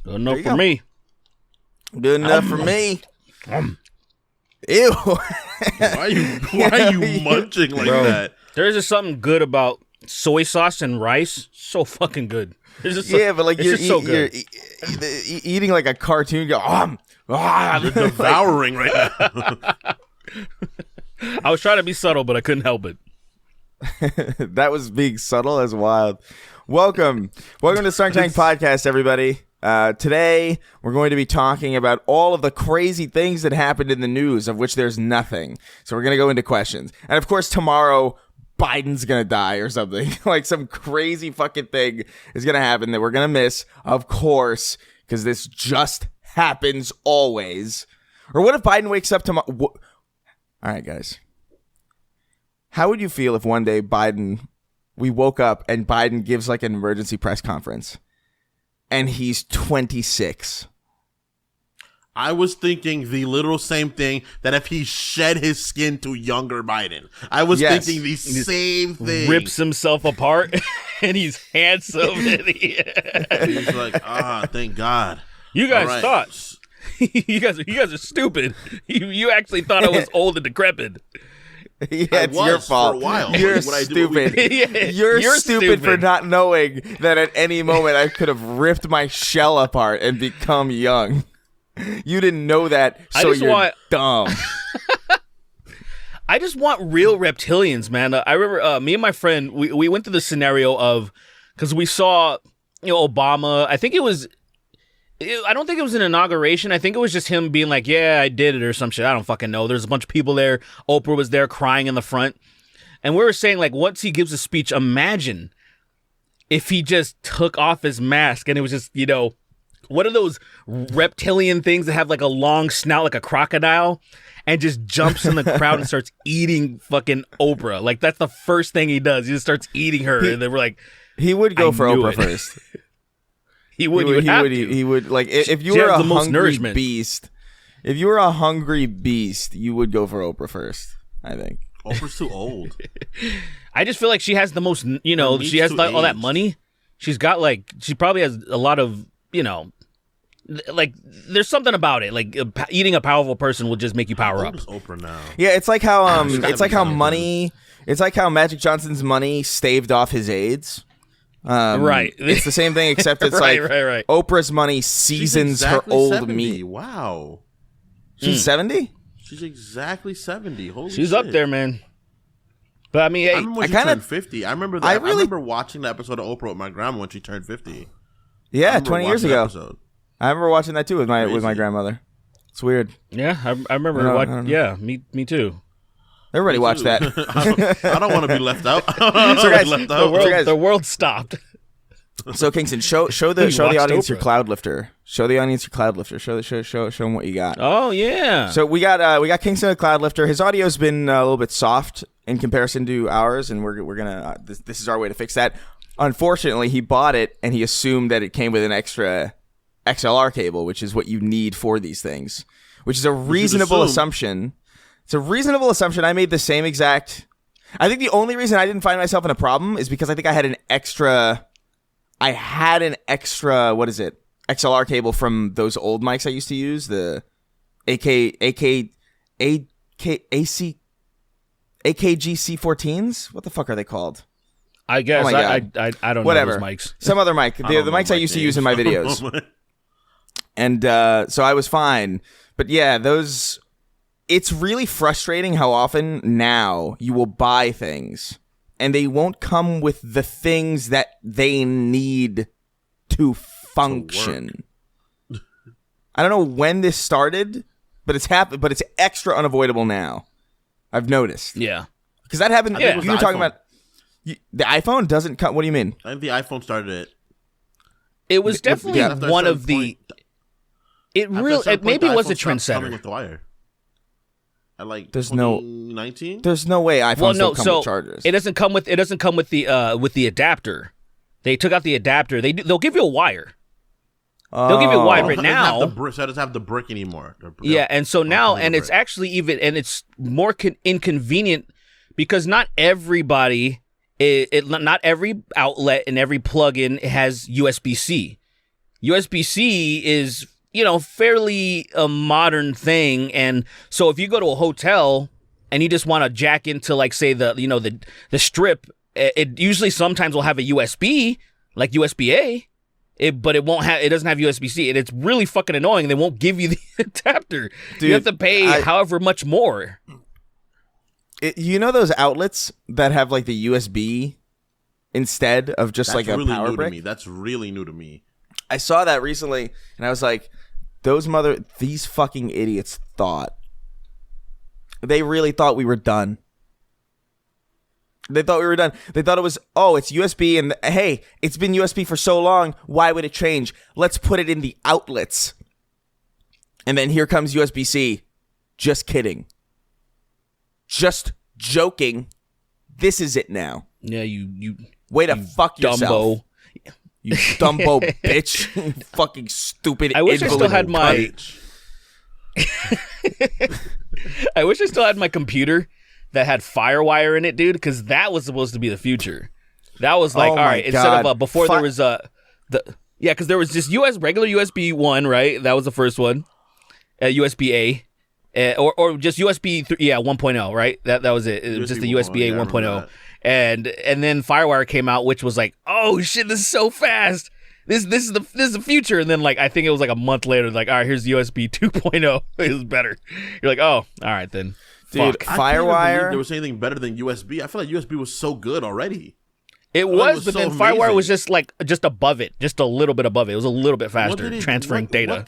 Good enough for me. Good enough for me. Ew. Why are you munching like that? There's just something good about soy sauce and rice. So fucking good. But like you're eating like a cartoon. You're devouring right now. I was trying to be subtle, but I couldn't help it. That was being subtle as wild. Welcome to Snark Podcast, everybody. Today, we're going to be talking about all of the crazy things that happened in the news, of which there's nothing. So we're going to go into questions. And of course, tomorrow, Biden's going to die or something. Like some crazy fucking thing is going to happen that we're going to miss, of course, because this just happens always. Or what if Biden wakes up tomorrow? All right, guys. How would you feel if one day we woke up and Biden gives like an emergency press conference and he's 26? I was thinking the literal same thing, that if he shed his skin to younger Biden. I was thinking the same thing. Rips himself apart and he's handsome. And he's like, thank God. You guys thought. you guys are stupid. You actually thought I was old and decrepit. Yeah, it's your fault. For a while. You're stupid. You're stupid for not knowing that at any moment I could have ripped my shell apart and become young. You didn't know that, so you're dumb. I just want real reptilians, man. I remember me and my friend, we went through the scenario of, because we saw, Obama. I don't think it was an inauguration. I think it was just him being like, yeah, I did it or some shit. I don't fucking know. There's a bunch of people there. Oprah was there crying in the front. And we were saying, like, once he gives a speech, imagine if he just took off his mask and it was just, what are those reptilian things that have like a long snout like a crocodile and just jumps in the crowd and starts eating fucking Oprah. Like, that's the first thing he does. He just starts eating her. And then we're like, he would go for Oprah first. He would like if you were a hungry beast. If you were a hungry beast, you would go for Oprah first, I think. Oprah's too old. I just feel like she has the most, she has like all that money. She's got she probably has a lot of, like there's something about it. Like eating a powerful person will just make you power up. Oprah now. Yeah, it's like how it's like how Magic Johnson's money staved off his AIDS. Right. It's the same thing, except it's right. Oprah's money seasons her old 70. meat. Wow. She's 70? She's exactly 70. Holy shit. She's up there, man. But I mean, hey, I remember when she turned 50. I remember that. I remember watching the episode of Oprah with my grandma when she turned 50. Yeah, 20 years ago. I remember watching that too with my grandmother. It's weird. Yeah, I remember. Yeah, me too. Everybody watched that. I don't want to be left out. So guys, the world stopped. So Kingston, show the audience your cloud lifter. Show the audience your cloud lifter. Show them what you got. Oh yeah. So we got Kingston with cloud lifter. His audio's been a little bit soft in comparison to ours, and we're gonna this is our way to fix that. Unfortunately, he bought it and he assumed that it came with an extra XLR cable, which is what you need for these things, which is a reasonable assumption. It's a reasonable assumption. I made the same exact. I think the only reason I didn't find myself in a problem is because I think I had an extra. What is it? XLR cable from those old mics I used to use, the AKG C14s. What the fuck are they called? I guess I don't know those mics. Some other mic. The mics I used to use in my videos. And so I was fine. But yeah, those. It's really frustrating how often now you will buy things and they won't come with the things that they need to function. I don't know when this started, but it's happened. But it's extra unavoidable now. I've noticed. Yeah, because that happened. You were talking about the iPhone doesn't cut. What do you mean? I think the iPhone started it. It was definitely one of the. Maybe it was a trendsetter. With the wire. At there's 2019? There's no way iPhones don't come with chargers. It doesn't come with the adapter. They took out the adapter. They'll give you a wire. They'll give you a wire, but now so it doesn't have the brick anymore. Yeah, and so now, and it's actually it's more inconvenient because not everybody, not every outlet and every plug-in has USB-C. USB-C is, fairly a modern thing. And so if you go to a hotel and you just want to jack into, like, say, the strip, it usually sometimes will have a USB, like USB-A. But it doesn't have USB-C, and it's really fucking annoying. They won't give you the adapter. Dude, you have to pay however much more. Those outlets that have like the USB instead of just like a really power new brick? To me. That's really new to me. I saw that recently, and I was like, these fucking idiots they really thought we were done. They thought we were done. They thought it was, it's USB, and hey, it's been USB for so long, why would it change? Let's put it in the outlets. And then here comes USB-C. Just kidding. Just joking. This is it now. Yeah, you way to fuck Dumbo. Yourself. You Dumbo bitch. You fucking stupid I wish I still had my I wish I still had my computer that had FireWire in it, dude, because that was supposed to be the future. That was like, all right, instead of before there was because there was just regular USB 1, right? That was the first one, USB A, or just USB 3, 1.0, right? That was it. It was just the USB A 1.0, and then FireWire came out, which was like, oh shit, this is so fast. This is the future. And then, like, I think it was like a month later, like, all right, here's USB 2.0. It was better. You're like, oh, all right then. Dude, Fuck. FireWire. There was anything better than USB. I feel like USB was so good already. It was, but then FireWire was just above it, just a little bit above it. It was a little bit faster transferring data.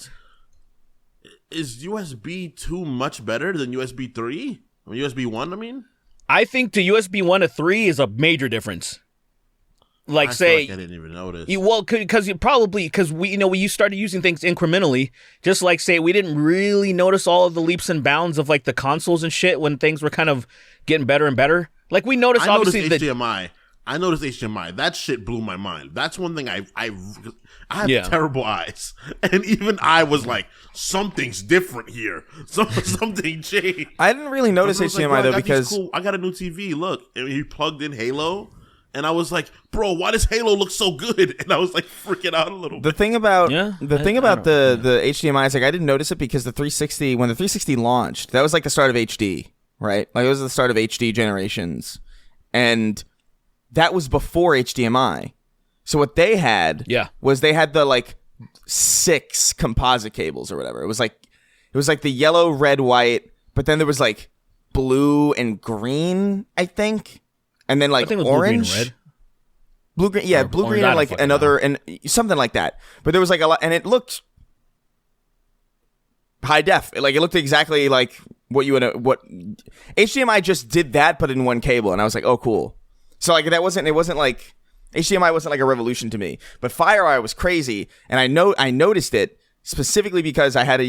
Is USB 2 much better than USB 3? I mean, USB 1, I mean? I think to USB 1 to 3 is a major difference. Like, I didn't even notice. Because we started using things incrementally. Just like, say, we didn't really notice all of the leaps and bounds of like the consoles and shit when things were kind of getting better and better. Like, we noticed obviously HDMI. I noticed HDMI. That shit blew my mind. That's one thing I have terrible eyes, and even I was like, something's different here. Something changed. I didn't really notice HDMI though because I got a new TV. Look, and he plugged in Halo. And I was like, bro, why does Halo look so good? And I was like freaking out a little bit. The thing about the HDMI is like I didn't notice it because when the 360 launched, that was like the start of HD, right? Like it was the start of HD generations. And that was before HDMI. So what they had was they had the like 6 composite cables or whatever. It was like the yellow, red, white, but then there was like blue and green, I think. And then like orange, blue, green, blue, green, and like another, and something like that. But there was like a lot, and it looked high def. Like it looked exactly like what HDMI just did that, but in one cable. And I was like, oh, cool. So like it wasn't like HDMI wasn't like a revolution to me, but FireWire was crazy, and I noticed it specifically because I had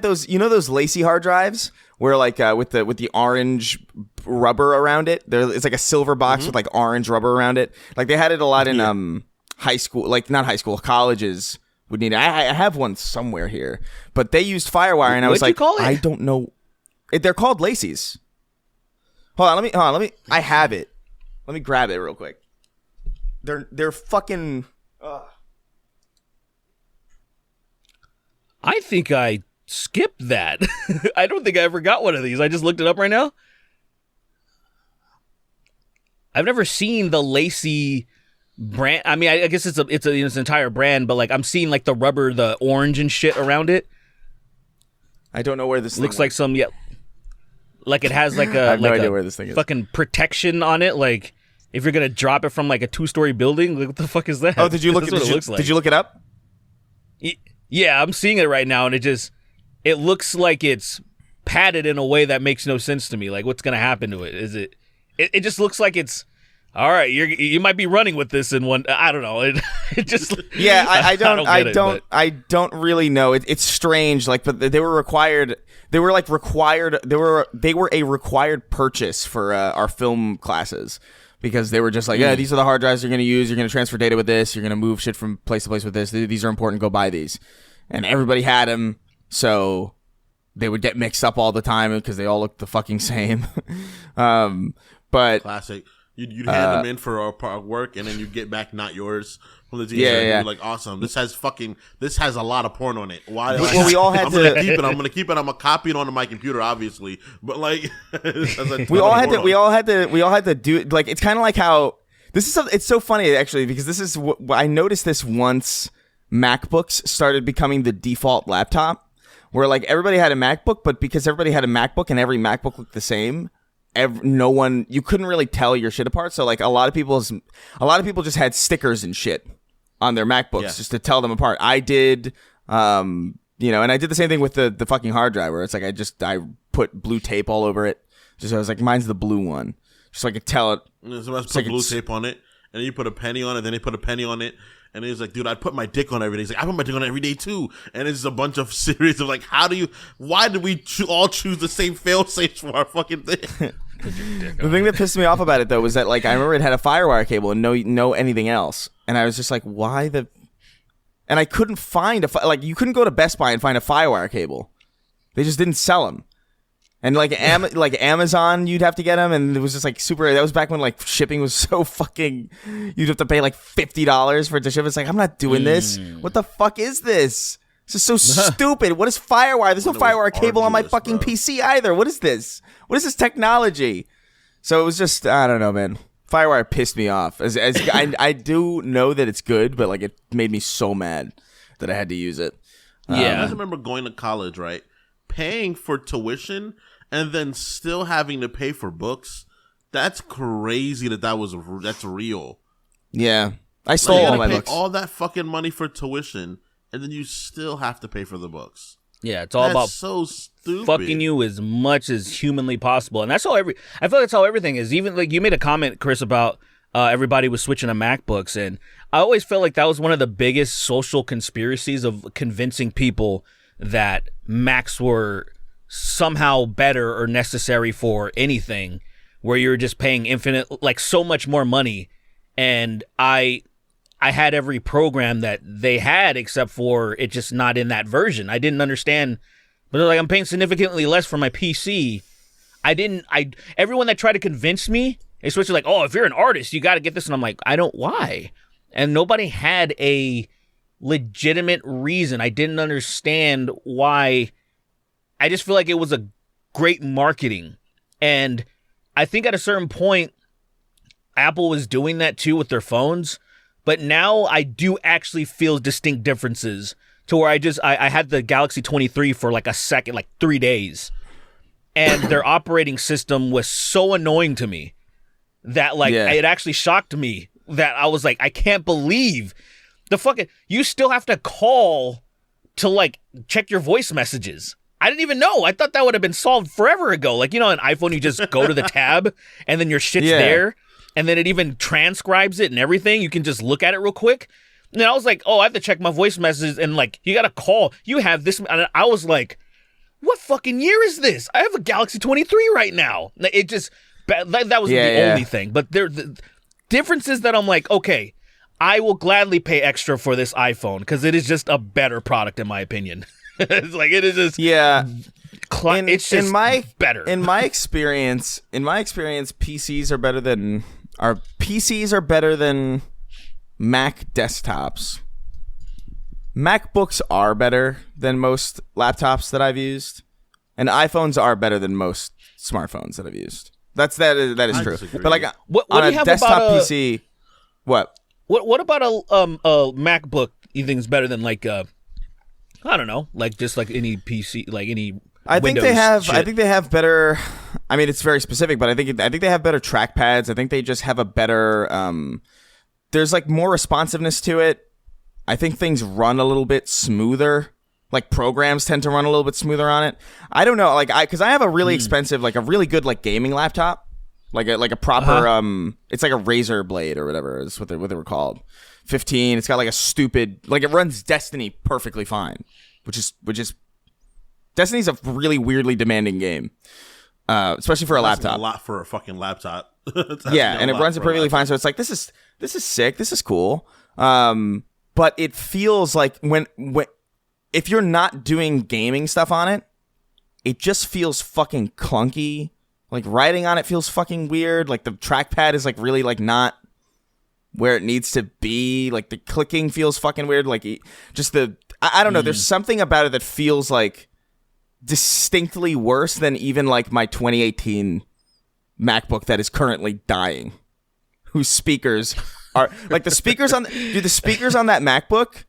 those those lacy hard drives where like with the orange rubber around it. It's like a silver box with like orange rubber around it. Like they had it a lot in high school, like not high school, colleges would need it. I have one somewhere here, but they used FireWire, and I was like, I don't know. They're called lacies. Hold on, let me. I have it. Let me grab it real quick. They're fucking. I think I skipped that. I don't think I ever got one of these. I just looked it up right now. I've never seen the lacy brand. I mean, I guess it's an entire brand, but like I'm seeing like the rubber, the orange and shit around it. I don't know where this looks like some like it has like a I have no idea where this thing is. Fucking protection on it. Like if you're gonna drop it from like a 2-story building, like, what the fuck is that? Oh, did you look? Did you look it up? Yeah, I'm seeing it right now, and it looks like it's padded in a way that makes no sense to me. Like, what's gonna happen to it? Is it just looks like it's all right. You might be running with this in one. I don't know. It just I don't really know. It's strange. Like, but they were required. They were a required purchase for our film classes. Because they were just like, yeah, these are the hard drives you're going to use. You're going to transfer data with this. You're going to move shit from place to place with this. These are important. Go buy these. And everybody had them. So they would get mixed up all the time because they all looked the fucking same. But classic. You'd hand them in for work, and then you'd get back not yours from the teacher. Yeah. You'd be like, awesome. This has a lot of porn on it. Why? Well, we all had I'm to gonna keep it. I'm gonna copy it onto my computer, obviously. But like, we all had to do like it's kind of like how it's so funny actually because this is what I noticed this once MacBooks started becoming the default laptop, where like everybody had a MacBook, but because everybody had a MacBook and every MacBook looked the same. You couldn't really tell your shit apart. So like a lot of people just had stickers and shit on their MacBooks just to tell them apart. I did, and I did the same thing with the fucking hard drive where it's like I put blue tape all over it. Just I was like, mine's the blue one, just so I could tell it. And somebody put blue tape on it, and then you put a penny on it. Then they put a penny on it. And he's like, dude, I put my dick on every day. He's like, I put my dick on every day too. And it's a bunch of series of like, why did we all choose the same fail-safe for our fucking thing? The thing that pissed me off about it though was that like I remember it had a FireWire cable and no anything else. And I was just like, why the... And I couldn't find you couldn't go to Best Buy and find a FireWire cable. They just didn't sell them. And like Amazon, you'd have to get them, and it was just like super. That was back when like shipping was so fucking. You'd have to pay like $50 for it to ship. It's like I'm not doing this. What the fuck is this? This is so stupid. What is FireWire? There's no FireWire cable on my fucking PC either. What is this? What is this technology? So it was just I don't know, man. FireWire pissed me off. As I do know that it's good, but like it made me so mad that I had to use it. Yeah, I just remember going to college, right? Paying for tuition. And then still having to pay for books, that's crazy that's real. Yeah. I stole all my books. All that fucking money for tuition, and then you still have to pay for the books. Yeah, it's all about so stupid. Fucking you as much as humanly possible. And that's all I feel like that's how everything is. Even like you made a comment, Chris, about everybody was switching to MacBooks. And I always felt like that was one of the biggest social conspiracies of convincing people that Macs were somehow better or necessary for anything, where you're just paying infinite, like so much more money. And I had every program that they had except for it just not in that version. I didn't understand, but they're like, I'm paying significantly less for my PC. Everyone that tried to convince me, especially like, oh, if you're an artist, you got to get this. And I'm like, why? And nobody had a legitimate reason. I didn't understand why. I just feel like it was a great marketing. And I think at a certain point, Apple was doing that too with their phones. But now I do actually feel distinct differences to where I had the Galaxy 23 for like a second, like 3 days. And their operating system was so annoying to me that it actually shocked me that I was like, I can't believe you still have to call to like check your voice messages. I didn't even know. I thought that would have been solved forever ago. Like, an iPhone, you just go to the tab and then your shit's there. And then it even transcribes it and everything. You can just look at it real quick. And I was like, oh, I have to check my voice messages. And like, you got to call. You have this. And I was like, what fucking year is this? I have a Galaxy 23 right now. It just, that was the only thing. But the difference is that I'm like, okay, I will gladly pay extra for this iPhone because it is just a better product in my opinion. It's like it is just it's just better. In my experience, PCs are better than Mac desktops. MacBooks are better than most laptops that I've used, and iPhones are better than most smartphones that I've used. That is true. But like what on do you a have desktop about PC, what about a MacBook? You think is better than like I don't know, like just like any PC, like any. I think Windows they have. shit. I think they have better. I mean, it's very specific, but I think they have better trackpads. I think they just have a better. There's like more responsiveness to it. I think things run a little bit smoother. Like programs tend to run a little bit smoother on it. I don't know, because I have a really expensive, like a really good like gaming laptop, like a proper it's like a Razer Blade or whatever is what they were called. 15. It's got like a stupid, like it runs Destiny perfectly fine, which is Destiny's a really weirdly demanding game, especially for a laptop. A lot for a fucking laptop. Yeah, and it runs it perfectly fine. So it's like this is sick. This is cool. But it feels like when if you're not doing gaming stuff on it, it just feels fucking clunky Like writing on it feels fucking weird. Like the trackpad is like really like not where it needs to be. Like the clicking feels fucking weird. Like just I don't know. There's something about it that feels like distinctly worse than even like my 2018 MacBook that is currently dying. Whose speakers are like the speakers on the speakers on that MacBook.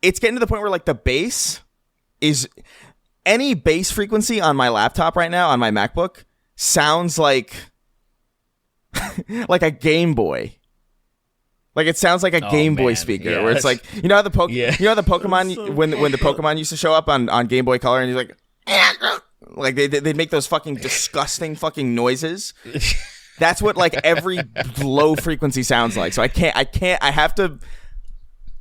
It's getting to the point where like the bass is any bass frequency on my laptop right now on my MacBook sounds like like a Game Boy. Like it sounds like a Game Boy speaker where it's like you know how the Pokemon so when the Pokemon used to show up on Game Boy Color and he's like they make those fucking disgusting fucking noises. That's what like every low frequency sounds like. So I have to.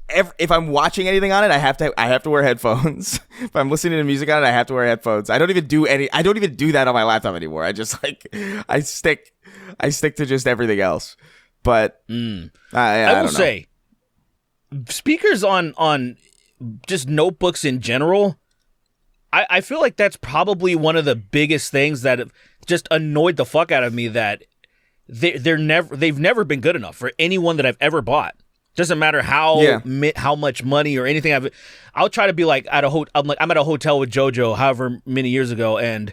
If I'm watching anything on it, I have to wear headphones. If I'm listening to music on it, I have to wear headphones. I don't even do that on my laptop anymore. I just like I stick to just everything else. But I will say, speakers on just notebooks in general, I feel like that's probably one of the biggest things that have just annoyed the fuck out of me. That they've never been good enough for anyone that I've ever bought. Doesn't matter how much money or anything I'll try to be like I'm at a hotel with JoJo however many years ago, and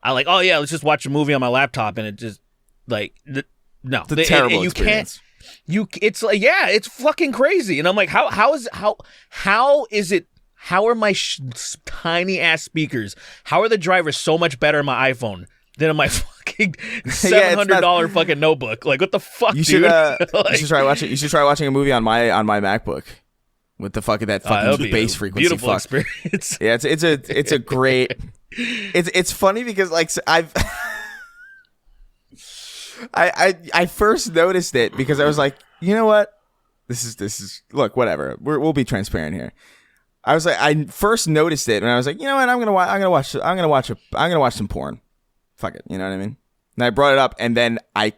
I like, oh yeah, let's just watch a movie on my laptop, and it just like no, it's a terrible experience. It's like, yeah, it's fucking crazy, and I'm like, how are my tiny ass speakers? How are the drivers so much better on my iPhone than on my fucking $700 fucking notebook? Like, what the fuck, dude? You should try watching. You should try watching a movie on my MacBook with the fucking bass frequency. Beautiful experience. Yeah, it's a great. It's funny because like I first noticed it because I was like, you know what, this is look, whatever. We'll be transparent here. I was like, I first noticed it and I was like, you know what, I'm gonna watch some porn. Fuck it, you know what I mean? And I brought it up, and then I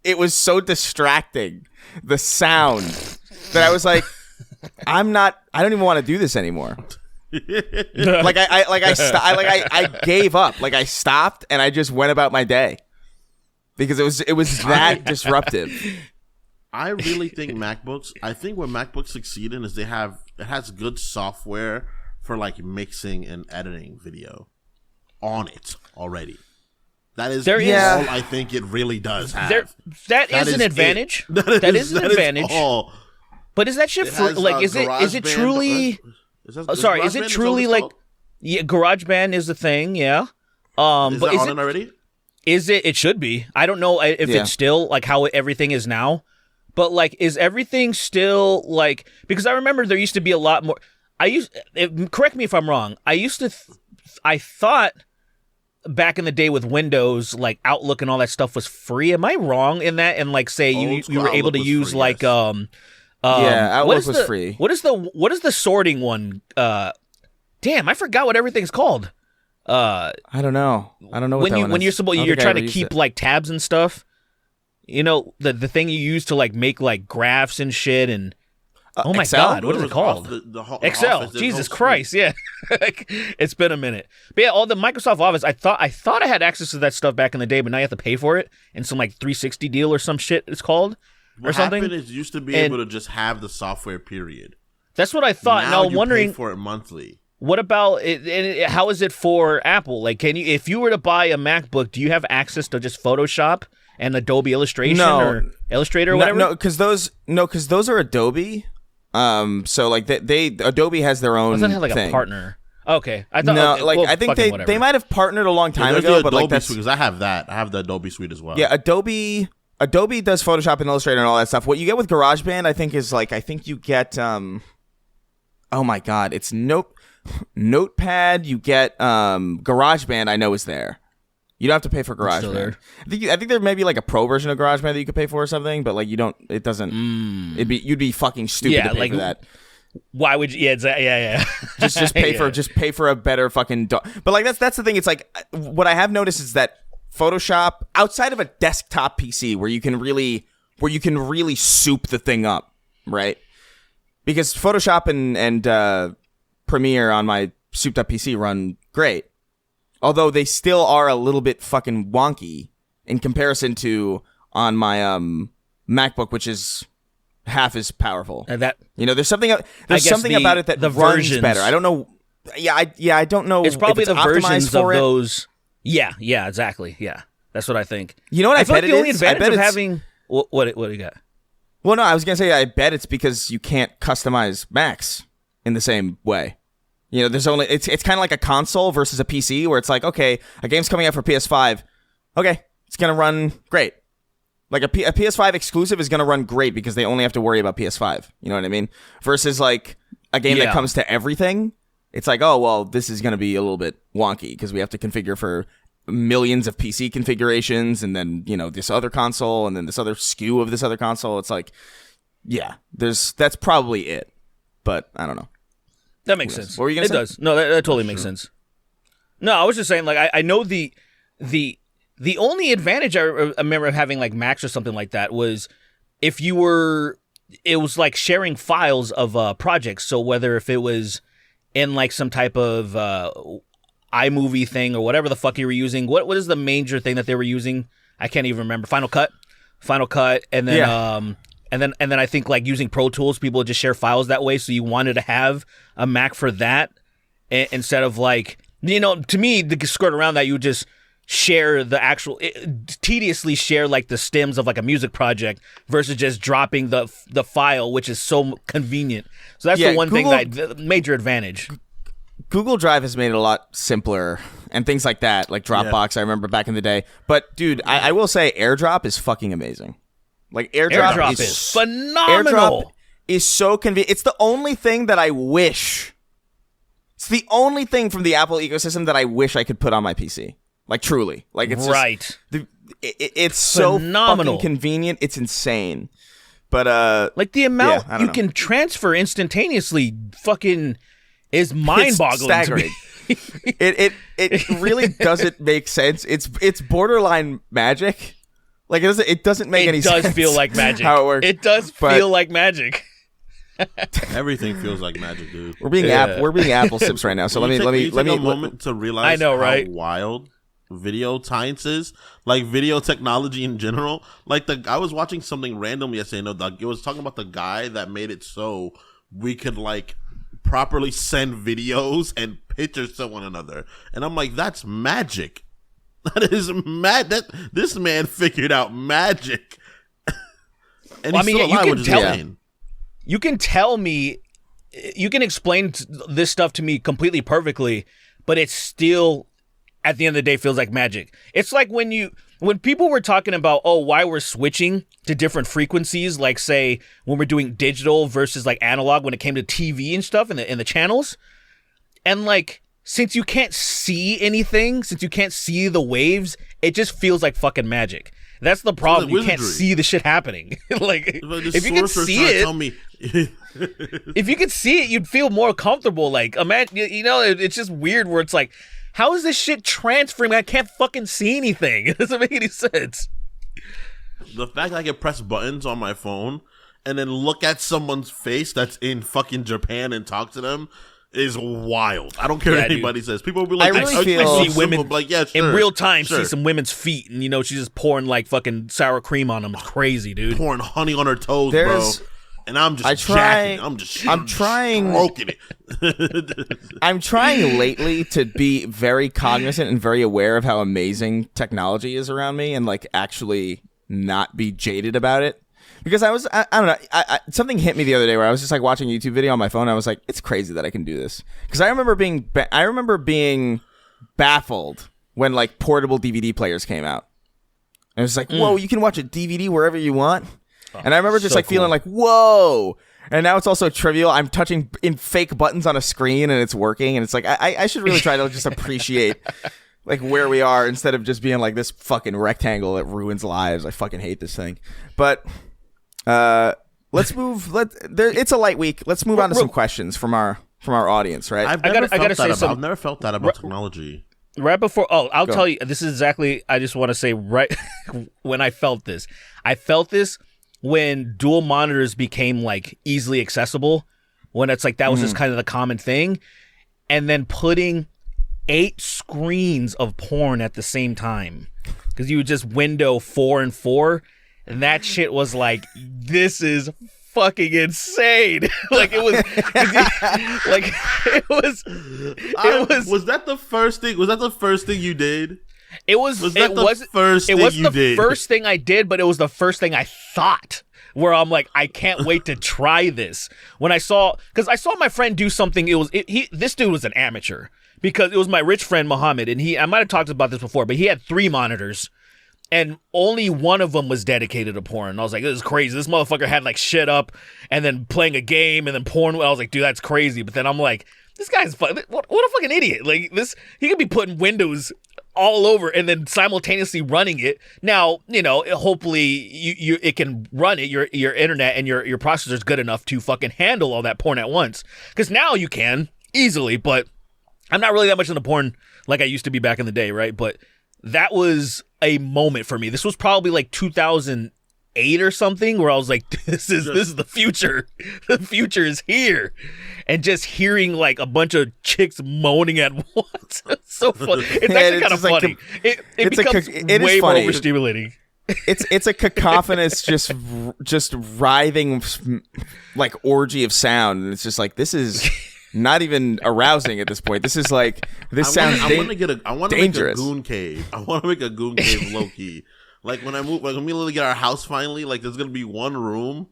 it was so distracting, the sound, that I was like, I don't even want to do this anymore. I gave up. Like I stopped and I just went about my day because it was that disruptive. I really think MacBooks. I think what MacBooks succeed in is it has good software for like mixing and editing video on it already. That is all I think it really does have. That is an advantage. That is an advantage. But is that shit for like? Is it truly? Is it truly like? Yeah, GarageBand is the thing. Yeah. Is that on it already? Is it? It should be. I don't know if it's still like how everything is now, but like, is everything still like? Because I remember there used to be a lot more. Correct me if I'm wrong. I thought back in the day with Windows, like Outlook and all that stuff was free. Am I wrong in that? And like, say you were able to use free, like Outlook was free. What is the sorting one? Damn, I forgot what everything's called. I don't know. When you're trying to keep like tabs and stuff. You know, the thing you use to like make like graphs and shit and oh my Excel? God, what is it called? Excel. Jesus Christ, yeah. It's been a minute. But yeah, all the Microsoft Office, I thought I had access to that stuff back in the day, but now you have to pay for it in some like 360 deal or some shit it's called. What happened is you used to be able to just have the software, period. That's what I thought. Now I'm wondering, pay for it monthly. What about it? How is it for Apple? Like, if you were to buy a MacBook, do you have access to just Photoshop and Adobe Illustration or Illustrator or whatever? No, because those are Adobe. So like Adobe has their own. Doesn't have like thing. A partner. Okay, I thought. No, like I think they might have partnered a long time ago, but like that's because I have that. I have the Adobe suite as well. Yeah, Adobe does Photoshop and Illustrator and all that stuff. What you get with GarageBand, I think you get oh my God, it's Notepad. You get GarageBand. I know is there. You don't have to pay for GarageBand. I think there may be like a pro version of GarageBand that you could pay for or something, but like you don't. It doesn't. You'd be fucking stupid to pay for that. Why would you? Yeah. Just pay for a better fucking. But like that's the thing. It's like what I have noticed is that Photoshop, outside of a desktop PC where you can really soup the thing up, right? Because Photoshop and Premiere on my souped up PC run great. Although they still are a little bit fucking wonky in comparison to on my MacBook, which is half as powerful. And that there's something about it that runs versions, better. I don't know. I don't know. It's probably if it's the versions of for it. those. Yeah, exactly. Yeah, that's what I think. You know what I feel bet like it the only is? advantage of having what do you got? Well, no, I was gonna say I bet it's because you can't customize Macs in the same way. There's only it's kind of like a console versus a PC where it's like, okay, a game's coming out for PS5, okay, it's gonna run great. Like a PS5 exclusive is gonna run great because they only have to worry about PS5. You know what I mean? Versus like a game that comes to everything, it's like, oh well, this is gonna be a little bit wonky because we have to configure for millions of PC configurations, and then this other console, and then this other SKU of this other console. It's like, yeah, that's probably it, but I don't know. That makes sense. What were you gonna say? It does. No, that totally makes sense. No, I was just saying, like, I know the only advantage I remember having like Macs or something like that was if it was like sharing files of projects. So whether if it was in like some type of iMovie thing or whatever the fuck you were using, what is the major thing that they were using? I can't even remember. Final Cut, and then And then I think like using Pro Tools, people would just share files that way. So you wanted to have a Mac for that instead of like, to me, to skirt around that, you would just share the tediously share like the stems of like a music project versus just dropping the file, which is so convenient. So that's the one thing the major advantage. Google Drive has made it a lot simpler and things like that, like Dropbox. I remember back in the day. But dude, I will say AirDrop is fucking amazing. Like AirDrop is phenomenal. AirDrop is so convenient. It's the only thing that I wish. It's the only thing from the Apple ecosystem that I wish I could put on my PC. Like truly, like it's right. It's so phenomenal, fucking convenient. It's insane. But like the amount you can transfer instantaneously, fucking is mind-boggling. It's staggering. To me. It really doesn't make sense. It's borderline magic. Like it doesn't make any sense. It does feel like magic. How it works. It does feel like magic. Everything feels like magic, dude. We're being Apple sips right now. So let me take a moment to realize how wild video science is, like video technology in general. Like I was watching something random yesterday. It was talking about the guy that made it so we could like properly send videos and pictures to one another, and I'm like, that's magic. That is mad. That this man figured out magic. And he's still alive, which is insane. You can tell me, you can explain this stuff to me completely perfectly, but it's still, at the end of the day, feels like magic. It's like when people were talking about, why we're switching to different frequencies, like say when we're doing digital versus like analog when it came to TV and stuff in the channels, and like since you can't see anything, since you can't see the waves, it just feels like fucking magic. That's the problem. You can't see the shit happening. Like if you could see it, if you could see it, you'd feel more comfortable. Like imagine, it's just weird where it's like, how is this shit transferring? I can't fucking see anything. It doesn't make any sense. The fact that I can press buttons on my phone and then look at someone's face that's in fucking Japan and talk to them is wild. I don't care what anybody says. People will be like, I see women like, yeah, sure, in real time. Sure. See some women's feet, and she's just pouring like fucking sour cream on them. It's crazy, dude. Pouring honey on her toes, bro. And I'm just jacking. I'm trying, stroking it. I'm trying lately to be very cognizant and very aware of how amazing technology is around me, and like actually not be jaded about it. Because I don't know, something hit me the other day where I was just like watching a YouTube video on my phone. And I was like, it's crazy that I can do this. Because I remember being baffled when like portable DVD players came out. And it was like, whoa, you can watch a DVD wherever you want. And I remember just like feeling like, whoa. And now it's also trivial. I'm touching in fake buttons on a screen and it's working. And it's like, I should really try to just appreciate like where we are instead of just being like this fucking rectangle that ruins lives. I fucking hate this thing. But let's move. It's a light week. Let's move on to some questions from our audience, right? I've never felt that about technology. Right before, I'll tell you. This is exactly. I just want to say right when I felt this. I felt this when dual monitors became like easily accessible. When it's like that was just kind of the common thing, and then putting 8 screens of porn at the same time because you would just window 4 and 4, and that shit was like, this is fucking insane. Like it was like it was was that the first thing? Was that the first thing you did? It was the first thing I did, but it was the first thing I thought, where I'm like, I can't wait to try this. When I saw my friend do something, this dude was an amateur, because it was my rich friend Muhammad, and I might have talked about this before, but he had 3 monitors, and only one of them was dedicated to porn. And I was like, this is crazy. This motherfucker had like shit up, and then playing a game, and then porn. I was like, dude, that's crazy. But then I'm like, this guy's what a fucking idiot. Like this, he could be putting Windows all over and then simultaneously running it. Now, hopefully it can run it. Your internet and your processor is good enough to fucking handle all that porn at once. Because now you can easily, but I'm not really that much into porn like I used to be back in the day, right? But that was a moment for me. This was probably like 2008 or something, where I was like, this is the future. The future is here. And just hearing like a bunch of chicks moaning at once. It's so funny. It's actually kind of funny. It becomes way more overstimulating. It's a cacophonous, just writhing like orgy of sound, and it's just like, this is not even arousing at this point. This is like, sounds dangerous. I want to make a goon cave. I want to make a goon cave low key. Like when when we literally get our house finally, like there's gonna be one room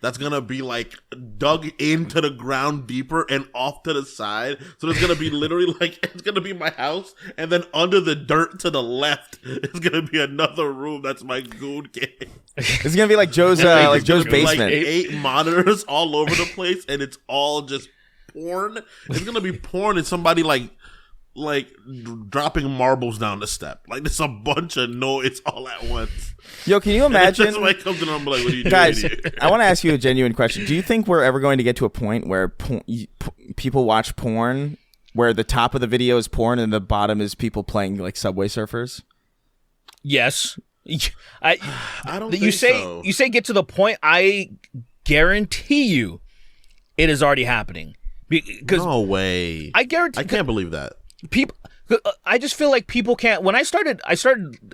that's gonna be like dug into the ground deeper and off to the side. So there's gonna be literally like, it's gonna be my house, and then under the dirt to the left is gonna be another room that's my goon cave. It's gonna be like Joe's Joe's basement. Like 8 monitors all over the place, and it's all just porn. It's gonna be porn and somebody like dropping marbles down the step. Like there's a bunch of noise all at once. Yo, can you imagine? That's why it comes in. I'm like, what are you doing? Guys, I want to ask you a genuine question. Do you think we're ever going to get to a point where people watch porn where the top of the video is porn and the bottom is people playing like Subway Surfers? Yes. I don't think so. You say get to the point. I guarantee you it is already happening. No way. I guarantee. I can't believe that. People, I just feel like people can't. When I started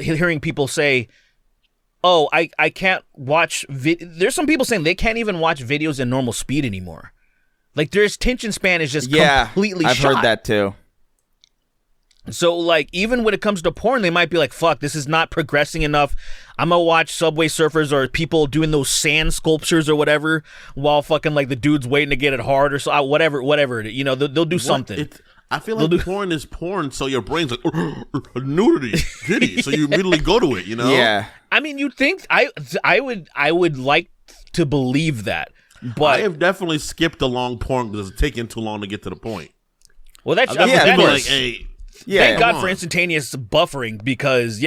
hearing people say, "Oh, I can't watch." There's some people saying they can't even watch videos in normal speed anymore. Like their attention span is just completely I've shot. heard that too. So like even when it comes to porn, they might be like, "Fuck, this is not progressing enough. I'm gonna watch Subway Surfers or people doing those sand sculptures or whatever while fucking like the dude's waiting to get it hard or so whatever. They'll do something." I feel like porn is porn, so your brain's like nudity, titty, so you immediately go to it. Yeah. I mean, you'd think I would like to believe that, but I have definitely skipped along porn because it's taking too long to get to the point. Well, that's thank God for instantaneous buffering because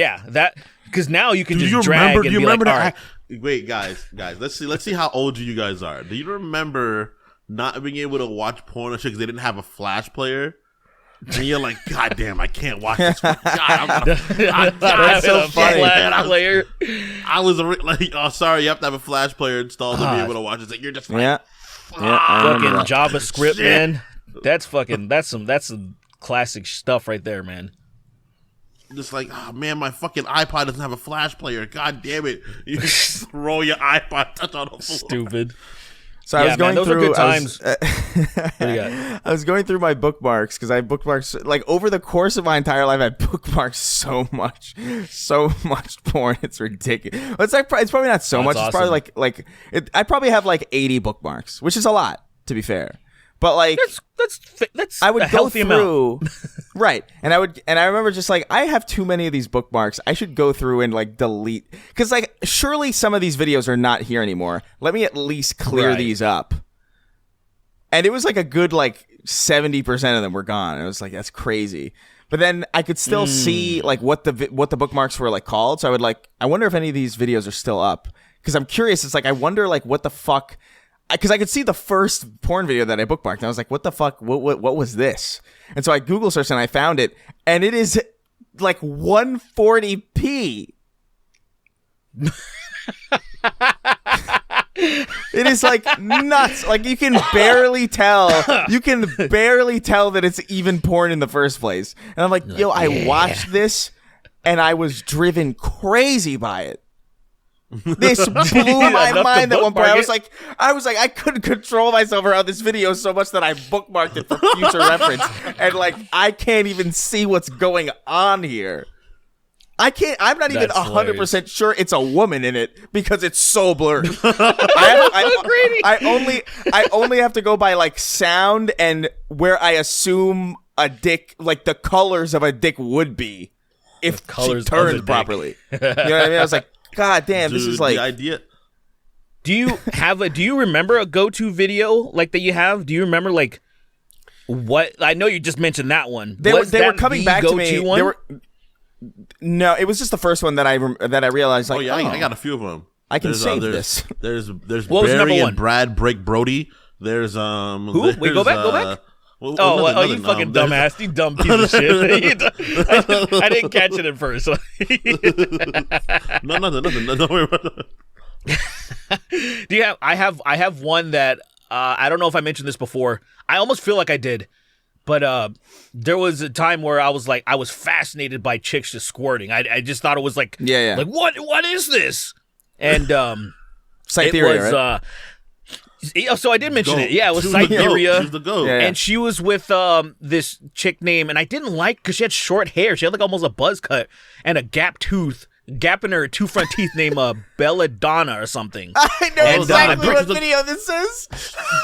now you can just drag and be like, all right. Wait, guys, let's see how old you guys are. Do you remember not being able to watch porn and shit because they didn't have a Flash player? And you're like, God damn, I can't watch this. God, that's so funny. Player. I was like, oh, sorry, you have to have a Flash player installed to be able to watch it. Like, you're just like, fucking JavaScript, man. That's some classic stuff right there, man. Just like, oh man, my fucking iPod doesn't have a Flash player. God damn it! You throw your iPod touch on the floor. Stupid. So I was going those through. Are good times. I was going through my bookmarks because I have bookmarks like over the course of my entire life. I bookmarked so much porn. It's ridiculous. It's probably not so much. Awesome. It's probably I probably have like 80 bookmarks, which is a lot to be fair. But like that's I would a healthy go through, right? And I remember just like I have too many of these bookmarks. I should go through and like delete because like surely some of these videos are not here anymore. Let me at least clear these up. And it was like a good like 70% of them were gone. It was like that's crazy. But then I could still see like what the bookmarks were like called. So I wonder if any of these videos are still up because I'm curious. It's like I wonder like what the fuck. Because I could see the first porn video that I bookmarked, and I was like, "What the fuck? What was this?" And so I Google searched and I found it, and it is like 140p. It is like nuts. Like you can barely tell. You can barely tell that it's even porn in the first place. And I'm like, yo, I watched this and I was driven crazy by it. This blew my mind at one point. I was like, I couldn't control myself around this video so much that I bookmarked it for future reference. And like, I can't even see what's going on here. I'm not even 100% sure it's a woman in it because it's so blurry. I only have to go by like sound and where I assume a dick, like the colors of a dick would be if she turned properly. You know what I mean? I was like, God damn, Dude, this is like the idea. Do you remember a go-to video like that you have? Do you remember like what? I know you just mentioned that one. They were coming back to me. No, it was just the first one that I realized. Like, I got a few of them. I can save this. There's what Barry and Brad break Brody. There's who? Wait, go back. You fucking dumbass! You dumb piece of shit! I didn't catch it at first. No. Do you have? I have one that I don't know if I mentioned this before. I almost feel like I did. But there was a time where I was fascinated by chicks just squirting. I just thought it was like, like what is this? And Cytheria, right? So I did mention it. Yeah, it was Cytheria. She's the goat. And she was with this chick name, and I didn't like because she had short hair. She had like almost a buzz cut and a gap in her two front teeth named Belladonna or something. I know exactly what video this is.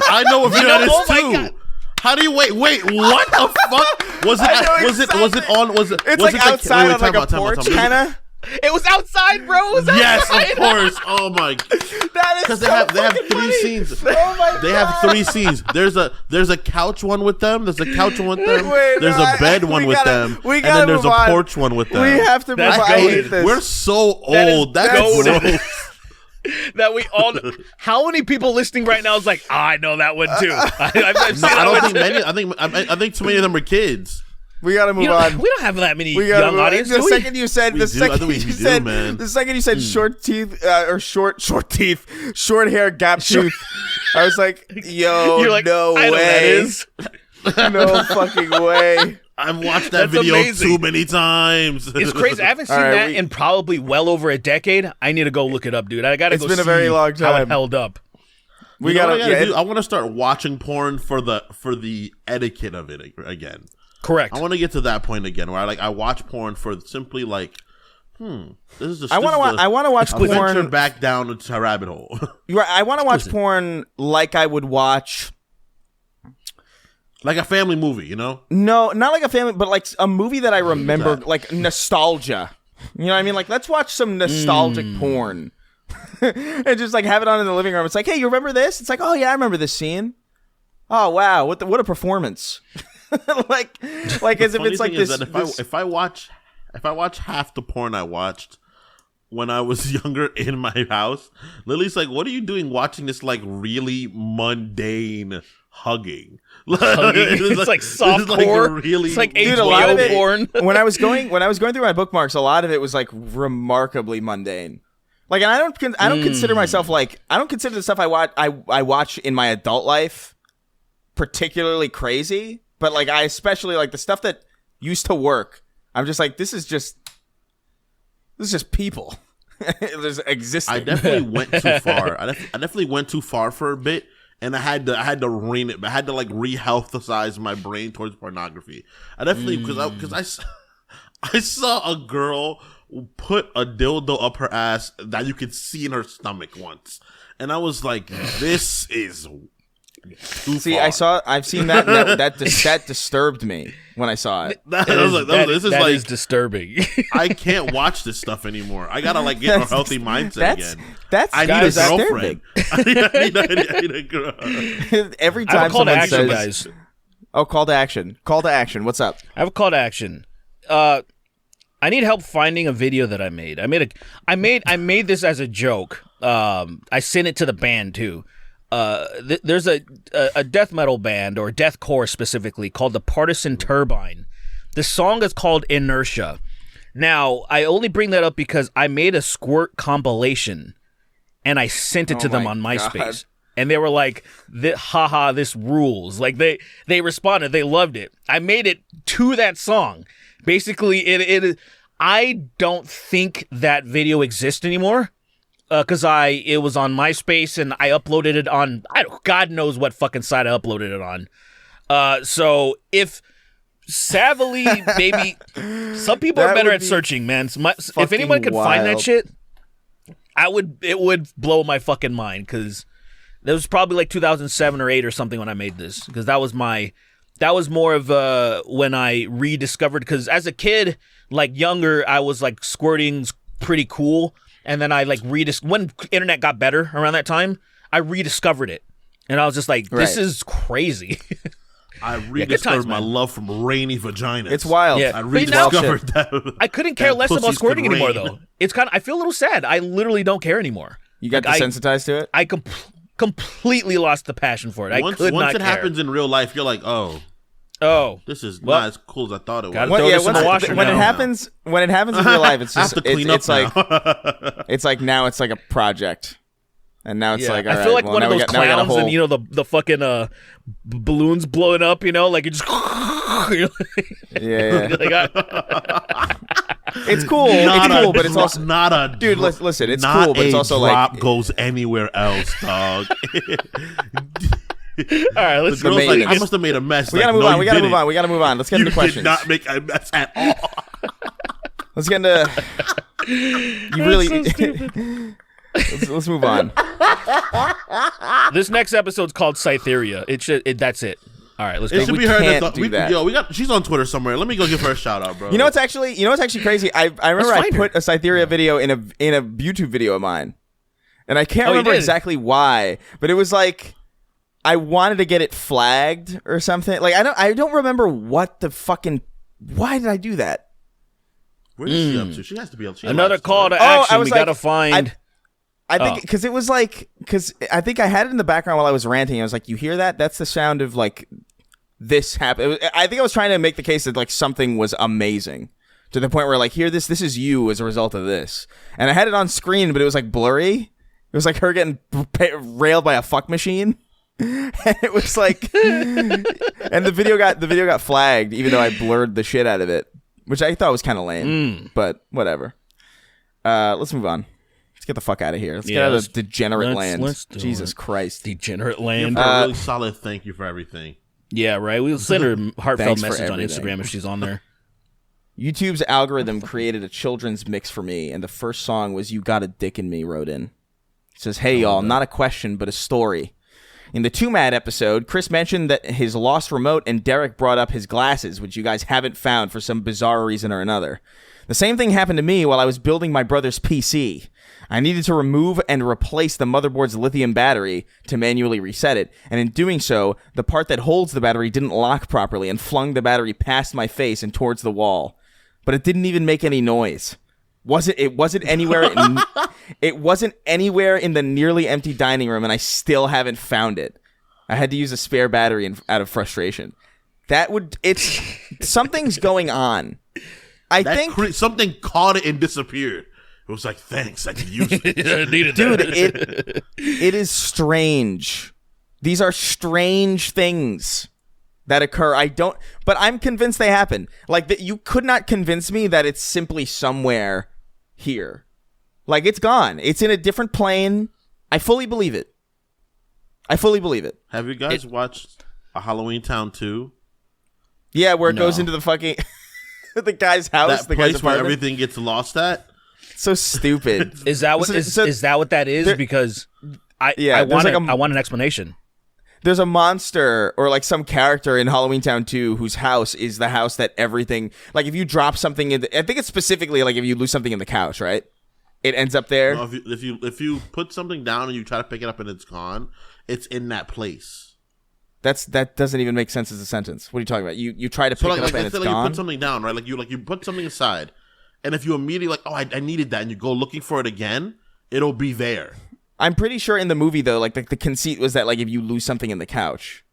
I know what video this too. God. How do you wait? What the fuck was it? It's like outside on like a porch, kind of. It was outside, bro. Yes, of course. Oh my! That is because they have 3 scenes. Oh my God. They have 3 scenes. There's a couch one with them. There's a couch one with them. There's a bed one with them. And then there's a porch one with them. We have to move on. I hate this. We're so old. That's gross. That we all know. How many people listening right now is like, I know that one too. I don't think many. I think too many of them are kids. We gotta move on. We don't have that many young audience. The second you said short teeth or short teeth, short hair, gap tooth, I was like, yo, like, no way. That is. No fucking way. I've watched that video too many times. It's crazy. I haven't seen that in probably well over a decade. I need to go look it up, dude. I gotta go see. It's been a very long time. How it held up. I want to start watching porn for the etiquette of it again. Correct. I want to get to that point again where I watch porn for simply like, this is just. I want to watch porn. Venture back down into a rabbit hole. I want to watch porn like I would watch. Like a family movie, you know? No, not like a family, but like a movie that I remember, like nostalgia. You know what I mean? Like, let's watch some nostalgic porn. And just like have it on in the living room. It's like, hey, you remember this? It's like, oh yeah, I remember this scene. Oh wow, what a performance. like as if it's like this. If I watch half the porn I watched when I was younger in my house, Lily's like, what are you doing watching this like really mundane hugging? It's like softcore. It's like HBO porn. When I was going through my bookmarks, a lot of it was like remarkably mundane. Like, and I don't consider myself like, I don't consider the stuff I watch in my adult life particularly crazy. But like, I especially like the stuff that used to work. I'm just like, this is just people. There's existing. I definitely went too far. I definitely went too far for a bit, and I had to rein it. I had to like re-healthicize my brain towards pornography. I definitely because I saw a girl put a dildo up her ass that you could see in her stomach once, and I was like, this is. I've seen that. That disturbed me when I saw it. This is disturbing. I can't watch this stuff anymore. I gotta like get a healthy mindset again. I need a girlfriend. I need a girl. Every time someone says, guys. "Oh, call to action! Call to action! What's up?" I have a call to action. I need help finding a video that I made. I made this as a joke. I sent it to the band too. There's a death metal band, or deathcore specifically, called the Partisan Turbine. The song is called Inertia. Now, I only bring that up because I made a squirt compilation, and I sent it to them my on MySpace. God. And they were like, haha, this rules. Like, they responded. They loved it. I made it to that song. Basically, I don't think that video exists anymore because it was on MySpace and I uploaded it on, God knows what fucking site I uploaded it on. So if savvily, maybe, some people are better at searching, man. If anyone could find that shit, it would blow my fucking mind because that was probably like 2007 or 8 or something when I made this, because that was more of when I rediscovered, because as a kid, like younger, I was like squirting's pretty cool, and then I like when internet got better around that time, I rediscovered it, and I was just like, this is crazy. I rediscovered my love from rainy vaginas. It's wild. Yeah. I rediscovered that. I couldn't care less about squirting anymore, though. It's I feel a little sad. I literally don't care anymore. You got desensitized to it? I completely lost the passion for it. Once it happens in real life, you're like, oh, this is not as cool as I thought it was. When it happens in real life, it's just it's like now it's like a project, and now it's like, all right, I feel like one of those clowns, and the fucking balloons blowing up, like it just it's cool. But it's also not a dude. Listen, it's cool, but it's also drop like goes anywhere else, dog. All right, let's go. Like, I must have made a mess. We gotta move on. We gotta move on. Let's get into questions. You did not make a mess at all. Let's get into. You really. Let's move on. This next episode's called Cytheria. That's it. All right, let's go. It should be her. She's on Twitter somewhere. Let me go give her a shout out, bro. You know what's actually crazy? I remember I put a Cytheria video in a YouTube video of mine, and I can't remember exactly why, but it was like I wanted to get it flagged or something. Like I don't remember what the fucking. Why did I do that? Where is she up to? She has to be up to another call to action. We gotta find. I think because it was like I think I had it in the background while I was ranting. I was like, "You hear that? That's the sound of like this happen." I think I was trying to make the case that like something was amazing to the point where like, "Hear this? This is you as a result of this." And I had it on screen, but it was like blurry. It was like her getting railed by a fuck machine, and it was like, and the video got flagged, even though I blurred the shit out of it, which I thought was kind of lame. But whatever. Let's move on. Let's get the fuck out of here. Let's get out of degenerate land. Jesus Christ. Degenerate land. A really solid thank you for everything. Yeah, right. We'll send her a heartfelt message on Instagram if she's on there. YouTube's algorithm created a children's mix for me, and the first song was You Got a Dick in Me wrote in. It says, "Hey, y'all, not a question, but a story. In the Too Mad episode, Chris mentioned that his lost remote, and Derek brought up his glasses, which you guys haven't found for some bizarre reason or another. The same thing happened to me while I was building my brother's PC. I needed to remove and replace the motherboard's lithium battery to manually reset it, and in doing so, the part that holds the battery didn't lock properly and flung the battery past my face and towards the wall. But it didn't even make any noise. It wasn't anywhere in the nearly empty dining room, and I still haven't found it. I had to use a spare battery out of frustration. Something's going on. I think something caught it and disappeared. It was like, thanks, I could use it. I needed dude, that. it is strange. These are strange things that occur. But I'm convinced they happen. Like, that you could not convince me that it's simply somewhere here. Like, it's gone. It's in a different plane. I fully believe it. Have you guys watched A Halloween Town 2? Yeah, where it goes into the fucking the guy's house, the place where everything gets lost at. So stupid. Is that what is that what that is? Because I want an explanation. There's a monster or like some character in Halloween Town 2 whose house is the house that everything, like if you drop something in I think it's specifically like if you lose something in the couch, right? It ends up there. No, if you put something down and you try to pick it up and it's gone, it's in that place. That doesn't even make sense as a sentence. What are you talking about? You try to pick it up and it's gone. You put something down, right? Like you put something aside, and if you immediately I needed that, and you go looking for it again, it'll be there. I'm pretty sure in the movie though, like the conceit was that like if you lose something in the couch,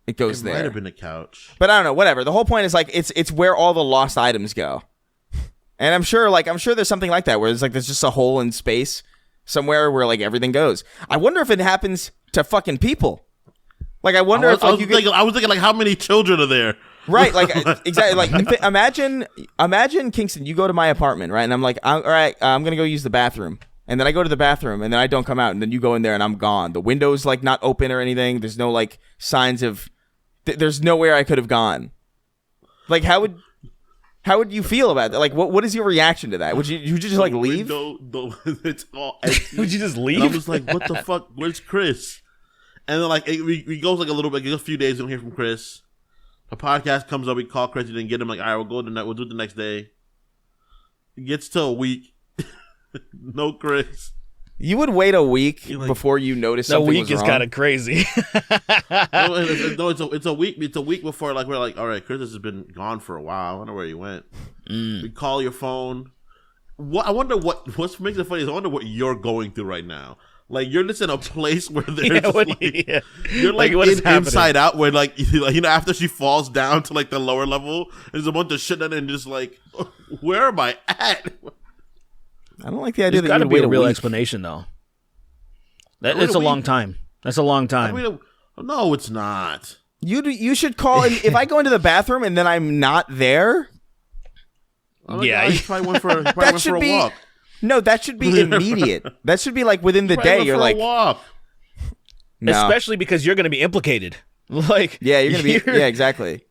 it goes there. It might have been a couch, but I don't know. Whatever. The whole point is like it's where all the lost items go, and I'm sure there's something like that where there's just a hole in space somewhere where like everything goes. I wonder if it happens to fucking people. Like I wonder if like I was thinking like how many children are there? Right, like exactly. Like imagine Kingston. You go to my apartment, right? And I'm like, all right, I'm gonna go use the bathroom, and then I go to the bathroom, and then I don't come out, and then you go in there, and I'm gone. The window's like not open or anything. There's no like signs of. There's nowhere I could have gone. Like how would you feel about that? Like what is your reaction to that? Would you just like leave? It's all empty. Would you just leave? And I was like, what the fuck? Where's Chris? And then like we goes like a little bit, a few days, we don't hear from Chris. The podcast comes up, we call Chris, and then get him like, all right, we'll do it the next day. It gets to a week, no Chris. You would wait a week before you notice something was wrong. The week is kind of crazy. No, it's a week. It's a week before like we're like, all right, Chris has been gone for a while. I wonder where he went. We call your phone. I wonder what makes it funny is I wonder what you're going through right now. Like you're just in a place where there's you're like inside out where like you know after she falls down to like the lower level there's a bunch of shit and just like where am I at? I don't like the idea There's that got to be a real week. explanation though. That's a long time. That's a long time. No, it's not. You should call if I go into the bathroom and then I'm not there. Yeah, he probably went for a walk. No, that should be immediate. That should be like within the day. You're like, walk. No. Especially because you're going to be implicated. Like, yeah, you're gonna be. Yeah, exactly.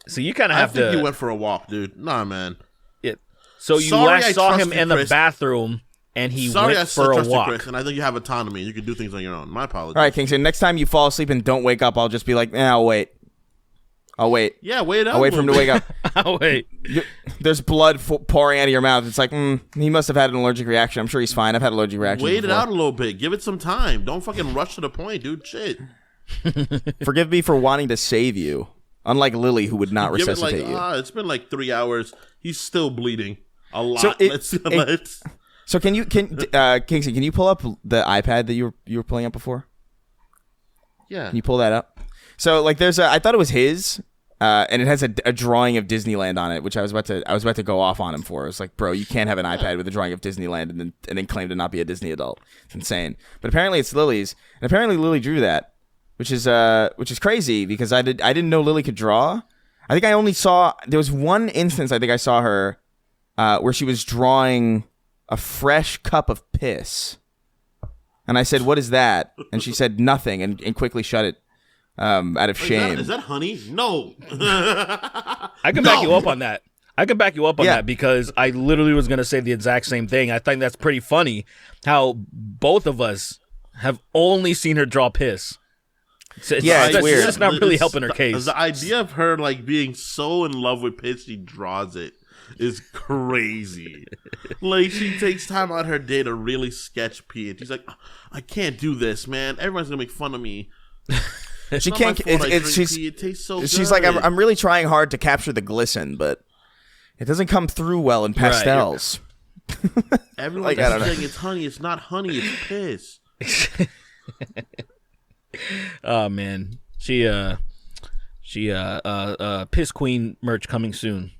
So you kind of have to. I think you went for a walk, dude. Nah, man. Yeah. So you last saw him in the bathroom, and he went for a walk. Chris, and I think you have autonomy. You can do things on your own. My apologies. All right, Kingston. Next time you fall asleep and don't wake up, I'll just be like, I'll wait. I'll wait. Yeah, wait up. I'll wait for him to wake up. I'll wait. There's blood pouring out of your mouth. It's like, he must have had an allergic reaction. I'm sure he's fine. I've had allergic reactions Wait before. it out a little bit. Give it some time. Don't fucking rush to the point, dude. Shit. Forgive me for wanting to save you. Unlike Lily, who would not resuscitate you. It's been like 3 hours. He's still bleeding a lot. So Kingston, can you pull up the iPad that you were pulling up before? Yeah. Can you pull that up? So like I thought it was his. And it has a drawing of Disneyland on it, which I was about to go off on him for. It's like, bro, you can't have an iPad with a drawing of Disneyland and then claim to not be a Disney adult. It's insane. But apparently it's Lily's, and apparently Lily drew that, which is crazy because I didn't know Lily could draw. I think I only saw there was one instance I think I saw her where she was drawing a fresh cup of piss, and I said, "What is that?" And she said nothing, and quickly shut it. Out of shame. Is that honey? No. I can back you up on that. That because I literally was going to say the exact same thing. I think that's pretty funny how both of us have only seen her draw piss. It's weird. It's just not really helping her case. The idea of her like being so in love with piss, she draws it is crazy. Like she takes time out her day to really sketch pee. And she's like, I can't do this, man. Everyone's going to make fun of me. She can't. It tastes so good. She's like, I'm really trying hard to capture the glisten, but it doesn't come through well in pastels. Right. Everyone's saying it's honey. It's not honey. It's piss. Oh man, she Piss Queen merch coming soon.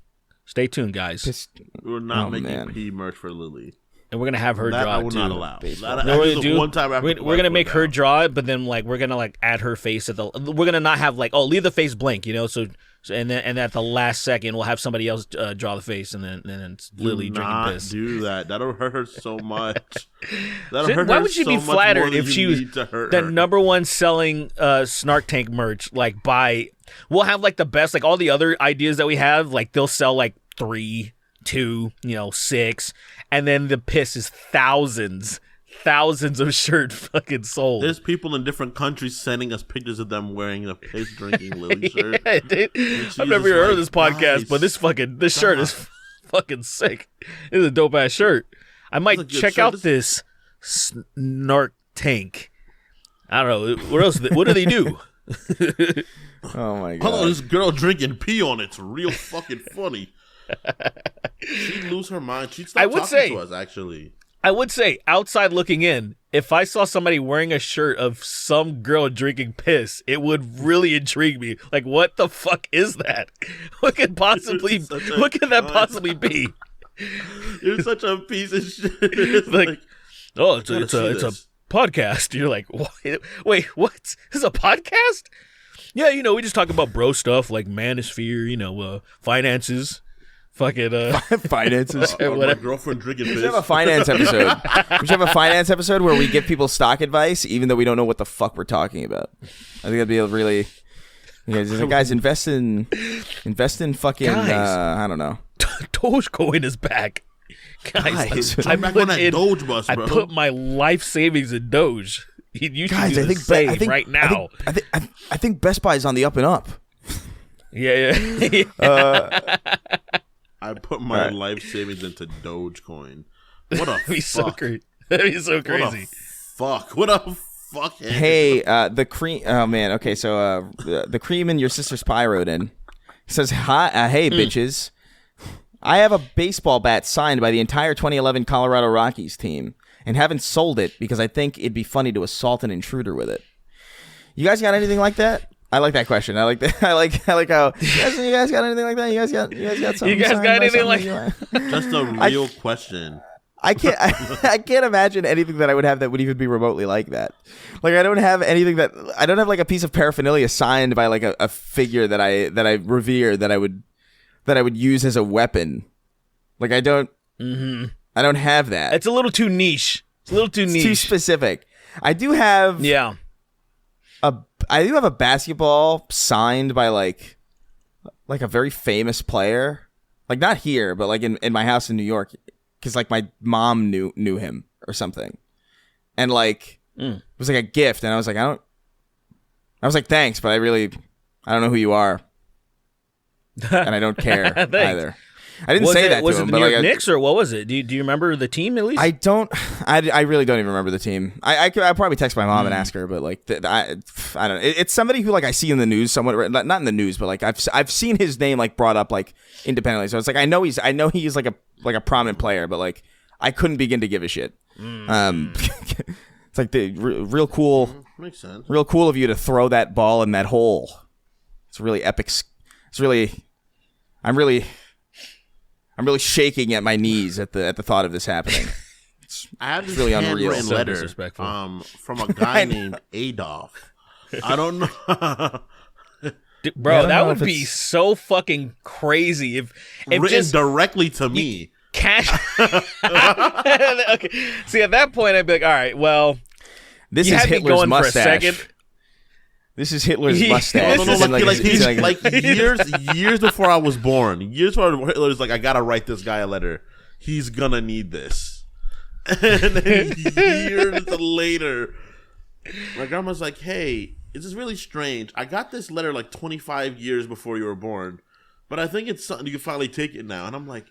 Stay tuned, guys. We're not making pee merch for Lily. And we're gonna have her draw it too. I will not allow. We're gonna make her draw it, but then like we're gonna like add her face at the. We're gonna not have like leave the face blank, you know. So and at the last second we'll have somebody else draw the face, and then it's Lily drinking piss. Do that. That'll hurt her so much. Why would she be flattered if she was the number one selling Snark Tank merch? Like we'll have like the best, like all the other ideas that we have, like they'll sell like 3, 2, 6. And then the piss is thousands of shirts fucking sold. There's people in different countries sending us pictures of them wearing a piss drinking Lily shirt. Yeah, dude. I've never even heard of this podcast, but this shirt is fucking sick. It's a dope ass shirt. I might check out this Snark Tank. I don't know. What else? What do they do? Oh my god! Hello, this girl drinking pee on it's real fucking funny. She'd lose her mind. She'd stop talking to us, actually. I would say, outside looking in, if I saw somebody wearing a shirt of some girl drinking piss, it would really intrigue me. Like, what the fuck is that? What could that possibly be? You're such a piece of shit. oh, it's a podcast. You're like, wait, what? This is a podcast? Yeah, we just talk about bro stuff like manosphere, finances, fucking finances. My girlfriend drinking piss. We should have a finance episode. We should have a finance episode where we give people stock advice, even though we don't know what the fuck we're talking about. I think that'd be a really. Guys, invest in fucking. I don't know. Dogecoin is back. Guys, I put my life savings in Doge. You should do the same right now. I think Best Buy is on the up and up. Yeah. I put my life savings into Dogecoin. What a That'd be fuck. so crazy. That'd be so crazy. What a fuck. Hey, the cream. Oh man. Okay, so the cream in your sister's pie wrote in. He says, "Hi, hey bitches. I have a baseball bat signed by the entire 2011 Colorado Rockies team and haven't sold it because I think it'd be funny to assault an intruder with it. You guys got anything like that?" I like that question. I like that. I like how you guys got anything like that? You guys got something? You guys got anything like that? Just a real question. I can't imagine anything that I would have that would even be remotely like that. Like I don't have like a piece of paraphernalia signed by like a figure that I revere that I would use as a weapon. Like I don't have that. It's a little too niche. It's too specific. I do have a basketball signed by like a very famous player. Like not here, but like in my house in New York, because like my mom knew him or something, and like it was like a gift, and I was like thanks, but I don't know who you are. And I don't care either. I didn't say that to him. Was it the but New like York Knicks or what was it? Do you remember the team at least? I really don't even remember the team. I'll probably text my mom and ask her, but like I don't know. It's somebody who like I see in the news somewhat, not in the news, but like I've seen his name like brought up like independently. So it's like I know he's like a prominent player, but like I couldn't begin to give a shit. It's like the real cool. Makes sense. Real cool of you to throw that ball in that hole. It's really epic. It's really. I'm really shaking at my knees at the thought of this happening. I have this really handwritten unreal. letter from a guy named Adolf. I don't know. Bro, that would be so fucking crazy if written just directly to me. Cash. Okay. See, at that point, I'd be like, all right, well, this you is had me Hitler's going mustache. for a second. This is Hitler's mustache. Like years before I was born. Years before Hitler's like, I gotta write this guy a letter. He's gonna need this. And then years later, my grandma's like, hey, this is really strange. I got this letter like 25 years before you were born, but I think it's something you can finally take it now. And I'm like,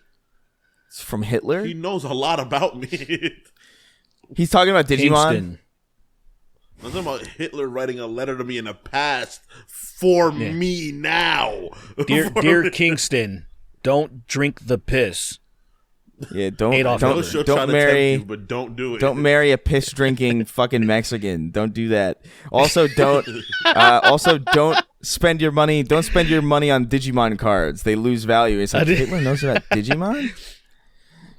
it's from Hitler? He knows a lot about me. He's talking about Digimon? Kingston. I'm talking about Hitler writing a letter to me in the past for me now. Dear Kingston, don't drink the piss. Yeah, don't marry, but don't do it. Don't marry a piss drinking fucking Mexican. Don't do that. Also, don't spend your money. Don't spend your money on Digimon cards. They lose value. It's like Hitler knows about Digimon.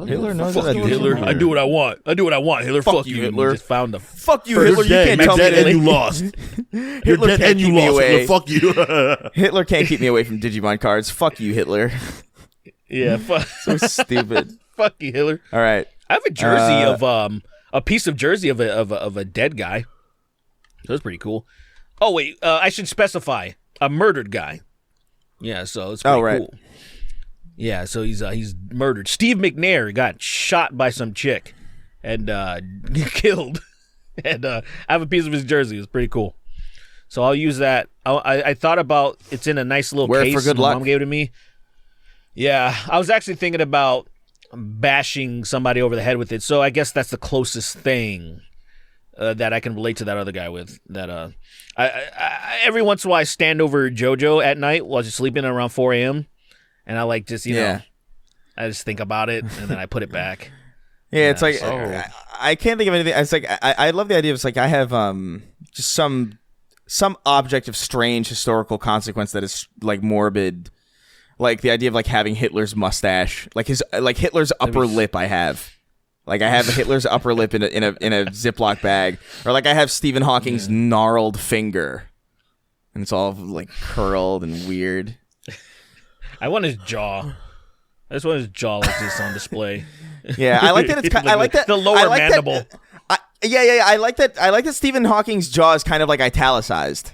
Hitler knows about Hitler. I do what I want. Hitler, fuck you, Hitler. You just found the fuck you, Hitler. You can't tell me and you lost. Hitler dead can't and keep you me lost. away. Fuck you. Hitler can't keep me away from Digimon cards. Fuck you, Hitler. Yeah, so stupid. Fuck you, Hitler. All right. I have a jersey of a piece of jersey of a dead guy. So that's pretty cool. Oh wait, I should specify a murdered guy. Yeah, so it's pretty cool. Yeah, so he's murdered. Steve McNair got shot by some chick and killed. And I have a piece of his jersey. It's pretty cool. So I'll use that. I thought about it's in a nice little Wear it case. for good my luck. Mom gave it to me. Yeah, I was actually thinking about bashing somebody over the head with it. So I guess that's the closest thing that I can relate to that other guy with. That I every once in a while I stand over JoJo at night while she's sleeping around 4 a.m. And I like just know, I just think about it and then I put it back. Yeah, it's like I can't think of anything. It's like I love the idea of it's like I have just some object of strange historical consequence that is like morbid. Like the idea of like having Hitler's mustache, like Hitler's upper lip. I have Like I have Hitler's upper lip in a Ziploc bag, or like I have Stephen Hawking's gnarled finger, and it's all like curled and weird. I want his jaw. I just want his jaw like this on display. Yeah, I like that. It's I like that the lower mandible. I like that. I like that Stephen Hawking's jaw is kind of like italicized.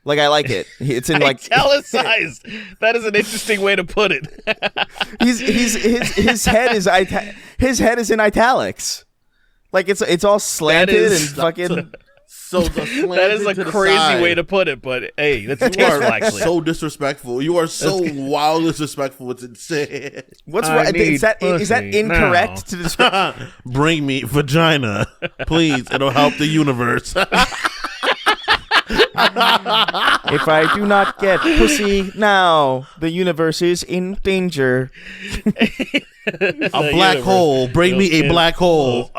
Like I like it. It's in like italicized. That is an interesting way to put it. his head is in italics. Like it's all slanted and fucking. So that is a crazy way to put it, but hey, that's tasteful actually. So disrespectful. You are so wildly disrespectful. It's insane. What's right? Is that incorrect to describe? Bring me vagina, please. It'll help the universe. If I do not get pussy now, the universe is in danger. A black hole. Bring me a black hole.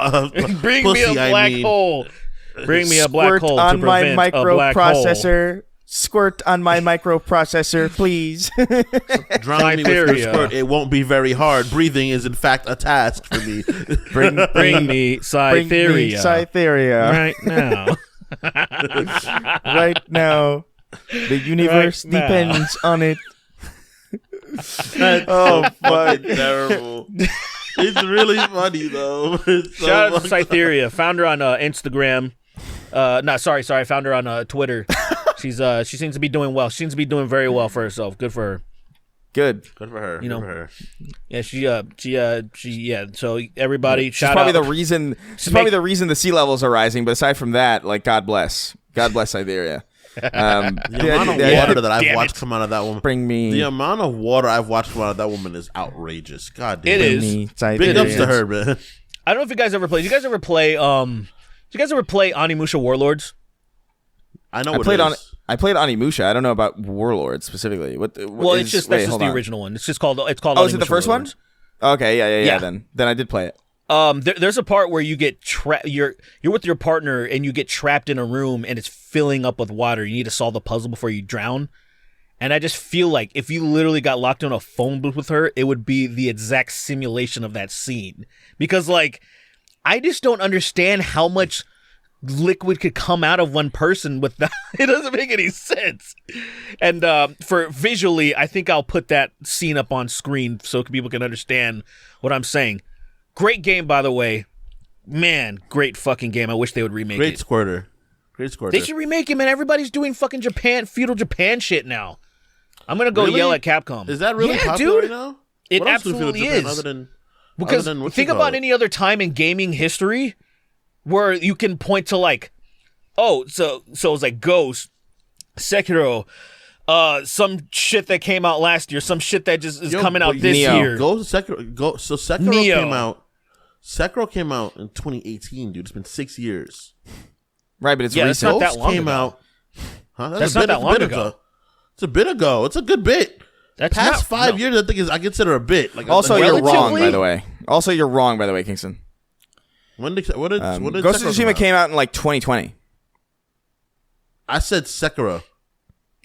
Bring me a black hole. Bring me a black hole on to prevent my a black microprocessor. Squirt on my microprocessor, please. Drown me with your squirt. It won't be very hard. Breathing is in fact a task for me. Bring me Cytheria. Bring me Cytheria. Right now. Right now. The universe depends on it. Oh, fucking terrible. It's really funny though. Shout out to Cytheria, found her on Instagram. Found her on Twitter. She seems to be doing well. She seems to be doing very well for herself. Good for her. Good for her. You know, good for her. Yeah, she. So everybody, she's probably the reason. She's probably the reason the sea levels are rising. But aside from that, like God bless Cytheria. The amount of water that I've watched come out of that woman. The amount of water I've watched come out of that woman is outrageous. God damn. It is. Big ups to her, man. I don't know if you guys ever play. Did you guys ever play? Onimusha Warlords? I know. I played Onimusha. I don't know about Warlords specifically. That's just the original one. It's called. Oh, is it the first Warlords. one? Okay, yeah. Then I did play it. There's a part where you get trapped. You're with your partner and you get trapped in a room and it's filling up with water. You need to solve the puzzle before you drown. And I just feel like if you literally got locked in a phone booth with her, it would be the exact simulation of that scene. Because like, I just don't understand how much liquid could come out of one person with that. It doesn't make any sense. And for visually, I think I'll put that scene up on screen so people can understand what I'm saying. Great game, by the way. Man, great fucking game. I wish they would remake it. Great squirter. They should remake it, man. Everybody's doing fucking feudal Japan shit now. I'm going to go yell at Capcom. Is that really popular right now? It absolutely is. Because think about any other time in gaming history where you can point to like, so it's like Ghost, Sekiro, some shit that came out last year, some shit that just is coming out this year. Sekiro came out in 2018, dude. It's been 6 years. Right, but it's recent. That's not that long ago. That's not that long ago. It's a bit ago. It's a good bit. That's past 5 years. I consider a bit. Like also, you're wrong, by the way. Kingston. When did Ghost of Tsushima came out in like 2020? I said Sekiro.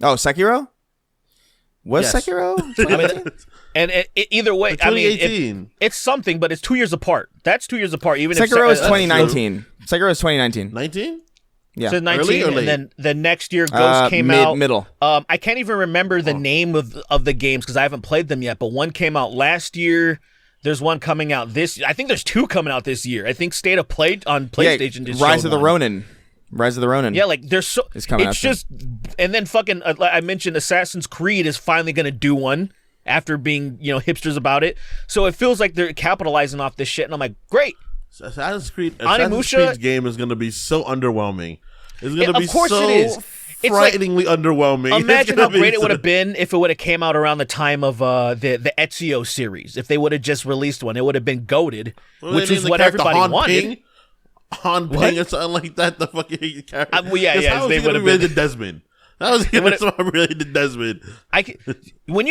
Oh, Sekiro? Yes. Sekiro? And either way, 2018. It's something, but it's 2 years apart. That's 2 years apart. Even Sekiro is 2019. Sekiro is 2019. 19? Yeah. So 19, and then the next year Ghost came out. Middle. I can't even remember the name of the games because I haven't played them yet. But one came out last year. There's one coming out this. I think there's two coming out this year. I think State of Play on PlayStation. Yeah, Rise of the Ronin. Yeah, like there's so. It's coming out just, and then fucking. I mentioned Assassin's Creed is finally gonna do one after being hipsters about it. So it feels like they're capitalizing off this shit, and I'm like, great. Assassin's Creed's game is gonna be so underwhelming. It's gonna be so frighteningly underwhelming. Imagine how great it would have been if it would have came out around the time of the Ezio series. If they would have just released one, it would have been goated, which is what everybody wanted. Han Ping or something like that. The fucking character. Yeah, they would have been Desmond. That was really the Desmond. When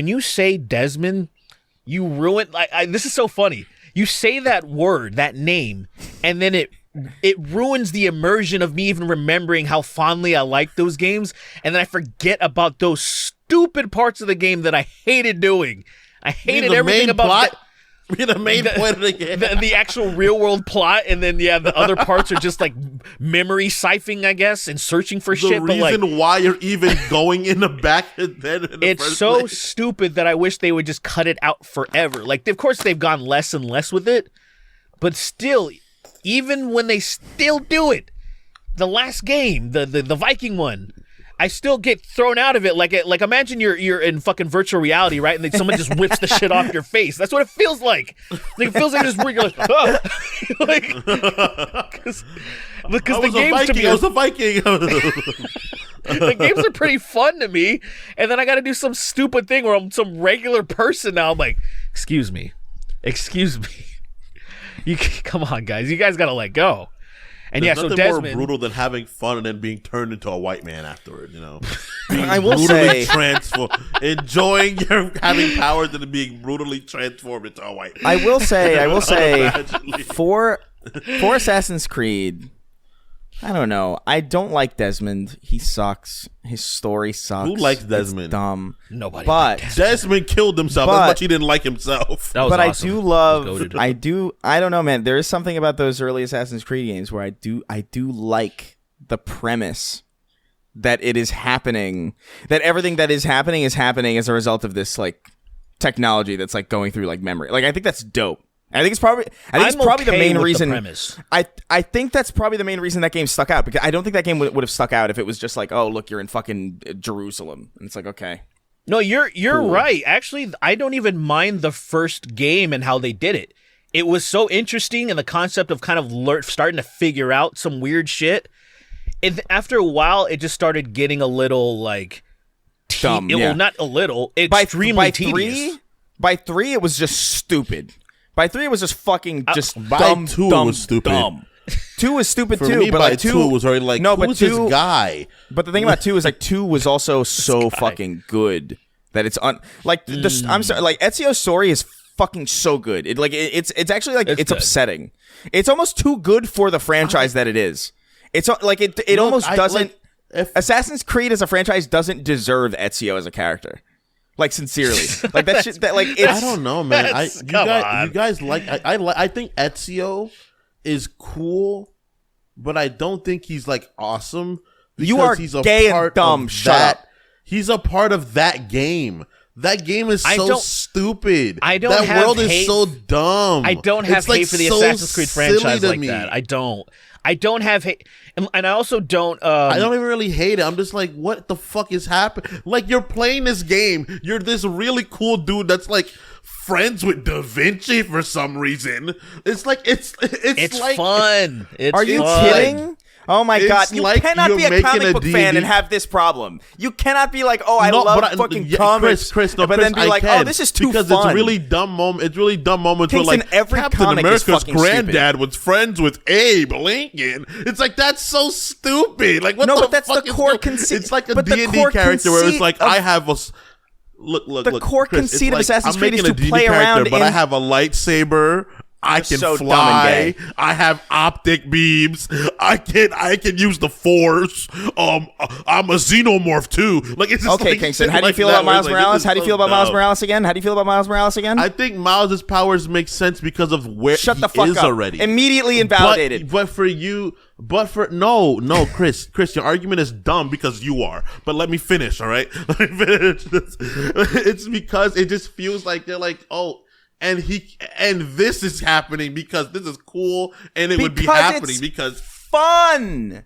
you say Desmond, you ruin. This is so funny. You say that word, that name, and then it ruins the immersion of me even remembering how fondly I liked those games, and then I forget about those stupid parts of the game that I hated doing. I hated everything about plot. Be the main point of the game. The actual real world plot, and then the other parts are just like memory siphoning, I guess, and searching for shit. The reason why you're even going in the back and then it's so stupid that I wish they would just cut it out forever. Like, of course, they've gone less and less with it, but still, even when they still do it, the last game, the Viking one, I still get thrown out of it. Like imagine you're in fucking virtual reality, right? And then someone just whips the shit off your face. That's what it feels like. Like it feels like this weird. You're like, oh. Like, because the games to me, I was a Viking. the games are pretty fun to me, and then I got to do some stupid thing where I'm some regular person now. I'm like, excuse me. You come on, guys. You guys got to let go. And There's so nothing Desmond, more brutal than having fun and then being turned into a white man afterward. You know, I will say, enjoying your having powers and then being brutally transformed into a white man. I will say, for Assassin's Creed, I don't know. I don't like Desmond. He sucks. His story sucks. Who likes Desmond? It's dumb. Nobody. But Desmond killed himself as much as he didn't like himself. That was but awesome. I do love. I don't know, man. There is something about those early Assassin's Creed games where I do like the premise that it is happening. That everything that is happening as a result of this like technology that's like going through like memory. Like I think that's dope. I think it's probably the main reason. I think that's probably the main reason that game stuck out, because I don't think that game would have stuck out if it was just like, oh look, you're in fucking Jerusalem, and it's like, okay. No, you're cool. right. Actually, I don't even mind the first game and how they did it. It was so interesting, and the concept of kind of starting to figure out some weird shit. And after a while, it just started getting a little like dumb. Well, not a little, extremely tedious. By 3, it was just stupid. By 3, it was just fucking by dumb. 2 dumb, was stupid. Dumb. 2 was stupid For too. me, but by like 2 it was already like, no, who's but 2, this guy? But the thing about 2 is like 2 was also so fucking good that it's I'm sorry, like Ezio's story is fucking so good. It's actually like it's upsetting. It's almost too good for the franchise that it is. It's like it almost doesn't. Assassin's Creed as a franchise doesn't deserve Ezio as a character. Like sincerely, like that shit. That like it's, I don't know, man. You guys like I think Ezio is cool, but I don't think he's like awesome. You are he's a gay part and dumb. Of Shut up. He's a part of that game. That game is so stupid. That world is so dumb. I don't have hate for the Assassin's Creed franchise like that. I don't have hate, and I also don't. I don't even really hate it. I'm just like, what the fuck is happening? Like, you're playing this game. You're this really cool dude that's like friends with Da Vinci for some reason. It's like it's like, fun. Are you kidding? Oh my god! You like cannot be a comic book fan and have this problem. You cannot be like, oh, I love fucking comics, Chris, but then be like, oh, this is too fun. Because it's really dumb moments where like Captain America's granddad was friends with Abe Lincoln. It's like, that's so stupid. Like, what the fuck? That's the core conceit. It's like a D&D character where it's like, I have a look. The core conceit of Assassin's Creed is to play around, but I have a lightsaber. I can fly. I have optic beams. I can use the Force. I'm a xenomorph too. Like, it's just okay, like, Kingston. How do you feel about Miles Morales? How do you feel about Miles Morales again? I think Miles' powers make sense because of where he is already. Immediately invalidated. But for Chris, your argument is dumb because you are. But let me finish. All right, It's because it just feels like they're like, oh. And this is happening because this is cool, and it would be happening because fun.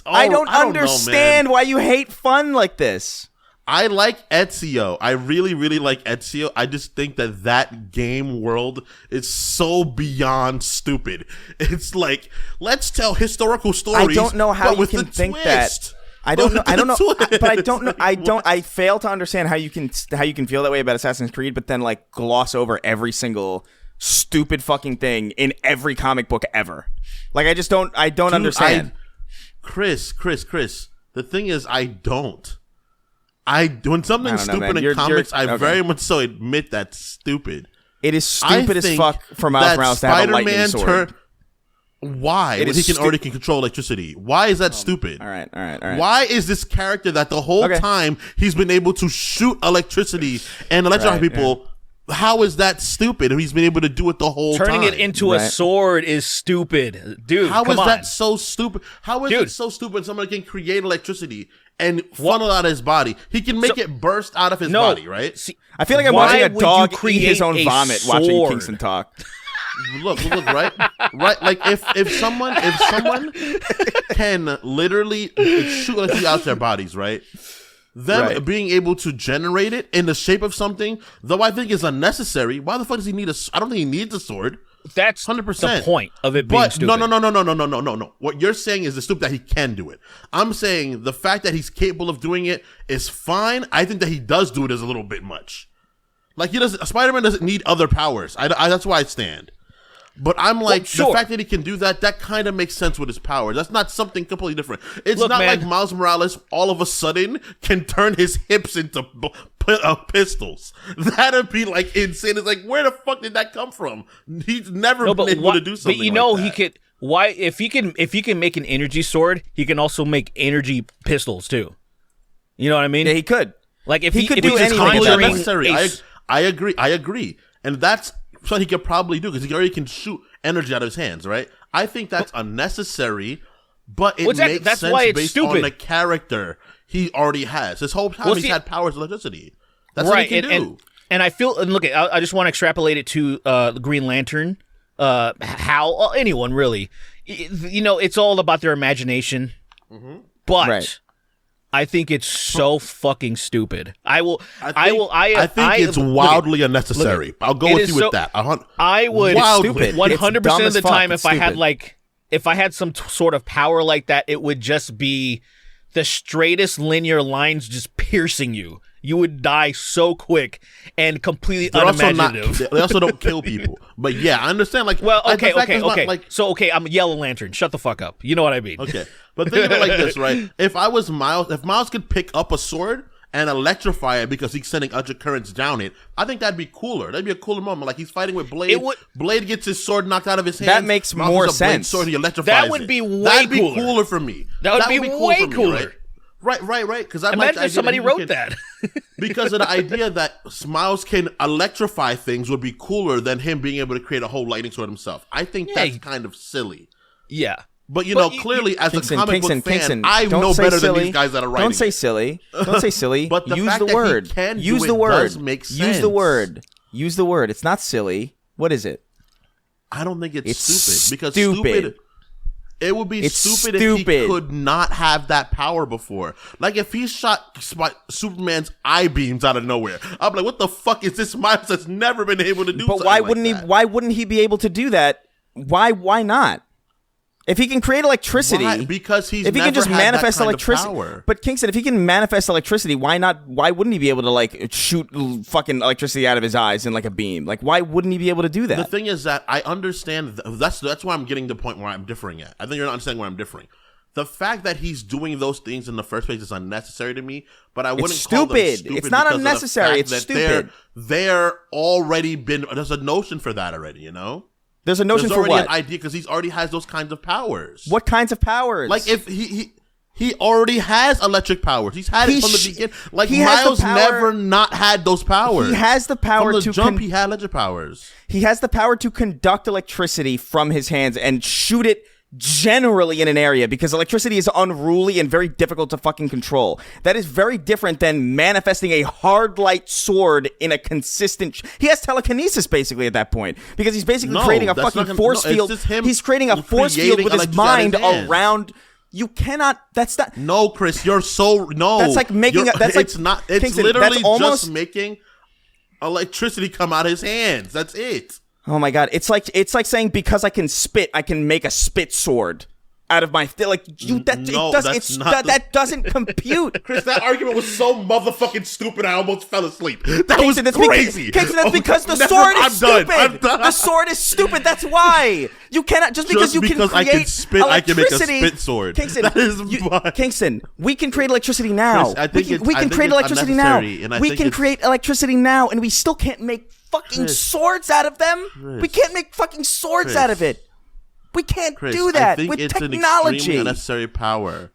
I don't understand why you hate fun like this. I like Ezio. I really, really like Ezio. I just think that game world is so beyond stupid. It's like, let's tell historical stories. I don't know how you can think that. I don't know, but I don't know. I fail to understand how you can feel that way about Assassin's Creed, but then like gloss over every single stupid fucking thing in every comic book ever. Like, I just don't. I don't understand. Chris. The thing is, I don't. When something's stupid in comics, I very much so admit that's stupid. It is stupid as fuck for Miles Morales to have a lightning sword. Why? When he already can control electricity. Why is that stupid? All right. Why is this character that the whole time he's been able to shoot electricity and electrify people how is that stupid if he's been able to do it the whole time? Turning it into a sword is stupid. Dude, how come is on. that so stupid? How is it so stupid somebody can create electricity and funnel out of his body? He can make it burst out of his body, right? See, I feel like I'm watching a dog eat his own vomit watching Kingston talk. Look, right? Like if someone can literally shoot electricity out their bodies, right? Them being able to generate it in the shape of something, though I think is unnecessary. Why the fuck does he need I don't think he needs a sword. That's 100% the point of it being stupid. No. What you're saying is the stupid that he can do it. I'm saying the fact that he's capable of doing it is fine. I think that he does do it is a little bit much. Like Spider-Man doesn't need other powers. That's why I stand. But I'm like, the fact that he can do that kind of makes sense with his powers. That's not something completely different. It's not like Miles Morales all of a sudden can turn his hips into pistols. That'd be like insane. It's like, where the fuck did that come from? He's never been able to do something But you know, like that. he could. Why, if he can make an energy sword, he can also make energy pistols too. You know what I mean? Yeah, he could. Like if he could do anything unnecessary. I agree, and that's something he could probably do because he already can shoot energy out of his hands, right? I think that's unnecessary, but it makes sense based on the character he already has. This whole time he's had powers of electricity. That's what he can do. And I feel, and look, I just want to extrapolate it to the Green Lantern. How anyone really, you know, it's all about their imagination. Mm-hmm. But I think it's so fucking stupid. I think it's wildly unnecessary. I'll go with you with that. I would 100% of the time if I had some sort of power like that, it would just be the straightest linear lines just piercing you. You would die so quick and completely unimaginative. They also don't kill people. But yeah, I understand. Like, well, okay. Like, so, I'm Yellow Lantern. Shut the fuck up. You know what I mean? Okay. But think of it like this, right? If Miles could pick up a sword and electrify it because he's sending electric currents down it, I think that'd be cooler. That'd be a cooler moment. Like he's fighting with Blade. Blade gets his sword knocked out of his hand. That makes more sense. Sword, he electrifies that would be way That'd be cooler for me. That would be way cooler. Right. Because imagine if somebody wrote that. Because of the idea that Miles can electrify things would be cooler than him being able to create a whole lightning sword himself. I think that's kind of silly. Yeah. But clearly, as a comic book fan, I know better than these guys that are writing. Don't say silly. Don't say silly. But the use fact the that word. He can use do the it word. Does make sense. Use the word. It's not silly. What is it? I don't think it's stupid because stupid. It would be stupid if he could not have that power before. Like if he shot Superman's eye beams out of nowhere, I'm like, what the fuck is this Miles that's never been able to do? But why wouldn't he? Why wouldn't he be able to do that? Why not? If he can create electricity, because if he can just manifest electricity. But Kingston, if he can manifest electricity, why not? Why wouldn't he be able to like shoot fucking electricity out of his eyes in like a beam? Like, why wouldn't he be able to do that? The thing is that I understand. That's why I'm getting to the point where I'm differing at. I think you're not understanding where I'm differing. The fact that he's doing those things in the first place is unnecessary to me, but I wouldn't call them stupid. It's not unnecessary. It's stupid. They're already been. There's a notion for that already. You know. There's a notion for what? There's already an idea because he's already has those kinds of powers. What kinds of powers? Like if he already has electric powers. He's had it from the beginning. Like Miles never not had those powers. He has the power from the jump. He had electric powers. He has the power to conduct electricity from his hands and shoot it generally in an area because electricity is unruly and very difficult to fucking control. That is very different than manifesting a hard light sword in a consistent. He has telekinesis basically at that point because he's basically creating a fucking force field. He's creating a force field with his mind around. You cannot. That's not. No, Chris, you're so no. That's like making. That's like it's not. It's Kingston, literally just making electricity come out of his hands. That's it. Oh my god! It's like saying because I can spit, I can make a spit sword out of my like you. That doesn't compute. Chris, that argument was so motherfucking stupid. I almost fell asleep. That was crazy. That's because the sword is stupid. I'm done. The sword is stupid. That's why you cannot because you can create I can spit, I can make a spit sword. Kingston, we can create electricity now. Chris, we can create electricity now. We can create electricity now, and we still can't make fucking swords out of them. We can't make fucking swords out of it. We can't do that with it's technology. An extremely unnecessary power.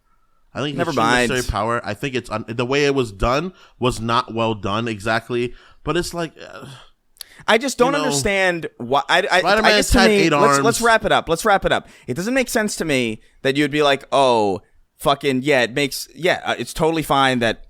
I think never mind. Unnecessary power. I think it's the way it was done was not well done exactly. But it's like I just don't You know, understand why. I Spider-Man guess to had me, 8 arms. let's wrap it up. It doesn't make sense to me that you'd be like, oh, fucking it's totally fine that.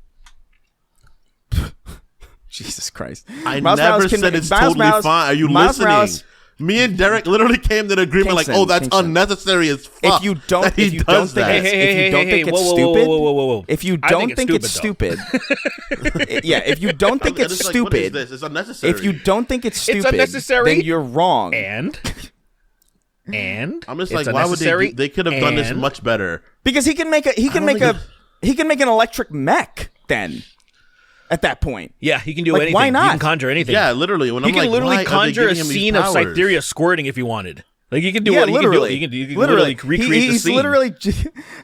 Jesus Christ! I Miles never Morales said it's Miles totally Morales- fine. Are you Miles listening? Morales- Me and Derek literally came to an agreement Kingston, like, oh, that's Kingston. unnecessary as fuck. If you don't, that he if you don't does think, that. it's, if you don't think it's whoa, stupid, whoa. if you I don't think think it's it's stupid, stupid, yeah, if you don't think it's just like, what is stupid, this? It's unnecessary. if you don't think it's stupid, unnecessary. then you're wrong. And I'm just it's like, why would they? unnecessary, They could have done this and- much better. Because he can make an electric mech then. At that point, Yeah, he can do Like, anything. why He not? can conjure anything. Yeah, literally. When He I'm can like, literally why are they conjure a giving him these scene of powers? Cytheria squirting if he wanted. Like he can do yeah, what literally, he can literally recreate the he's scene. literally.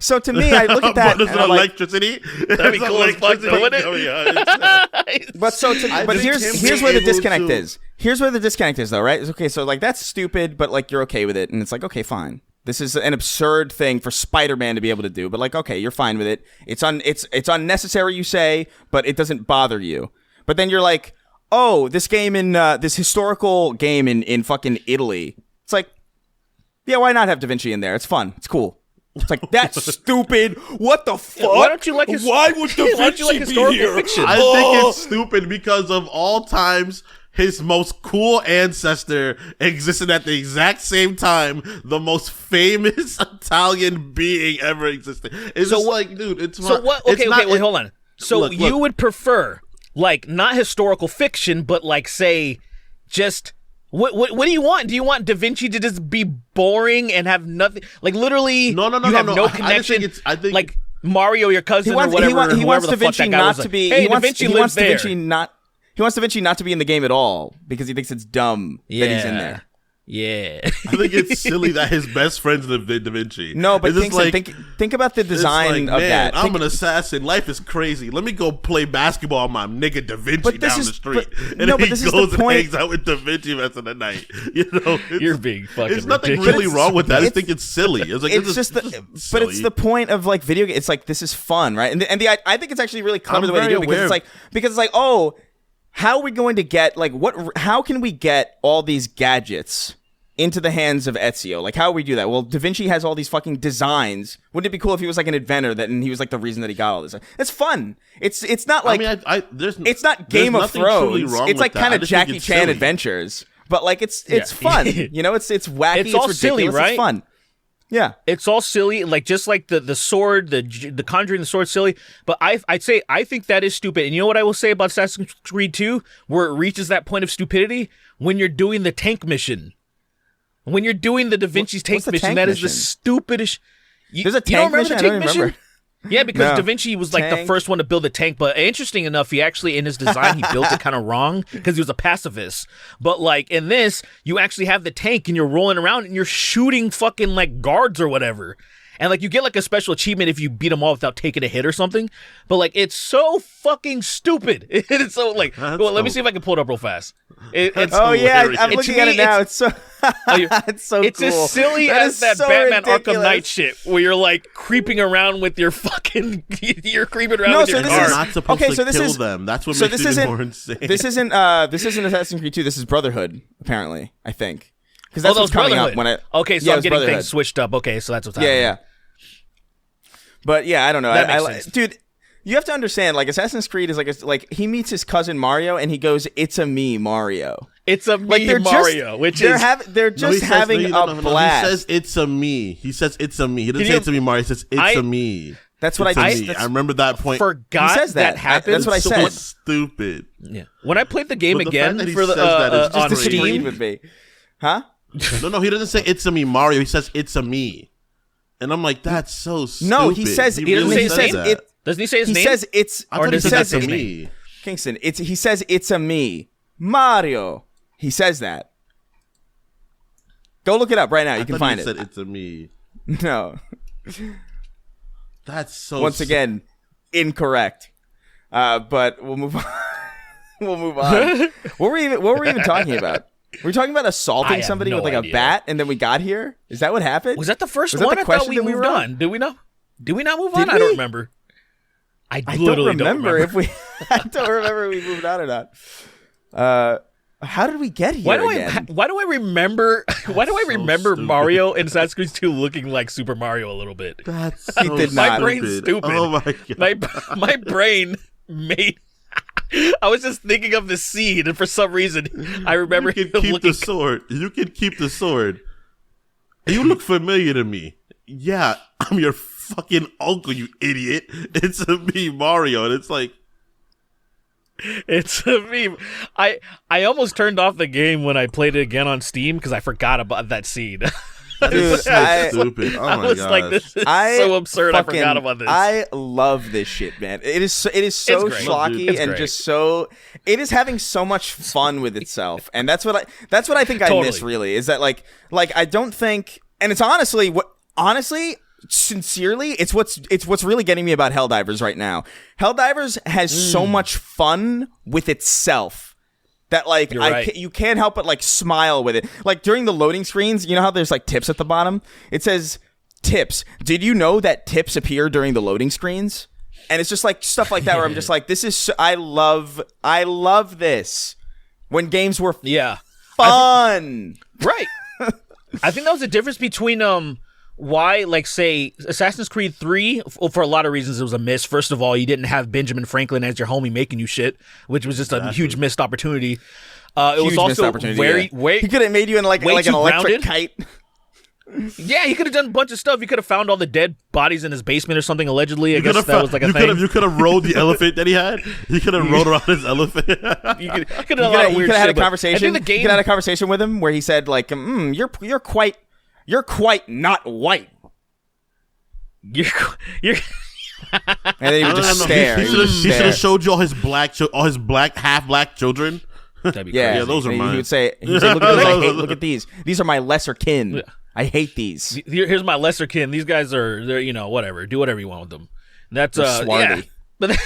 So to me, I look at that But and it's I'm like, electricity. That'd be cool as fuck, though, wouldn't it? Oh, yeah, but I think here's him where the being disconnect able to- is. Here's where the disconnect is, though, right? It's okay. So like that's stupid, but like you're okay with it, and it's like okay, fine. This is an absurd thing for Spider-Man to be able to do, but like okay, you're fine with it. It's unnecessary, you say, but it doesn't bother you. But then you're like, oh, this game in this historical game in fucking Italy. It's like, yeah, why not have Da Vinci in there? It's fun. It's cool. It's like that's stupid. What the fuck? Why don't you like Why would Da why don't you like Vinci be historical here? fiction? I think it's stupid because of all times. His most cool ancestor existed at the exact same time. The most famous Italian being ever existed. It's just like, dude, it's So what? Okay, wait, hold on. So Look, you would prefer like not historical fiction, but like say just. What do you want? Do you want Da Vinci to just be boring and have nothing? Like literally, No, you have no I just connection. think I think like Mario, your cousin, He wants, or whatever. he wants whoever Da the fuck Vinci that guy not was to like, be. Hey, he Da wants, Vinci he lives wants Da there. Vinci not. He wants Da Vinci not to be in the game at all because he thinks it's dumb that he's in there. Yeah. I think it's silly that his best friend's Da Vinci. No, but It's just think about the it's design like, of man, that. I'm an assassin. Life is crazy. Let me go play basketball with my nigga Da Vinci But this down is- the street. but- And no, then but this he is the goes and point- hangs out with Da Vinci the rest of the night. You know, You're being fucking There's nothing ridiculous. really wrong with that. I just It's- think it's silly. It's like It's just, but it's silly. the point of like video games. It's like this is fun, right? I think it's actually really clever I'm the way they very do it because aware. it's like oh, how are we going to get like how can we get all these gadgets into the hands of Ezio? Like, how would we do that? Well, Da Vinci has all these fucking designs. Wouldn't it be cool if he was like an inventor and he was like the reason that he got all this? It's fun. It's not like it's not Game of Thrones. It's like kind of Jackie Chan adventures, but like it's fun. You know, it's wacky. It's all ridiculous. silly, right? It's fun. Yeah. It's all silly, like just like the sword, the conjuring the sword, silly. But I'd say I think that is stupid. And you know what I will say about Assassin's Creed 2, where it reaches that point of stupidity when you're doing the tank mission. When you're doing the Da Vinci's tank what's the mission, tank that is the mission? stupidest. There's a you don't tank remember mission? the I tank don't mission? remember. Yeah, because No. Da Vinci was like the Tank. first one to build a tank. But interesting enough, he actually in his design he built it kind of wrong because he was a pacifist. But like in this, you actually have the tank and you're rolling around and you're shooting fucking like guards or whatever. And like you get like a special achievement if you beat them all without taking a hit or something. But like it's so fucking stupid. It's so like. Well, let me see if I can pull it up real fast. It's Oh yeah, hilarious. I'm looking at it now. It's so it's so it's cool. as silly That as is that so Batman ridiculous. Arkham Knight shit, where you're like creeping around with your fucking, you're creeping around No, with so your this car. You're is- not supposed okay, to so this kill is- them. That's what so makes this it even isn't- more insane. This isn't Assassin's Creed 2. This is Brotherhood, apparently. I think because that's that what's was coming up Brotherhood. when I. Okay, so yeah, I'm it's getting Brotherhood. things switched up. Okay, so that's what's Yeah, happening. yeah. But yeah, I don't know. That I, makes sense. dude, you have to understand. Like Assassin's Creed is like he meets his cousin Mario and he goes, "It's a me, Mario." It's a Like me they're Mario, just, which they're is they're just having a blast. He says it's a me. He says it's a me. He doesn't Can say you- it's a me, Mario. He says it's a me. That's what It's I a think. me. I remember that point. forgot He says that. happened. That's what I so said. stupid. Yeah. When I played the game But the again fact that he for the says that is just on great. Disagreed Steam, with me, huh? No, he doesn't say it's a me, Mario. He says it's a me, and I'm like, that's so stupid. No, he says He doesn't say his name? that. doesn't he say his He name? says it's. I thought Or he does said he that's say a his me. Kingston. He says it's a me, Mario. He says that. Go look it up right now. You I can thought find he it. said it's a me. No. That's so. Once again, incorrect. But we'll move on. We'll move on. What were we even talking about? Were we talking about I assaulting have somebody no with like idea. a bat and then we got here? Is that what happened? Was that the first Was that one? the I thought question we that we moved were on. Did we not? Did we not move Did on? I don't we? remember. I I literally don't remember if we. I don't remember if we moved on or not. How did we get here again? Why do I remember stupid. Mario in Assassin's Creed 2 looking like Super Mario a little bit? That's He so did My not. brain's stupid. Oh my god. My brain made. I was just thinking of the scene, and for some reason, I remember You him can keep looking. the sword. You can keep the sword. You look familiar to me. Yeah, I'm your fucking uncle, you idiot. It's me, Mario, and it's like, It's a meme. I almost turned off the game when I played it again on Steam because I forgot about that scene. Dude, so stupid. Oh I my was gosh. like, this is so absurd. I forgot about this. I love this shit, man. It is so great. schlocky It's and great. just so. It is having so much fun with itself, and that's what I think I miss. Totally. Really, is that like I don't think, and it's honestly. Sincerely, it's what's really getting me about Helldivers right now. Helldivers has so much fun with itself that like You're right. you can't help but like smile with it. Like during the loading screens, you know how there's like tips at the bottom? It says tips. Did you know that tips appear during the loading screens? And it's just like stuff like that where I'm just like, this is I love this. When games were fun. Right. I think that was the difference between why, like, say, Assassin's Creed 3, for a lot of reasons, it was a miss. First of all, you didn't have Benjamin Franklin as your homie making you shit, which was just a huge missed opportunity. It was also He could have made you in like an too electric grounded. kite. Yeah, he could have done a bunch of stuff. He could have found all the dead bodies in his basement or something, allegedly. I guess that was like a thing. You could have rode the elephant that he had. You could have rode around his elephant. You could have done a lot of weird shit. Had a but conversation. I think the game... You could have had a conversation with him where he said like, you're quite not white. You're And then he would just stare. He should have showed you all his half black children. That'd be Yeah, crazy. those are He mine. would say, look at these. Look at these. These are my lesser kin. I hate these. Here's my lesser kin. These guys they're whatever. Do whatever you want with them. That's swarthy. yeah. But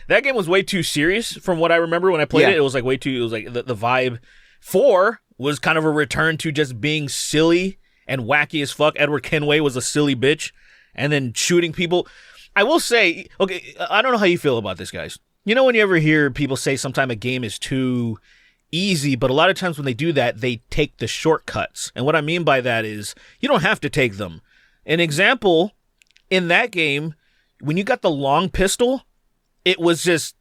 that game was way too serious from what I remember when I played Yeah. it. It was like way too. It was like the vibe. 4 was kind of a return to just being silly and wacky as fuck. Edward Kenway was a silly bitch, and then shooting people. I will say, okay, I don't know how you feel about this, guys. You know when you ever hear people say sometime a game is too easy, but a lot of times when they do that, they take the shortcuts. And what I mean by that is you don't have to take them. An example, in that game, when you got the long pistol, it was just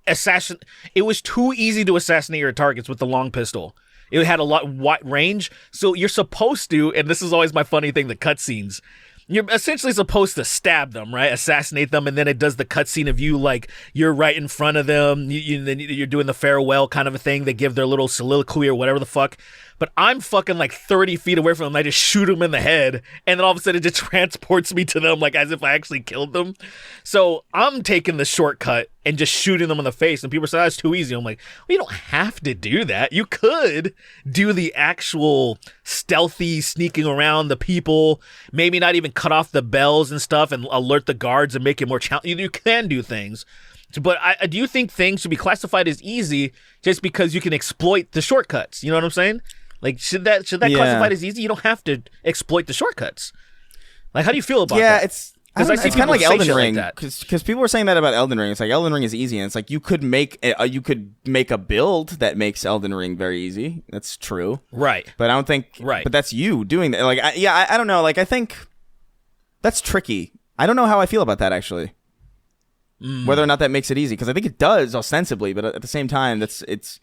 it was too easy to assassinate your targets with the long pistol. It had a lot wide range, so you're supposed to, and this is always my funny thing, the cutscenes. You're essentially supposed to stab them, right? Assassinate them, and then it does the cutscene of you, like, you're right in front of them. Then you're doing the farewell kind of a thing. They give their little soliloquy or whatever the fuck. But I'm fucking like 30 feet away from them. I just shoot them in the head, and then all of a sudden it just transports me to them, like as if I actually killed them. So I'm taking the shortcut and just shooting them in the face, and people say that's too easy. I'm like, well, you don't have to do that. You could do the actual stealthy sneaking around the people, maybe not even cut off the bells and stuff and alert the guards and make it more challenging. You can do things. But I do think things should be classified as easy just because you can exploit the shortcuts. You know what I'm saying? Like, should that classified as easy? You don't have to exploit the shortcuts. Like, how do you feel about that? Yeah, it's I see kind of people like say Elden shit like Ring, that. because people were saying that about Elden Ring. It's like Elden Ring is easy, and it's like you could make a build that makes Elden Ring very easy. That's true, Right. but I don't think Right. But that's you doing that. Like, I don't know. Like, I think that's tricky. I don't know how I feel about that actually. Whether or not that makes it easy, because I think it does ostensibly, but at the same time, it's.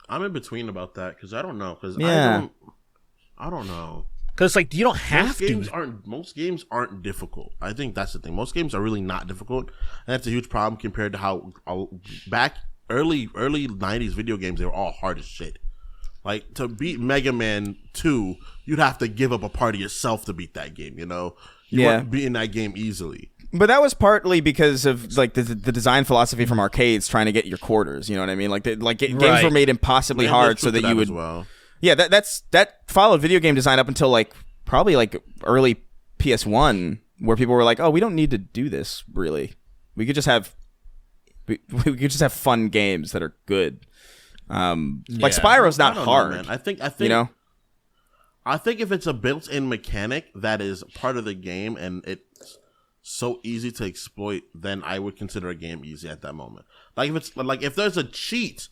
I'm in between about that because I don't know. Because I don't know. Because, like, you don't have Most games aren't difficult. I think that's the thing. Most games are really not difficult, and that's a huge problem compared to how back early 90s video games, they were all hard as shit. Like, to beat Mega Man 2, you'd have to give up a part of yourself to beat that game, you know? You weren't beating that game easily. But that was partly because of like the design philosophy from arcades trying to get your quarters. You know what I mean? Games were made impossibly hard so that you would. As well. Yeah, that followed video game design up until like probably like early PS1, where people were like, "Oh, we don't need to do this. Really, we could just have fun games that are good." Like Spyro's not hard. Know, man. I think you know. I think if it's a built-in mechanic that is part of the game and it's so easy to exploit, then I would consider a game easy at that moment. Like if there's a cheat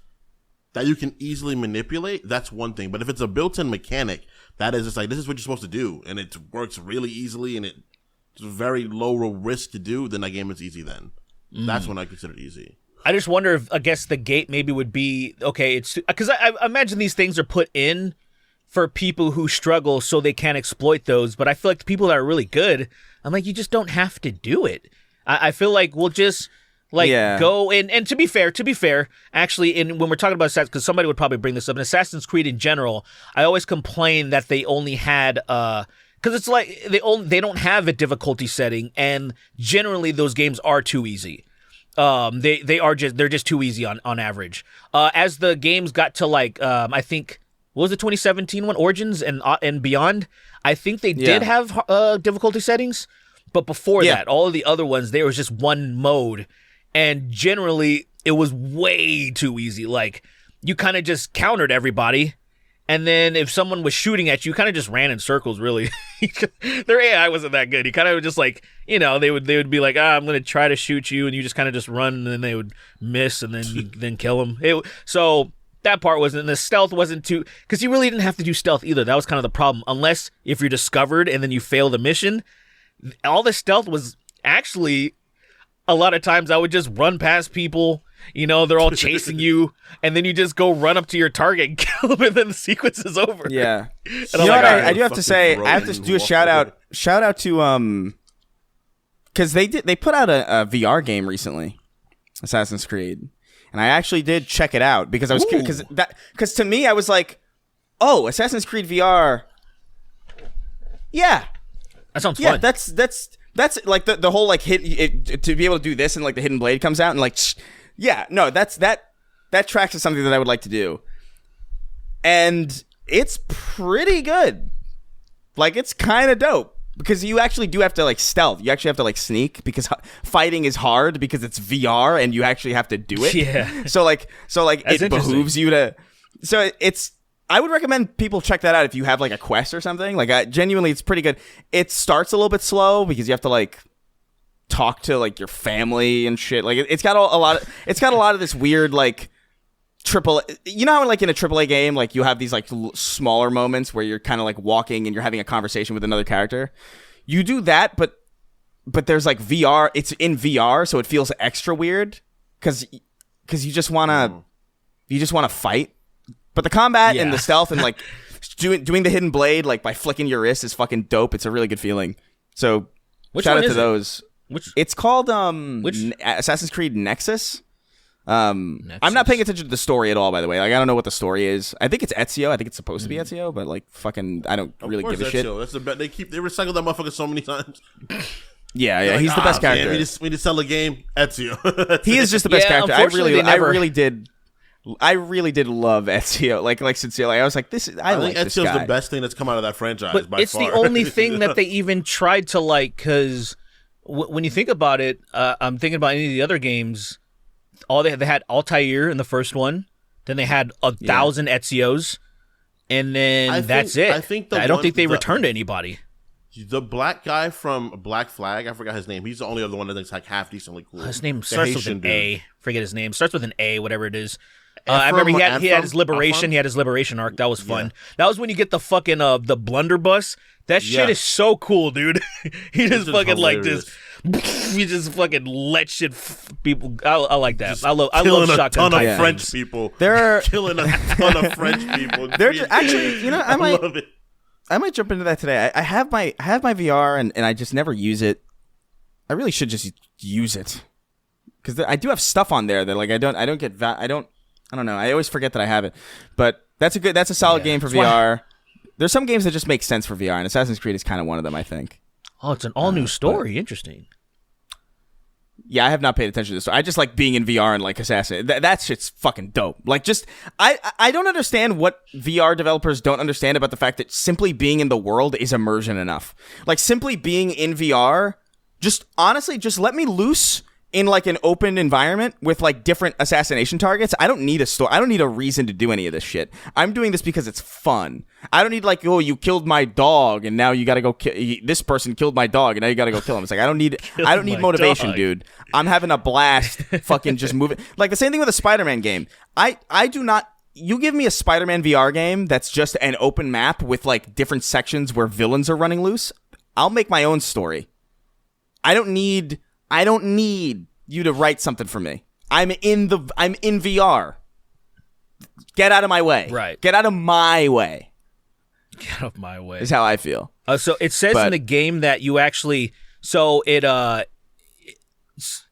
that you can easily manipulate, that's one thing. But if it's a built-in mechanic that is just like, this is what you're supposed to do, and it works really easily, and it's very low risk to do, then that game is easy then. That's when I consider it easy. I just wonder if, I guess the gate maybe would be, okay, it's because I imagine these things are put in for people who struggle so they can't exploit those, but I feel like the people that are really good, I'm like, you just don't have to do it. I feel like we'll just go in, and to be fair, actually, when we're talking about Assassin's, because somebody would probably bring this up, in Assassin's Creed in general, I always complain that they only had, because it's like they don't have a difficulty setting, and generally those games are too easy. They're just too easy on average. As the games got to I think, what was the 2017 one, Origins and beyond? I think they did have difficulty settings, but before that, all of the other ones, there was just one mode, and generally it was way too easy. Like, you kind of just countered everybody, and then if someone was shooting at you, kind of just ran in circles, really. Their AI wasn't that good. You kind of just they would be like, I'm going to try to shoot you, and you just kind of just run, and then they would miss, and then you then kill them. So that part wasn't, and the stealth wasn't too, because you really didn't have to do stealth either. That was kind of the problem. Unless if you're discovered and then you fail the mission, all the stealth was actually, a lot of times I would just run past people, they're all chasing you, and then you just go run up to your target and kill them, and then the sequence is over. Yeah. And you know what I do have to say? I have to do a shout out to because they put out a VR game recently, Assassin's Creed, and I actually did check it out because I was because to me I was like, oh, Assassin's Creed VR. Yeah, that sounds fun. fun. That's like the whole to be able to do this, and like the hidden blade comes out, and that tracks as something that I would like to do, and it's pretty good. Like, it's kind of dope because you actually do have to stealth. You actually have to sneak because fighting is hard because it's VR and you actually have to do it. Yeah. So it behooves you to. So it's. I would recommend people check that out if you have a quest or something. Genuinely, it's pretty good. It starts a little bit slow because you have to talk to your family and shit. It's got a lot of this weird triple. You know how in a AAA game you have these smaller moments where you're kind of walking and you're having a conversation with another character. You do that, but there's VR. It's in VR, so it feels extra weird because you just wanna fight. But the combat and the stealth and doing the hidden blade by flicking your wrist is fucking dope. It's a really good feeling. So shout out to those. It's called Assassin's Creed Nexus. I'm not paying attention to the story at all, by the way. I don't know what the story is. I think it's Ezio. I think it's supposed to be Ezio, but I don't really give a shit. That's the bet. They recycle that motherfucker so many times. Yeah, he's the best character. Man, we just sell a game, Ezio. He is just the best character. I really did love Ezio. Sincerely, I was like, this. I like this guy. Ezio's the best thing that's come out of that franchise. But by it's far. the only thing that they even tried to because when you think about it, I'm thinking about any of the other games. They had Altair in the first one, then they had 1,000 Ezios, and then that's it. I don't think they returned to anybody. The black guy from Black Flag, I forgot his name. He's the only other one that's half decently cool. His name starts with an A. Forget his name. Starts with an A, whatever it is. I remember he had his liberation. He had his liberation arc. That was fun. Yeah. That was when you get the fucking the blunderbuss. That shit is so cool, dude. He just fucking hilarious. he just fucking let shit people. I like that. I love shotgun. Killing a ton of French people. They're killing a ton of French people. They're actually, I love it. I might jump into that today. I have my VR and I just never use it. I really should just use it because I do have stuff on there that I don't know. I always forget that I have it, but that's a solid game for VR. There's some games that just make sense for VR, and Assassin's Creed is kind of one of them, I think. Oh, it's an all new story. Interesting. Yeah, I have not paid attention to this. I just like being in VR and Assassin. That shit's fucking dope. I don't understand what VR developers don't understand about the fact that simply being in the world is immersion enough. Simply being in VR, just let me loose in an open environment with different assassination targets. I don't need a story. I don't need a reason to do any of this shit. I'm doing this because it's fun. I don't need you killed my dog and now you gotta go kill this person killed my dog and now you gotta go kill him. It's I don't need motivation, dude. I'm having a blast fucking just moving. The same thing with a Spider-Man game. I do not you give me a Spider-Man VR game that's just an open map with like different sections where villains are running loose, I'll make my own story. I don't need you to write something for me. I'm in VR. Get out of my way. Right. Get out of my way. Get out of my way. Is how I feel. So it says in the game that you actually,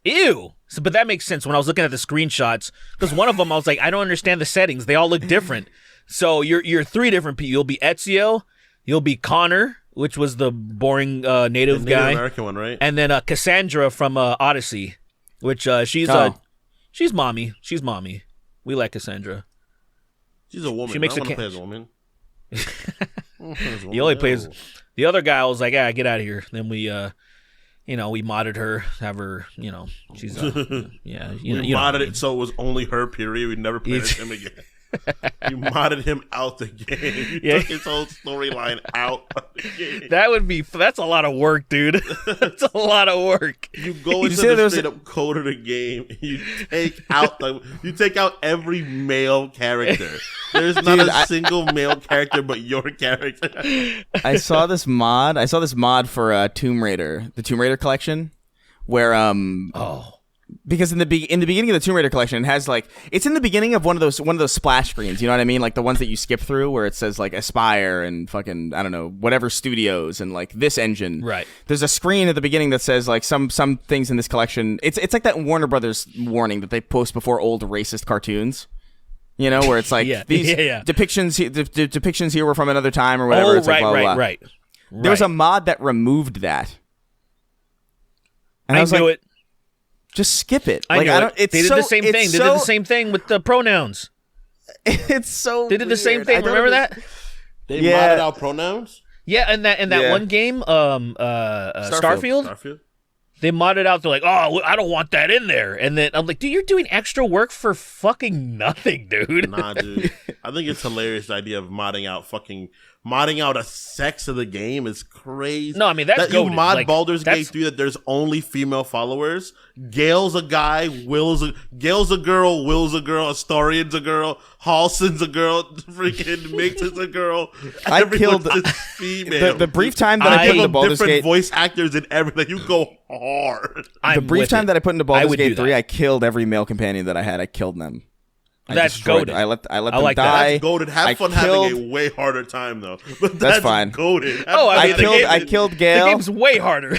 ew. So, but that makes sense when I was looking at the screenshots, because one of them I was like, I don't understand the settings. They all look different. So you're 3 different people. You'll be Ezio, you'll be Connor, which was the boring native guy, American one, right? And then Cassandra from Odyssey, which she's mommy. She's mommy. We like Cassandra. She's a woman. She makes I want to play as a woman. He only plays. The other guy was like, get out of here. Then we we modded her, have her, she's, yeah. We modded it so it was only her, period. We never played as him again. You modded him out the game. You took his whole storyline out of the game. That's a lot of work, dude. That's a lot of work. You go into the straight up code of the game, you take out every male character. There's not a single male character but your character. I saw this mod for Tomb Raider, the Tomb Raider collection, where because in the beginning of the Tomb Raider collection, it has like, it's in the beginning of one of those splash screens, you know what I mean? Like the ones that you skip through where it says like Aspire and fucking, I don't know, whatever studios and like this engine. Right. There's a screen at the beginning that says like some things in this collection. It's like that Warner Brothers warning that they post before old racist cartoons. You know, where it's like these depictions here were from another time or whatever. It's right. There was a mod that removed that. And I was knew like, it. Just skip it. They did the same thing. They did the same thing with the pronouns. It's so They did the same thing. Remember that? They modded out pronouns? Yeah, and that one game, Starfield. They modded out. They're like, oh, I don't want that in there. And then I'm like, dude, you're doing extra work for fucking nothing, dude. Nah, dude. I think it's hilarious, the idea of modding out a sex of the game is crazy. No, I mean, that's that goated. You mod Baldur's Gate 3 that there's only female followers. Gale's a guy, Gale's a girl, Will's a girl, Astorian's a girl, Halson's a girl, freaking Mix is a girl. I killed female. The brief time that I put into Baldur's different Gate, voice actors and everything. You go hard. The brief time that I put into Baldur's Gate 3, I killed every male companion that I had. I killed them. That's goated. I let them like die. That's goated. Have fun having a way harder time though. But that's fine. Goated. I killed Gale. The game's way harder.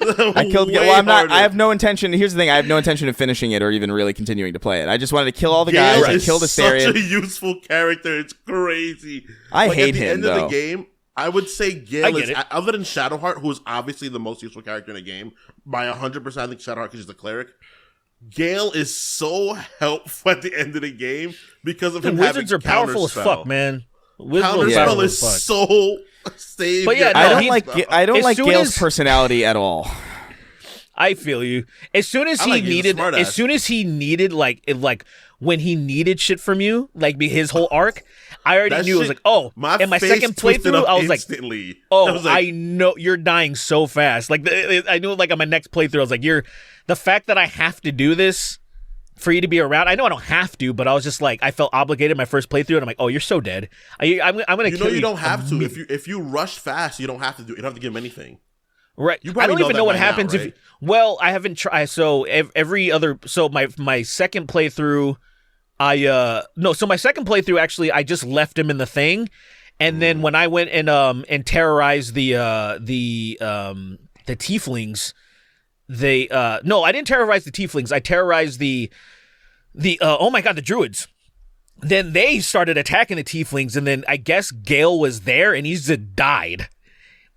I killed Gale. Well, I'm not. I have no intention. Here's the thing. I have no intention of finishing it or even really continuing to play it. I just wanted to kill all the guys. I killed Astarion. Such a useful character. It's crazy. I hate him at the end though. of the game, I would say Gale is, other than Shadowheart, who is obviously the most useful character in the game, by 100%, I think Shadowheart because she's a cleric. Gale is so helpful at the end of the game because of him having wizards are powerful as fuck, man. Counterspell is so savior. But yeah, no, I don't like Gale's personality at all. I feel you. As soon as he needed like when he needed shit from you, like his whole arc, I already knew. I was like, oh, in my second playthrough, I was instantly. Like, oh, I know you're dying so fast. Like I knew, like on my next playthrough, I was like, the fact that I have to do this for you to be around. I know I don't have to, but I was just like, I felt obligated my first playthrough, and I'm like, oh, you're so dead. I'm gonna kill you. You don't have to. If you rush fast, you don't have to do it. You don't have to give him anything. Right. I don't even know what happens if. Well, I haven't tried. So every other. So my second playthrough, So my second playthrough, actually, I just left him in the thing, and then when I went and terrorized the tieflings, no, I didn't terrorize the tieflings. I terrorized the oh my god, the druids. Then they started attacking the tieflings, and then I guess Gale was there, and he's just died.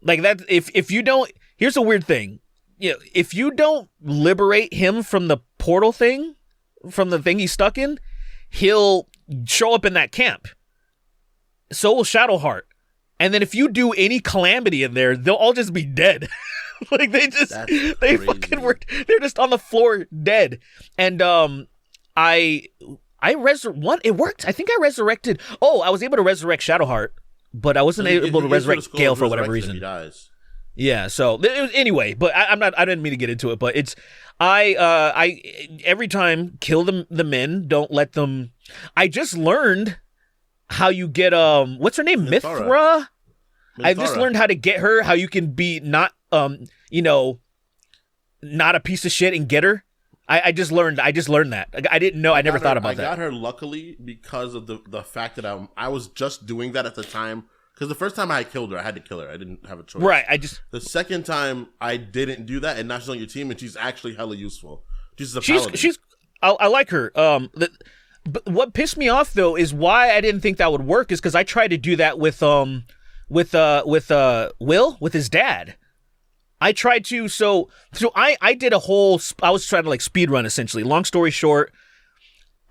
Like that. If you don't, here's a weird thing. If you don't liberate him from the portal thing, from the thing he's stuck in, he'll show up in that camp. So will Shadowheart. And then if you do any calamity in there, they'll all just be dead. Like they're just on the floor dead. And it worked. I think I resurrected. Oh, I was able to resurrect Shadowheart, but I wasn't able to resurrect Gale for whatever reason. He dies. Yeah. So anyway, but I didn't mean to get into it, but it's I every time kill the men. Don't let them. I just learned how you get what's her name? Mithra. I just learned how to get her. How you can be not not a piece of shit and get her. I just learned that. I didn't know. I never thought about that. I got her luckily because of the fact that I was just doing that at the time. Because the first time I killed her, I had to kill her. I didn't have a choice. Right. The second time I didn't do that, and now she's on your team, and she's actually hella useful. She's a paladin. I like her. But what pissed me off though is why I didn't think that would work is because I tried to do that with Will, with his dad. I tried to, so I did a whole, I was trying to like speed run essentially. Long story short,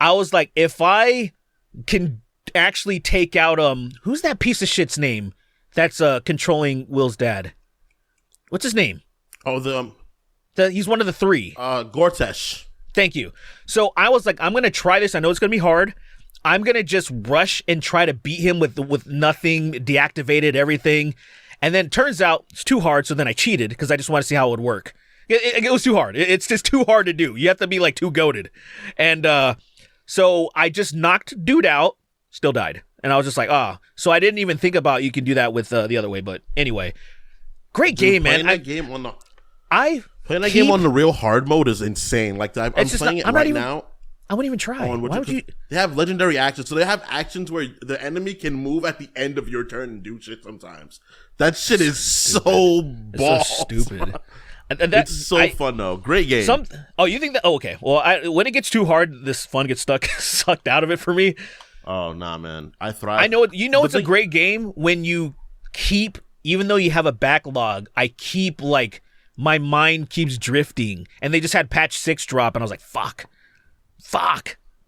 I was like, if I can actually take out, who's that piece of shit's name that's controlling Will's dad? What's his name? Oh, he's one of the three. Gortesh. Thank you. So I was like, I'm going to try this. I know it's going to be hard. I'm going to just rush and try to beat him with nothing, deactivated everything. And then it turns out it's too hard, so then I cheated because I just want to see how it would work. It was too hard. It's just too hard to do. You have to be like too goated. And so I just knocked dude out, still died. And I was just like, So I didn't even think about you can do that with the other way. But anyway, great game, man. Playing that game on the real hard mode is insane. Like I'm playing it right now. I wouldn't even try. Why would you? They have legendary actions. So they have actions where the enemy can move at the end of your turn and do shit sometimes. That shit is so balls. So stupid. It's so fun though. Great game. You think that? Oh, okay. Well, when it gets too hard, this fun gets sucked out of it for me. Oh, nah, man. I thrive. I know it. It's a great game when you keep, even though you have a backlog, I keep like, my mind keeps drifting. And they just had patch 6 drop and I was like, fuck.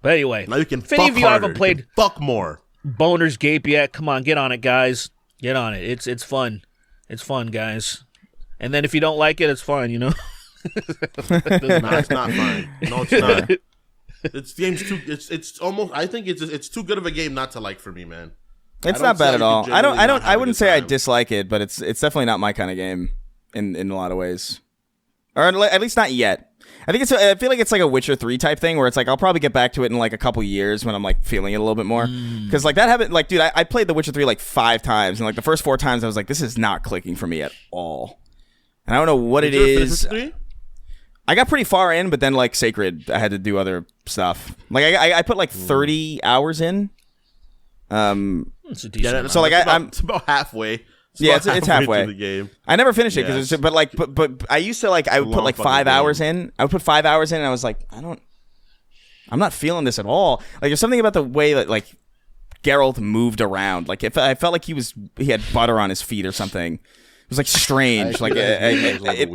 But anyway, now you can if any of you haven't played fuck more Boner's Gape yet, come on, get on it, guys. Get on it. It's fun. It's fun, guys. And then if you don't like it, it's fine, No, it's not fine. No, it's not. It's game's too. It's almost. I think it's too good of a game not to like for me, man. It's not bad at all. I wouldn't say I dislike it, but it's definitely not my kind of game in a lot of ways, or at least not yet. I feel like it's like a Witcher 3 type thing where it's like I'll probably get back to it in like a couple years when I'm like feeling it a little bit more. Because like that happened, like dude, I played The Witcher 3 like 5 times, and like the first 4 times I was like, this is not clicking for me at all. And I don't know what it is. I got pretty far in, but then like Sacred, I had to do other stuff. Like I put like 30 hours in. It's a decent so like it's about halfway. It's halfway. The game. I never finished it because but I used to like I would put like 5 hours in. I would put 5 hours in, and I was like, I'm not feeling this at all. Like there's something about the way that like Geralt moved around. Like I felt like he had butter on his feet or something. It was like strange. Like it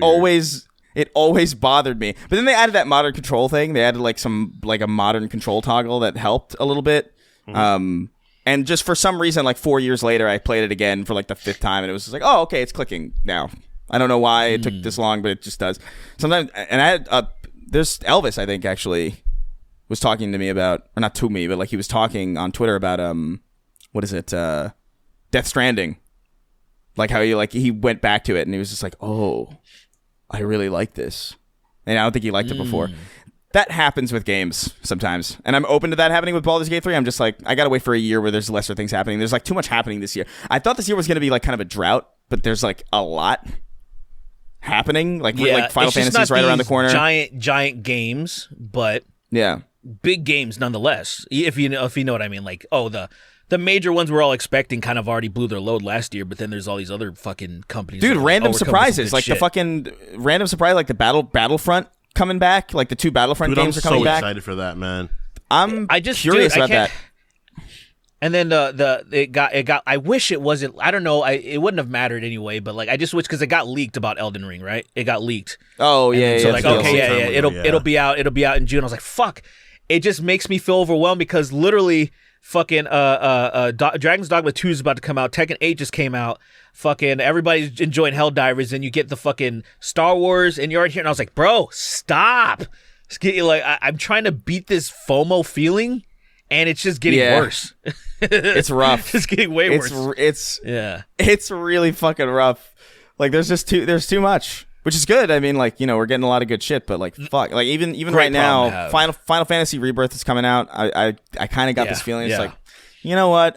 always bothered me. But then they added that modern control thing. They added like a modern control toggle that helped a little bit. Mm-hmm. And just for some reason, like 4 years later, I played it again for like the 5th time, and it was just like, oh, okay, it's clicking now. I don't know why it took this long, but it just does. Sometimes, and I had there's Elvis, I think, actually was talking to me about, or not to me, but like he was talking on Twitter about what is it, Death Stranding, like how he went back to it, and he was just like, oh, I really like this, and I don't think he liked it before. That happens with games sometimes, and I'm open to that happening with Baldur's Gate 3. I'm just like, I gotta wait for a year where there's lesser things happening. There's like too much happening this year. I thought this year was gonna be like kind of a drought, but there's like a lot happening. Like Final Fantasy's right around the corner. Giant games, but big games nonetheless. If you know what I mean. Like, the major ones we're all expecting kind of already blew their load last year, but then there's all these other fucking companies. Dude, random surprises, like the fucking random surprise, like the Battlefront coming back, like the 2 Battlefront games are coming back. I'm so excited for that, man. I'm curious about that. And then it got. I wish it wasn't. I don't know. It wouldn't have mattered anyway. But like, I just wish because it got leaked about Elden Ring, right? It got leaked. Oh yeah. So like, okay, it'll be out. It'll be out in June. I was like, fuck. It just makes me feel overwhelmed because literally, fucking Dragon's Dogma 2 is about to come out. Tekken 8 just came out. Fucking everybody's enjoying Helldivers, and you get the fucking Star Wars, and you're right here, and I was like, bro, stop. I'm trying to beat this FOMO feeling, and it's just getting worse. It's rough. It's getting way worse. It's really fucking rough. Like there's too much, which is good. I mean, like, you know, we're getting a lot of good shit, but like fuck, like even Great right now, problem to Final Fantasy Rebirth is coming out. I kind of got this feeling. It's yeah. like, you know what?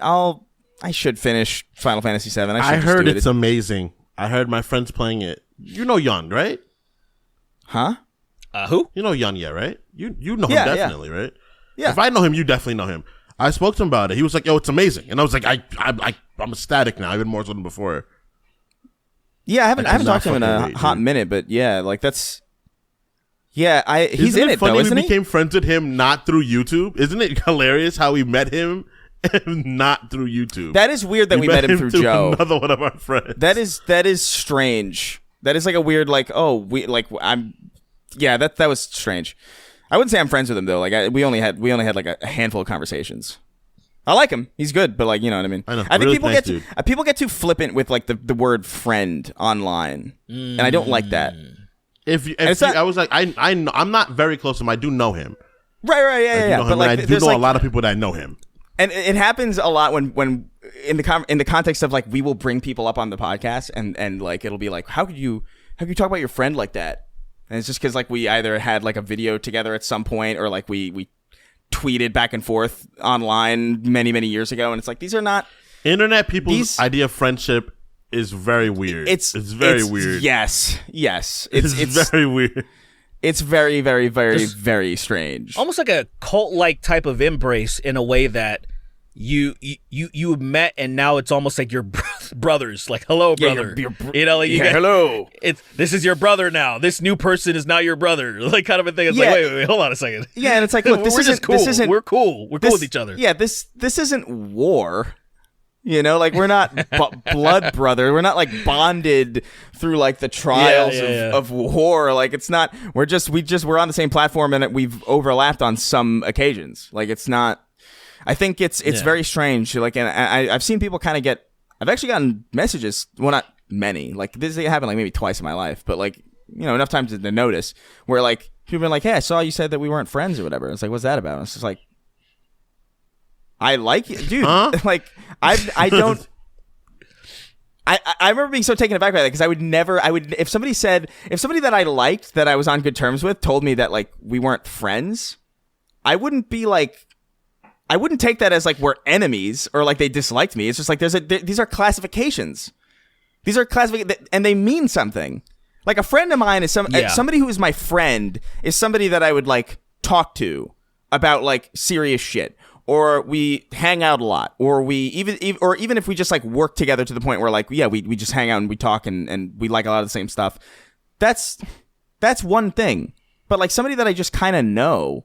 I should finish Final Fantasy 7. I heard it's amazing. I heard my friends playing it. You know Yun, right? Huh? Who? You know Yun, yeah, right? You know him Yeah, definitely, right? Yeah. If I know him, you definitely know him. I spoke to him about it. He was like, "Yo, it's amazing," and I was like, "I'm ecstatic now, even more so than before." Yeah, I haven't talked to him in a fucking wait, hot dude. minute, but yeah, like that's. Yeah, he's Isn't in it it funny though, we isn't he? became friends with him not through YouTube? Isn't it hilarious how we met him and not through YouTube? That is weird that we met him through Joe. Another one of our friends. That is strange. That is like a weird like that was strange. I wouldn't say I'm friends with him though. Like we only had like a handful of conversations. I like him. He's good, but like, you know what I mean? I know. I think Really people nice people get too flippant with like the word friend online. And I don't like that. I was like, I'm not very close to him. I do know him. Right, yeah. But But like, I do there's know like, a lot of people that know him. and it happens a lot when in the context of like we will bring people up on the podcast and like it'll be like, how could you talk about your friend like that? And it's just because like we either had like a video together at some point or like we tweeted back and forth online many years ago, and it's like these are not Internet people's idea of friendship is very weird. It's very weird. Yes. It's very weird. It's very very strange. Almost like a cult-like type of embrace in a way that you met and now it's almost like your brothers. Like, hello, brother. You know, like hello. This is your brother now. This new person is now your brother. Like, kind of a thing. It's like, wait, hold on a second. Yeah, and it's like, look, we're just cool. We're cool. We're cool with each other. Yeah, this isn't war. You know, like we're not blood brother. We're not like bonded through like the trials of war. Like it's not. We're on the same platform and we've overlapped on some occasions. Like it's not. I think it's very strange. Like, and I've seen people kind of get. I've actually gotten messages. Well, not many. Like this happened like maybe twice in my life, but like, you know, enough times to notice where like people are like, "Hey, I saw you said that we weren't friends or whatever." It's like, what's that about? And it's just like, I like you, dude. Huh? Like I don't. I remember being so taken aback by that because I would if somebody that I liked that I was on good terms with told me that like we weren't friends, I wouldn't take that as like we're enemies or like they disliked me. It's just like these are classifications. These are and they mean something. Like a friend of mine is somebody who is my friend is somebody that I would like talk to about like serious shit. Or we hang out a lot, or we even if we just like work together to the point where like, yeah, we just hang out and we talk and we like a lot of the same stuff. That's one thing. But like somebody that I just kind of know,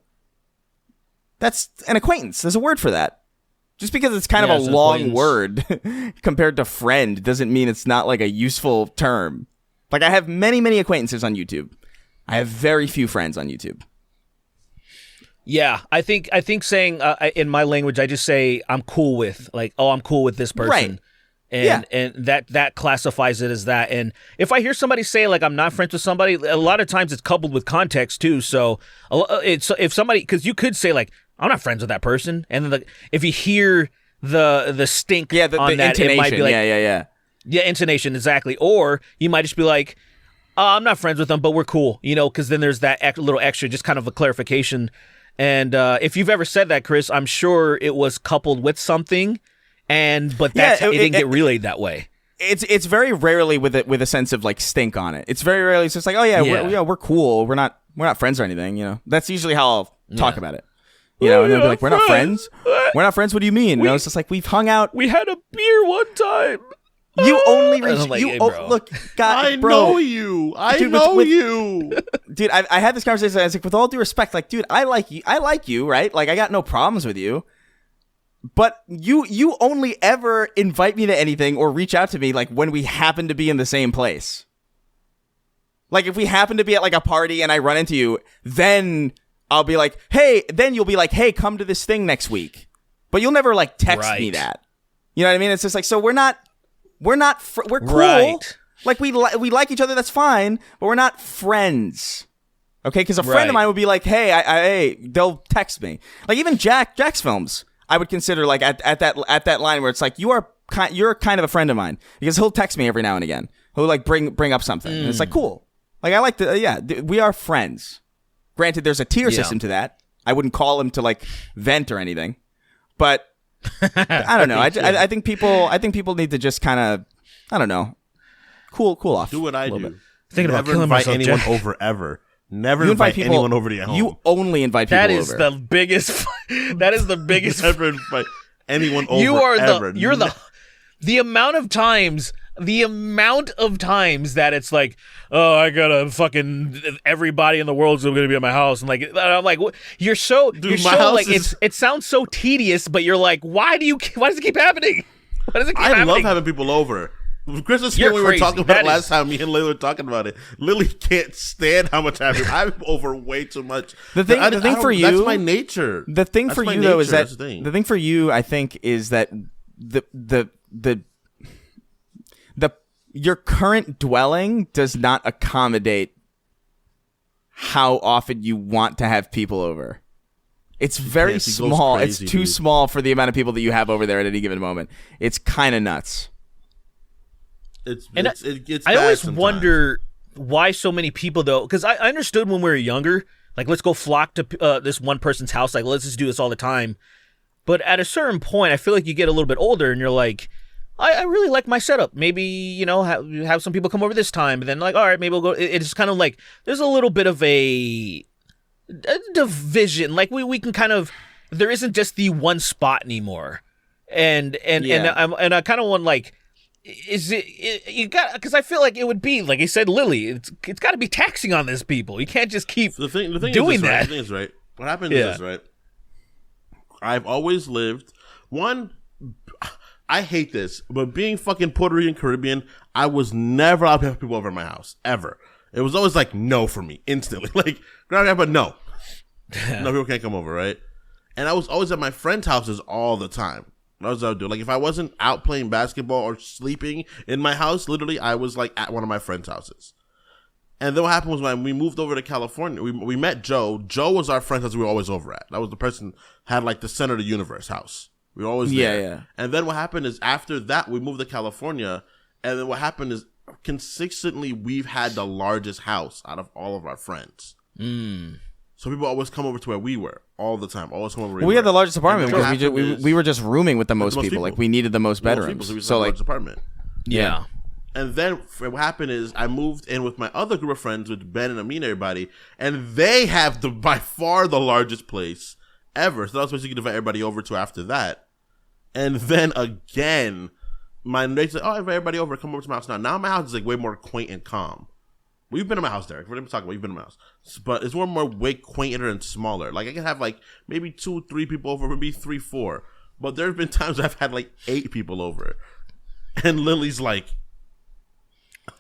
that's an acquaintance. There's a word for that. Just because it's kind of a long word compared to friend doesn't mean it's not like a useful term. Like I have many acquaintances on YouTube. I have very few friends on YouTube. Yeah, I think saying in my language, I just say I'm cool with, like, oh, I'm cool with this person, right? And that classifies it as that. And if I hear somebody say like I'm not friends with somebody, a lot of times it's coupled with context too. So if somebody, because you could say like I'm not friends with that person, and then if you hear the stink the on that, intonation, it might be like yeah, intonation exactly, or you might just be like, I'm not friends with them, but we're cool, you know, because then there's that little extra, just kind of a clarification. And if you've ever said that, Chris, I'm sure it was coupled with something, but it didn't get relayed that way. It's very rarely with a sense of like stink on it. It's very rarely it's just like, oh yeah, we're cool. We're not friends or anything. You know, that's usually how I'll talk about it. You know, and they'll be like, we're not friends. We're not friends. What do you mean? It's just like we've hung out. We had a beer one time. You only reach. Like, you hey, bro. Look, God, I bro. know you. I know you. Dude, I had this conversation. I was like, with all due respect, like, dude, I like you, right? Like, I got no problems with you. But you only ever invite me to anything or reach out to me like when we happen to be in the same place. Like, if we happen to be at like a party and I run into you, then I'll be like, hey. Then you'll be like, hey, come to this thing next week. But you'll never like text me that. You know what I mean? It's just like, so we're cool. Right. Like we like each other. That's fine, but we're not friends. Okay, because a friend of mine would be like, "Hey, they'll text me." Like even Jack's films, I would consider like at that line where it's like you're kind of a friend of mine because he'll text me every now and again. who like bring up something, and it's like cool. Like I like we are friends. Granted, there's a tier system to that. I wouldn't call him to like vent or anything, but I don't know. I think people need to just kind of, I don't know, cool off. Do what I do. Thinking about killing invite myself, anyone Jack. over ever. Never invite anyone over to your home. You only invite people over. That is the biggest. That is the biggest. Never invite anyone over. You're the amount of times that it's like, oh, I gotta fucking everybody in the world's gonna be at my house, and like I'm like, you're so like it sounds so tedious, but you're like, why does it keep happening? Why does it keep happening? I love having people over. Chris was here. We were talking about last time. Me and Lily were talking about it. Lily can't stand how much I'm over way too much. The thing for you, that's my nature. The thing for you though is that the thing for you, I think, is that your current dwelling does not accommodate how often you want to have people over. It's very small. Crazy, it's too small for the amount of people that you have over there at any given moment. It's kind of nuts. I always wonder why so many people, though, because I understood when we were younger, like, let's go flock to this one person's house, like, let's just do this all the time. But at a certain point, I feel like you get a little bit older and you're like, I really like my setup. Maybe, have some people come over this time, and then like, all right, maybe we'll go. It's kind of like there's a little bit of a division. Like we can kind of, there isn't just the one spot anymore. And I kind of want like, is it you got, because I feel like it would be like I said, Lily. It's got to be taxing on these people. You can't just keep the thing doing that. The thing is, right? What happens is this, right? I've always lived one. I hate this, but being fucking Puerto Rican Caribbean, I was never allowed to have people over at my house, ever. It was always like no for me, instantly. Like, grandma, no. No, people can't come over, right? And I was always at my friends' houses all the time. That was what I would do. Like, if I wasn't out playing basketball or sleeping in my house, literally, I was like at one of my friends' houses. And then what happened was when we moved over to California, we met Joe. Joe was our friend that we were always over at. That was the person had like the center of the universe house. We were always there. Yeah. And then what happened is after that, we moved to California. And then what happened is consistently we've had the largest house out of all of our friends. So people always come over to where we were all the time. Always come over. We had the largest apartment because we were just rooming with the most people. Like we needed the most bedrooms. So like largest apartment. Yeah. And then what happened is I moved in with my other group of friends with Ben and Amin and everybody, and they have by far the largest place ever. So that's what you can invite everybody over to after that. And then again, they said, "Oh, I invite everybody over. Come over to my house now." Now my house is like way more quaint and calm. Well, you've been in my house, Derek. We're going to talk about you've been in my house, but it's more way quainter and smaller. Like I can have like maybe 2, 3 people over, maybe 3, 4. But there have been times I've had like 8 people over, and Lily's like,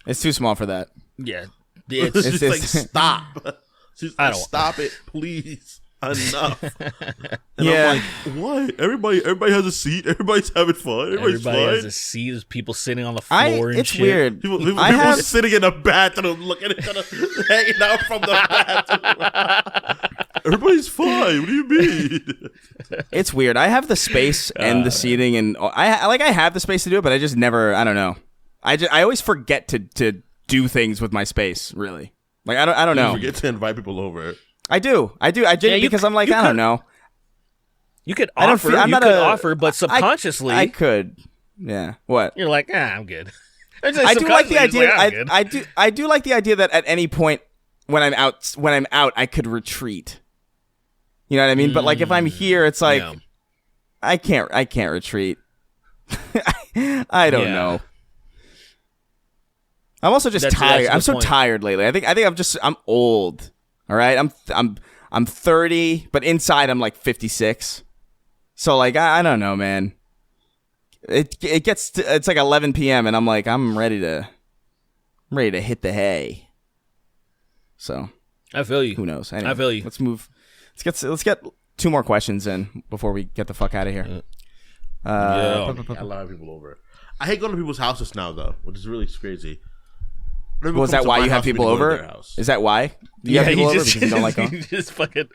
"It's too small for that." Yeah, it's like stop. She's like, stop it, please. Enough. And I'm like, why? Everybody has a seat. Everybody's having fun. Everybody has a seat. There's people sitting on the floor and it's shit. Weird. People sitting in the bathroom looking at hanging out from the bathroom. Everybody's fine. What do you mean? It's weird. I have the space and the seating, and I have the space to do it, but I just never. I don't know. I always forget to do things with my space. Really, like I don't know. You forget to invite people over. I do. I did because I'm like, I don't know. You could offer, but subconsciously I could. Yeah. What? You're like, I'm good. I do like the idea. I do like the idea that at any point when I'm out, I could retreat. You know what I mean? But like if I'm here, it's like I can't retreat. I don't know. I'm also just tired. I'm so tired lately. I think I'm old. All right, I'm 30, but inside I'm like 56. So like I don't know, man. It's like 11 p.m. and I'm like I'm ready to hit the hay. So I feel you. Who knows? Anyway, I feel you. Let's move. Let's get 2 more questions in before we get the fuck out of here. A lot of people over. I hate going to people's houses now though, which is really crazy. Was that why you have people over? Is that why? You have people over because you don't like them? You just fucking...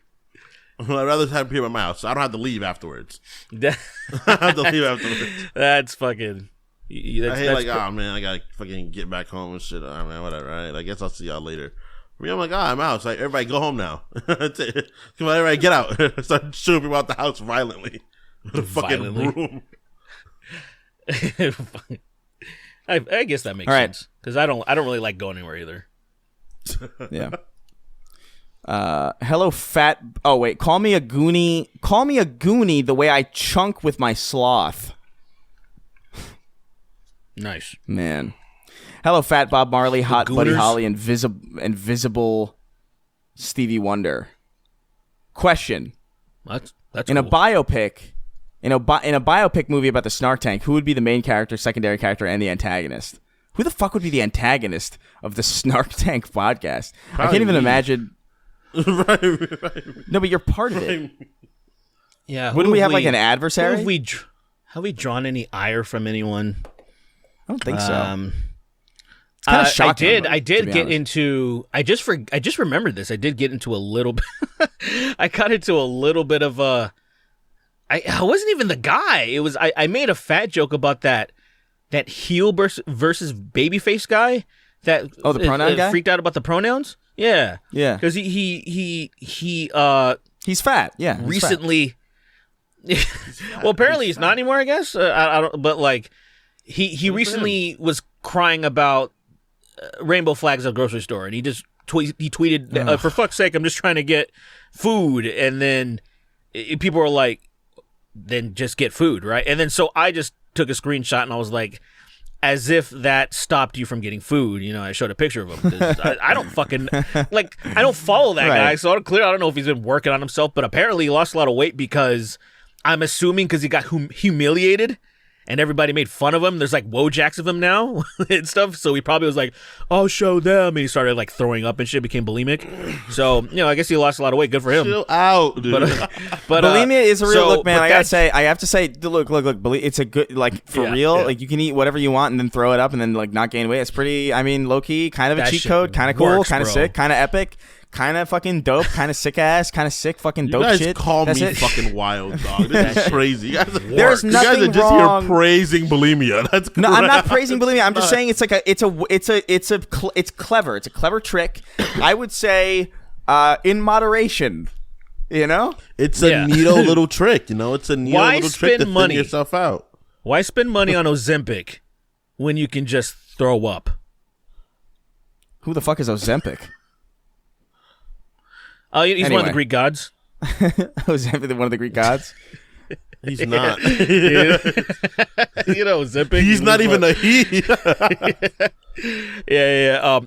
I'd rather have people at my house, so I don't have to leave afterwards. I have to leave afterwards. That's fucking... I hate like, oh man, I gotta fucking get back home and shit. Oh man, whatever. Right? I guess I'll see y'all later. For me, I'm like, I'm out. It's like, everybody go home now. Come on, everybody get out. Start shooting people out the house violently. With a fucking room. I guess that makes sense because I don't really like going anywhere either. Yeah. Hello, fat. Oh wait, call me a goonie. Call me a goonie the way I chunk with my sloth. Nice, man. Hello, fat Bob Marley, hot Buddy Holly, and visible Stevie Wonder. Question: That's in cool. a biopic. In a biopic movie about the Snark Tank, who would be the main character, secondary character, and the antagonist? Who the fuck would be the antagonist of the Snark Tank podcast? Probably I can't even me. imagine. right. No, but you're part of it. Yeah. Wouldn't we have like an adversary? Have we drawn any ire from anyone? I don't think so. It's kind of shocking. I did get into. I just remembered this. I did get into a little bit. I got into a little bit of a. I wasn't even the guy. It was I made a fat joke about that heel versus babyface guy. That the pronoun guy freaked out about the pronouns. Yeah, because he's fat. Yeah, recently. Well, apparently he's not anymore. I guess I don't. But like he recently was crying about rainbow flags at a grocery store, and he just tweeted, "For fuck's sake, I'm just trying to get food," and then people were like, then just get food, right? And then so I just took a screenshot and I was like, as if that stopped you from getting food. You know, I showed a picture of him. I don't fucking, like, I don't follow that guy. So I don't know if he's been working on himself, but apparently he lost a lot of weight because I'm assuming because he got humiliated and everybody made fun of him. There's like Wojaks of him now and stuff. So he probably was like, I'll show them. And he started like throwing up and shit, became bulimic. So, you know, I guess he lost a lot of weight. Good for him. Chill out, dude. But bulimia is a real look, man. I have to say, look. It's a good, like, for real. Yeah. Like, you can eat whatever you want and then throw it up and then like not gain weight. It's pretty, I mean, low key, kind of a cheat code, kind of cool, kind of sick, kind of epic. Kind of fucking dope, kind of sick ass, kind of sick fucking dope shit. You guys call me fucking wild, dog. This is crazy. You guys There's nothing you guys are just wrong. here praising bulimia. That's no, I'm not praising bulimia. I'm just saying it's clever. It's a clever trick. I would say in moderation. You know, it's a neato little trick. You know, it's a neato little trick to thin yourself out. Why spend money on Ozempic when you can just throw up? Who the fuck is Ozempic? He's one of the Greek gods. Ozempic, one of the Greek gods? He's not. You know, Ozempic. He's not even a he. Yeah.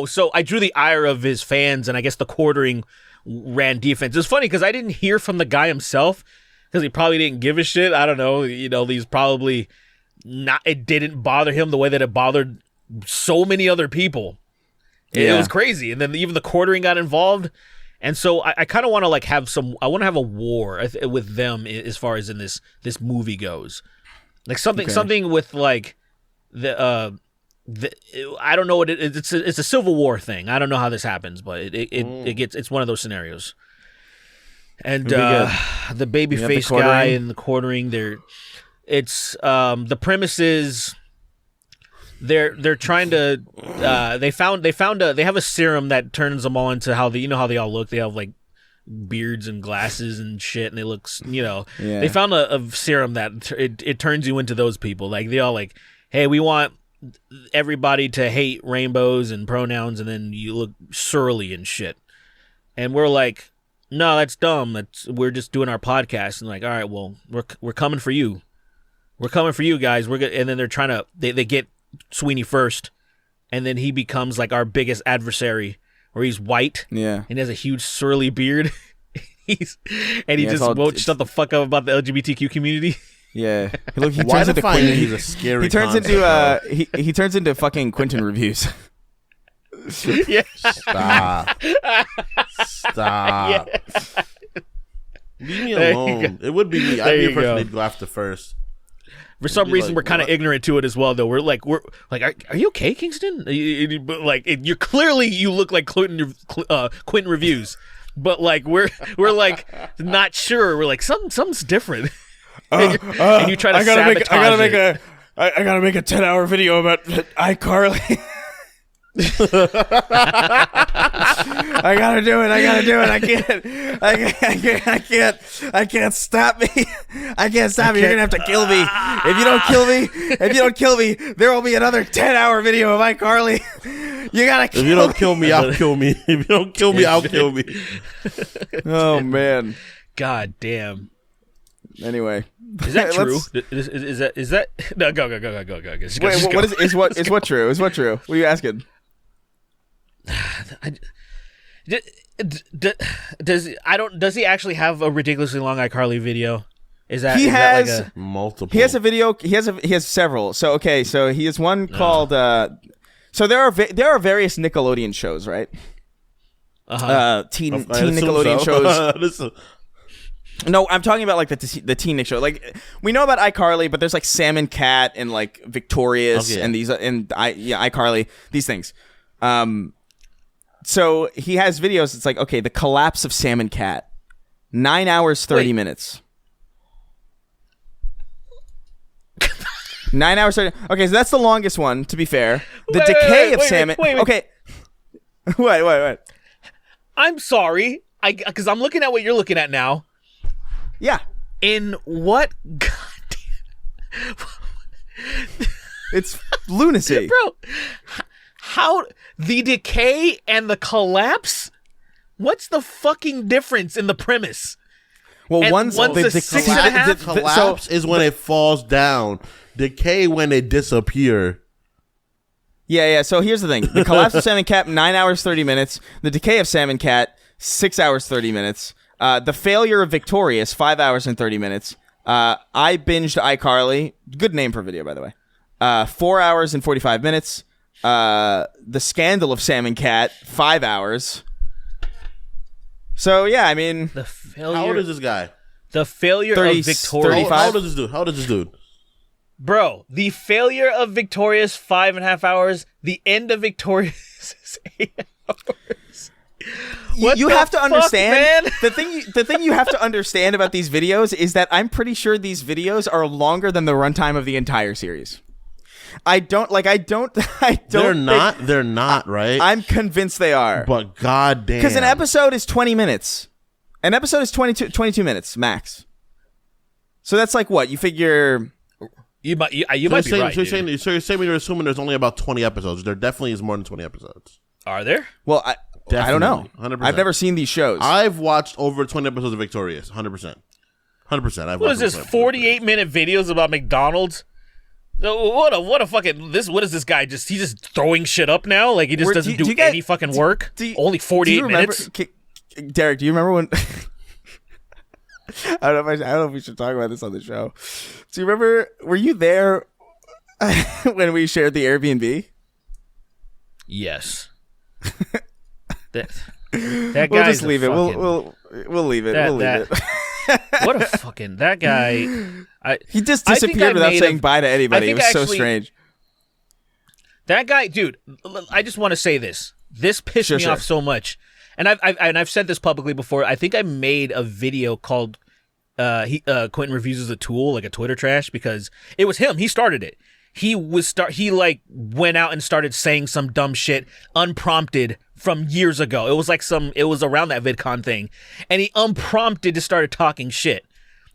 So I drew the ire of his fans, and I guess the quartering ran defense. It's funny because I didn't hear from the guy himself because he probably didn't give a shit. I don't know. You know, these probably not. It didn't bother him the way that it bothered so many other people. It was crazy, and then even the quartering got involved. And so I kind of want to like have I want to have a war with them as far as in this movie goes, like something with like I don't know what it's a Civil War thing. I don't know how this happens, but it's one of those scenarios. And the babyface guy and the quartering, the premise is they're trying to they have a serum that turns them all into how they all look. They have like beards and glasses and shit, and they look, they found a serum that it turns you into those people. Like they all like, hey, we want everybody to hate rainbows and pronouns, and then you look surly and shit. And we're like, no, that's dumb. We're just doing our podcast. And like, all right, well, we're coming for you. We're coming for you guys. We're good. And then they're trying to they get Sweeney first, and then he becomes like our biggest adversary, where he's white, and he has a huge surly beard. He just won't shut the fuck up about the LGBTQ community. Yeah, he turns into Quentin. He's a scary. He turns into fucking Quentin reviews. Yeah. Stop. Yeah. Leave me alone. It would be me. I'd be a person they'd go after first. For some reason, we're kind of ignorant to it as well, though. We're like, are you okay, Kingston? You look like Quentin reviews, but like we're like not sure. We're like something's different. And you try to sabotage I gotta make a 10-hour video about iCarly. I gotta do it. I can't stop me. I can't stop me. You're gonna have to kill me. If you don't kill me, there will be another 10-hour video of iCarly. You gotta kill me. If you don't kill me, I'll kill me. If you don't kill me, I'll kill me. Oh man. God damn. Anyway. Is that true? Is that no? Go. Wait, what is what true? Is what true? What are you asking? Does he actually have a ridiculously long iCarly video? Is that he is has that like multiple? He has a video. He has several. So okay, so he has one called. So there are various Nickelodeon shows, right? Teen Nickelodeon shows. No, I'm talking about like the teen Nick show. Like we know about iCarly, but there's like Sam and Cat and like Victorious and these iCarly, these things. So he has videos. It's like, okay, the collapse of Sam and Cat, 9 hours 30 minutes. 9 hours 30. Okay, so that's the longest one. To be fair, the decay of Sam. Okay. Wait. I'm sorry, because I'm looking at what you're looking at now. Yeah. In what? God It's lunacy. Bro, how the decay and the collapse? What's the fucking difference in the premise? Well, and one's a 6.5. Collapse is when it falls down. Decay when it disappear. Yeah. So here's the thing: the collapse of Sam and Cat, 9 hours 30 minutes. The decay of Sam and Cat, 6 hours 30 minutes. The failure of Victorious, 5 hours and 30 minutes. I binged iCarly. Good name for a video, by the way. 4 hours and 45 minutes. The scandal of Sam and Cat, 5 hours. So yeah, I mean, the failure. How old is this guy? The failure 30, of Victorious. 35? How old is this dude? Bro, the failure of Victorious, 5.5 hours. The end of Victorious is 8 hours. You have to understand, man? the thing you have to understand about these videos is that I'm pretty sure these videos are longer than the runtime of the entire series. They're not, right? I'm convinced they are. But goddamn. Because an episode is 20 minutes. An episode is 22 minutes max. So that's like what? You figure... You might be right, So you're saying you're assuming there's only about 20 episodes. There definitely is more than 20 episodes. Are there? Well, I don't know. 100%. I've never seen these shows. I've watched over 20 episodes of Victorious. 100%. 100%. What is this? 48-minute videos about McDonald's? What a fucking this? What is this guy? He's just thring shit up now? Like he just doesn't do any fucking work? Only 48 minutes. Derek, do you remember when? I don't know if we should talk about this on the show. Do you remember? Were you there when we shared the Airbnb? Yes. that guy. We'll just leave it. We'll leave it. We'll leave it. What a fucking that guy. He just disappeared without saying bye to anybody. It was so strange. That guy, dude. I just want to say this. This pissed me off so much, and I've said this publicly before. I think I made a video called Quentin Reviews as a Tool, like a Twitter trash, because it was him. He started it. He went out and started saying some dumb shit unprompted from years ago. It was around that VidCon thing, and he unprompted just started talking shit.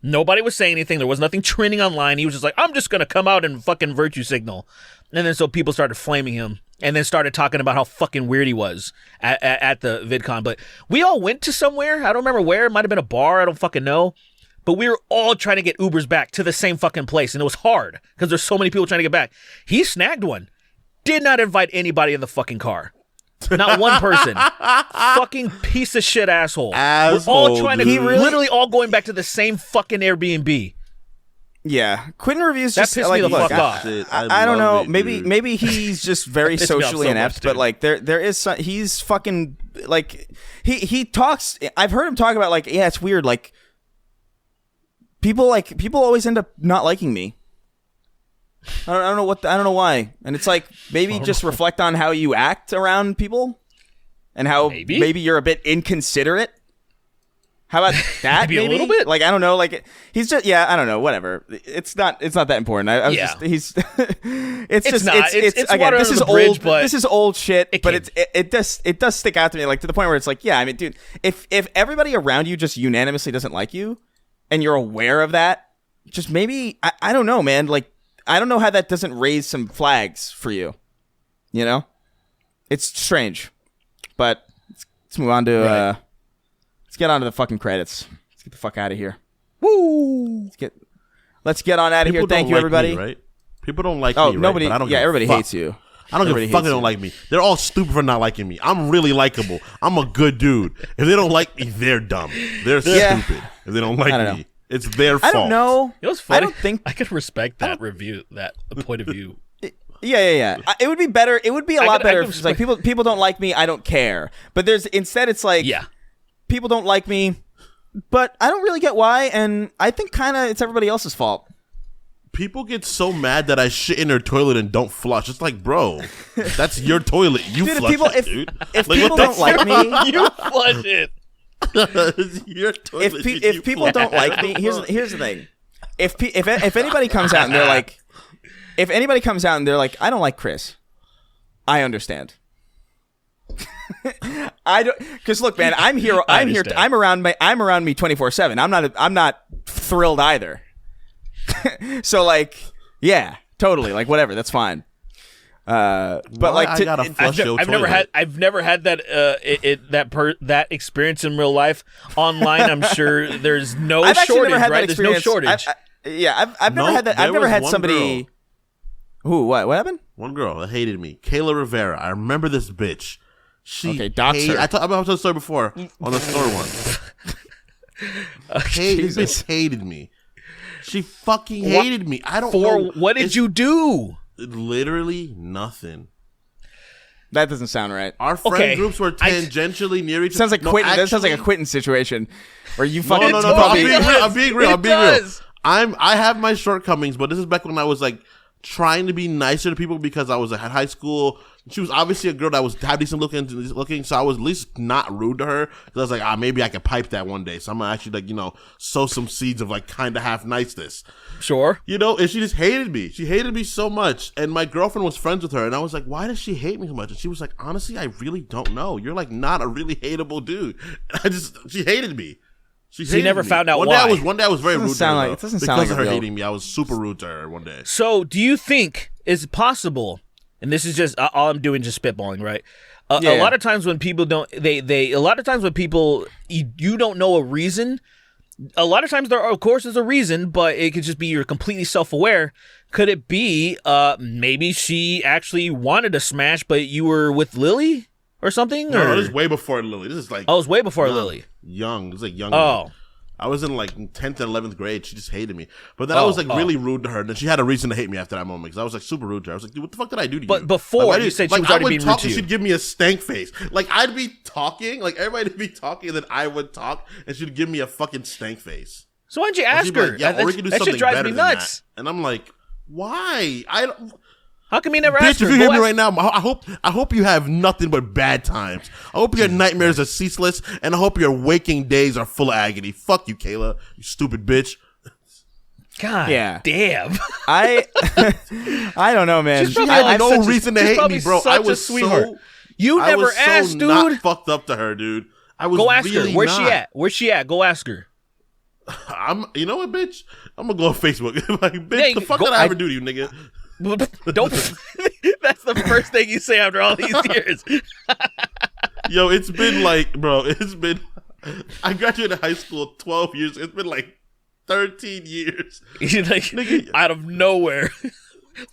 Nobody was saying anything. There was nothing trending online. He was just like, I'm just gonna come out and fucking virtue signal, and then so people started flaming him, and then started talking about how fucking weird he was at the VidCon. But we all went to somewhere. I don't remember where. It might have been a bar. I don't fucking know. But we were all trying to get Ubers back to the same fucking place, and it was hard because there's so many people trying to get back. He snagged one. Did not invite anybody in the fucking car. Not one person. Fucking piece of shit asshole. We're all trying to literally all going back to the same fucking Airbnb. Yeah, Quentin Reviews that just pissed like me the fuck off. I don't know. Maybe he's just very socially inept, much, but like there is some, he's fucking like he talks. I've heard him talk about like it's weird like. People always end up not liking me. I don't know why. And it's like maybe just reflect on how you act around people and how maybe you're a bit inconsiderate. How about that? Maybe a little bit? Like, I don't know. Like, he's just, I don't know. Whatever. It's not that important. I was just, he's, it's not. It's again, water this under is the bridge, old, but this is old shit, but it does stick out to me, like, to the point where it's like, yeah, I mean, dude, if everybody around you just unanimously doesn't like you and you're aware of that, just maybe, I don't know, man. Like, I don't know how that doesn't raise some flags for you. You know? It's strange. But let's move on to, let's get on to the fucking credits. Let's get the fuck out of here. Woo! Let's get on out of here. Thank you, everybody. Me, right? People don't like me, nobody. Right? But I don't everybody fuck. hates you. I don't give a fuck. They don't like me. They're all stupid for not liking me. I'm really likable. I'm a good dude. If they don't like me, they're dumb. They're stupid. If they don't like me, it's their fault. I don't know. It was funny. I don't think I could respect that review, that point of view. Yeah. It would be better. It would be a lot better if it's like people don't like me. I don't care. But instead it's like people don't like me, but I don't really get why. And I think kind of it's everybody else's fault. People get so mad that I shit in their toilet and don't flush. It's like, bro, that's your toilet. You dude, flush it, dude. If people don't like me, you flush it. Your toilet. If people don't like me, here's the thing. If anybody comes out and they're like, I don't like Chris, I understand. I don't, because look, man, I'm here. I'm around me 24/7. I'm not thrilled either. So like, yeah, totally. Like whatever, that's fine. But like, I've never had that that experience in real life. Online, I'm sure there's no shortage, right? There's no shortage. I've never had that. I've never had somebody. Girl. Who? What happened? One girl that hated me, Kayla Rivera. I remember this bitch. She dox her. I told the story before on the store once. This bitch hated me. She fucking hated me. I don't know. What did you do? Literally nothing. That doesn't sound right. Our friend groups were tangentially near each other. Sounds like Quentin. That sounds like a Quentin situation where you fucking. No. I'm being real. I have my shortcomings, but this is back when I was like trying to be nicer to people because I was at high school. She was obviously a girl that was decent looking, so I was at least not rude to her. Because I was like, maybe I could pipe that one day. So I'm gonna actually sow some seeds of like kind of half niceness. Sure. And she just hated me. She hated me so much. And my girlfriend was friends with her, and I was like, why does she hate me so much? And she was like, honestly, I really don't know. You're like not a really hateable dude. She hated me. She never found out why. One day I was very rude to her. It doesn't sound like her hating me. I was super rude to her one day. So do you think it's possible? And this is just all I'm doing, just spitballing, right? A lot of times when people don't, a lot of times when people, you don't know a reason. A lot of times of course, there's a reason, but it could just be you're completely self-aware. Could it be, maybe she actually wanted to smash, but you were with Lily or something? No, this is way before Lily. This is like, it was way before Lily. Young. It was like young. Oh. I was in like 10th and 11th grade. She just hated me. But then I was like really rude to her. And then she had a reason to hate me after that moment because I was like super rude to her. I was like, dude, what the fuck did I do to you? But before, you said she was already being rude to you. She'd give me a stank face. Like I'd be talking, like everybody would be talking, and then I would talk, and she'd give me a fucking stank face. So why'd you ask her? Like, or we could do something better than that. And I'm like, why? How come you never asked her? Bitch, if you hear me right now, I hope you have nothing but bad times. I hope your nightmares are ceaseless, and I hope your waking days are full of agony. Fuck you, Kayla, you stupid bitch. God damn. I don't know, man. I had no reason to hate me, bro. I was sweetheart. You never asked, dude. Not fucked up to her, dude. I was go ask really her. Where's not. she at? Where's she at? Go ask her. You know what, bitch? I'm gonna go on Facebook. Like, bitch, the fuck did I ever do to you, nigga? Don't. That's the first thing you say after all these years. Yo, it's been like, bro. I graduated high school 12 years. It's been like 13 years. Like, nigga, out of nowhere.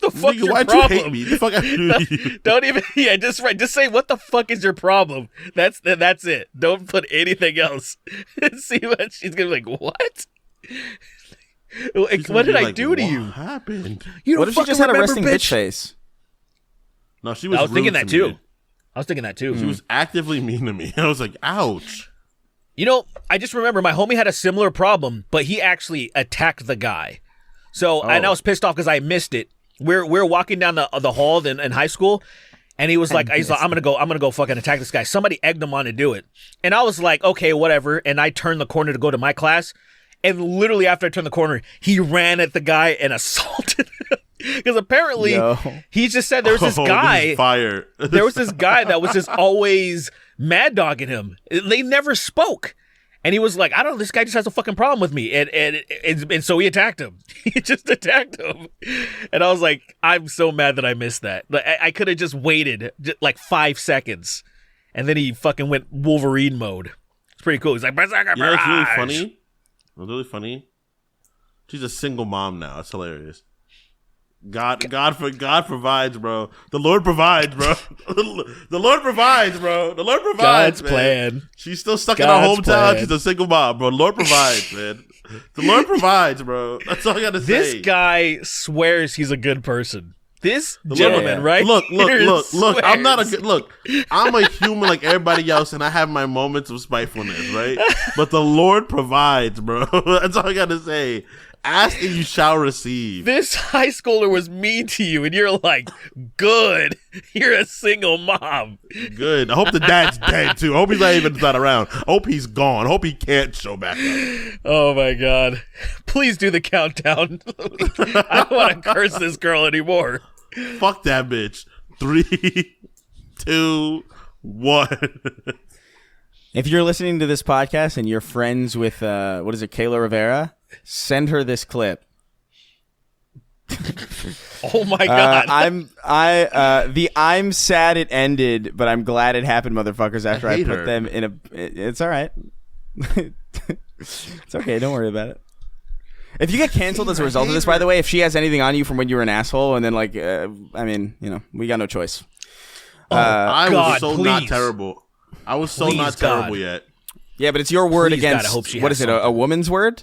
The fuck's your why'd problem? You hate me? The fuck I do to you? Don't even. Yeah, just say what the fuck is your problem. That's it. Don't put anything else. See what she's gonna be like. What? What did I do to you? What happened? You what if she just had a resting bitch face? No, she was. I was thinking that too. Me. I was thinking that too. She was actively mean to me. I was like, ouch. You know, I just remember my homie had a similar problem, but he actually attacked the guy. So, and I was pissed off because I missed it. We're walking down the hall in high school, And he was like, I'm gonna go fucking attack this guy. Somebody egged him on to do it. And I was like, okay, whatever. And I turned the corner to go to my class. And literally after I turned the corner, he ran at the guy and assaulted him. Because apparently he just said there was this guy. Fire. There was this guy that was just always mad dogging him. They never spoke. And he was like, I don't know, this guy just has a fucking problem with me. And so he attacked him. He just attacked him. And I was like, I'm so mad that I missed that. Like, I could have just waited like 5 seconds. And then he fucking went Wolverine mode. It's pretty cool. He's like, Berserker you know what's really Barrage. funny? What's really funny? She's a single mom now. It's hilarious. God provides, bro. The Lord provides, bro. The Lord provides, bro. The Lord provides, God's man. plan. She's still stuck God's in her hometown. plan. She's a single mom, bro. The Lord provides, man. The Lord provides, bro. That's all I gotta say. This guy swears he's a good person. This gentleman, right? Look. Swears. I'm not a good look. I'm a human like everybody else, and I have my moments of spitefulness, right? But the Lord provides, bro. That's all I gotta say. Ask and you shall receive. This high schooler was mean to you, and you're like, good. You're a single mom. Good. I hope the dad's dead, too. I hope he's not around. I hope he's gone. I hope he can't show back up. Oh, my God. Please do the countdown. I don't want to curse this girl anymore. Fuck that bitch. 3, 2, 1. If you're listening to this podcast and you're friends with, Kayla Rivera, send her this clip. Oh my God! I'm sad it ended, but I'm glad it happened, motherfuckers. After I put them in a, it's all right. It's okay. Don't worry about it. If you get canceled as a result of this, by the way, if she has anything on you from when you were an asshole, and then we got no choice. I was so please. not terrible. I was so Please, not terrible yet. Yeah, but it's your word Please, against. God, I hope she what has is it? A woman's word?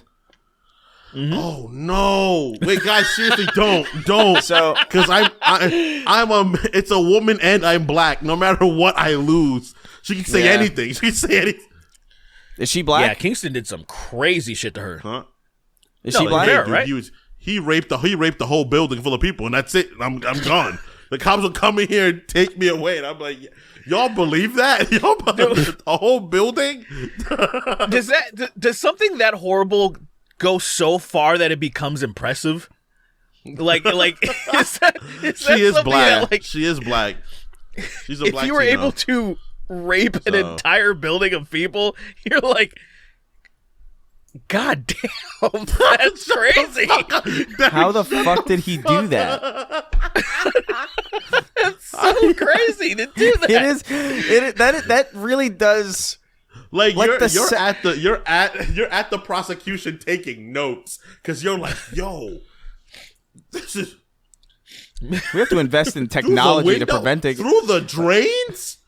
Mm-hmm. Oh no! Wait, guys, seriously, don't. So, because it's a woman and I'm black. No matter what I lose, she can say anything. She can say anything. Is she black? Yeah, Kingston did some crazy shit to her. Huh? Is she black? Fair, right? He raped the whole building full of people, and that's it. I'm gone. The cops will come in here and take me away, and I'm like, y'all believe that? Y'all believe a whole building? Does something that horrible go so far that it becomes impressive? Like she is black. She is black. She's a black. If you were able to rape an entire building of people, you're like, God damn, that's crazy. How the fuck did he do that? That's so crazy to do that. That really does. Like you're at the prosecution taking notes because you're like, yo, this is. We have to invest in technology to prevent it through the drains.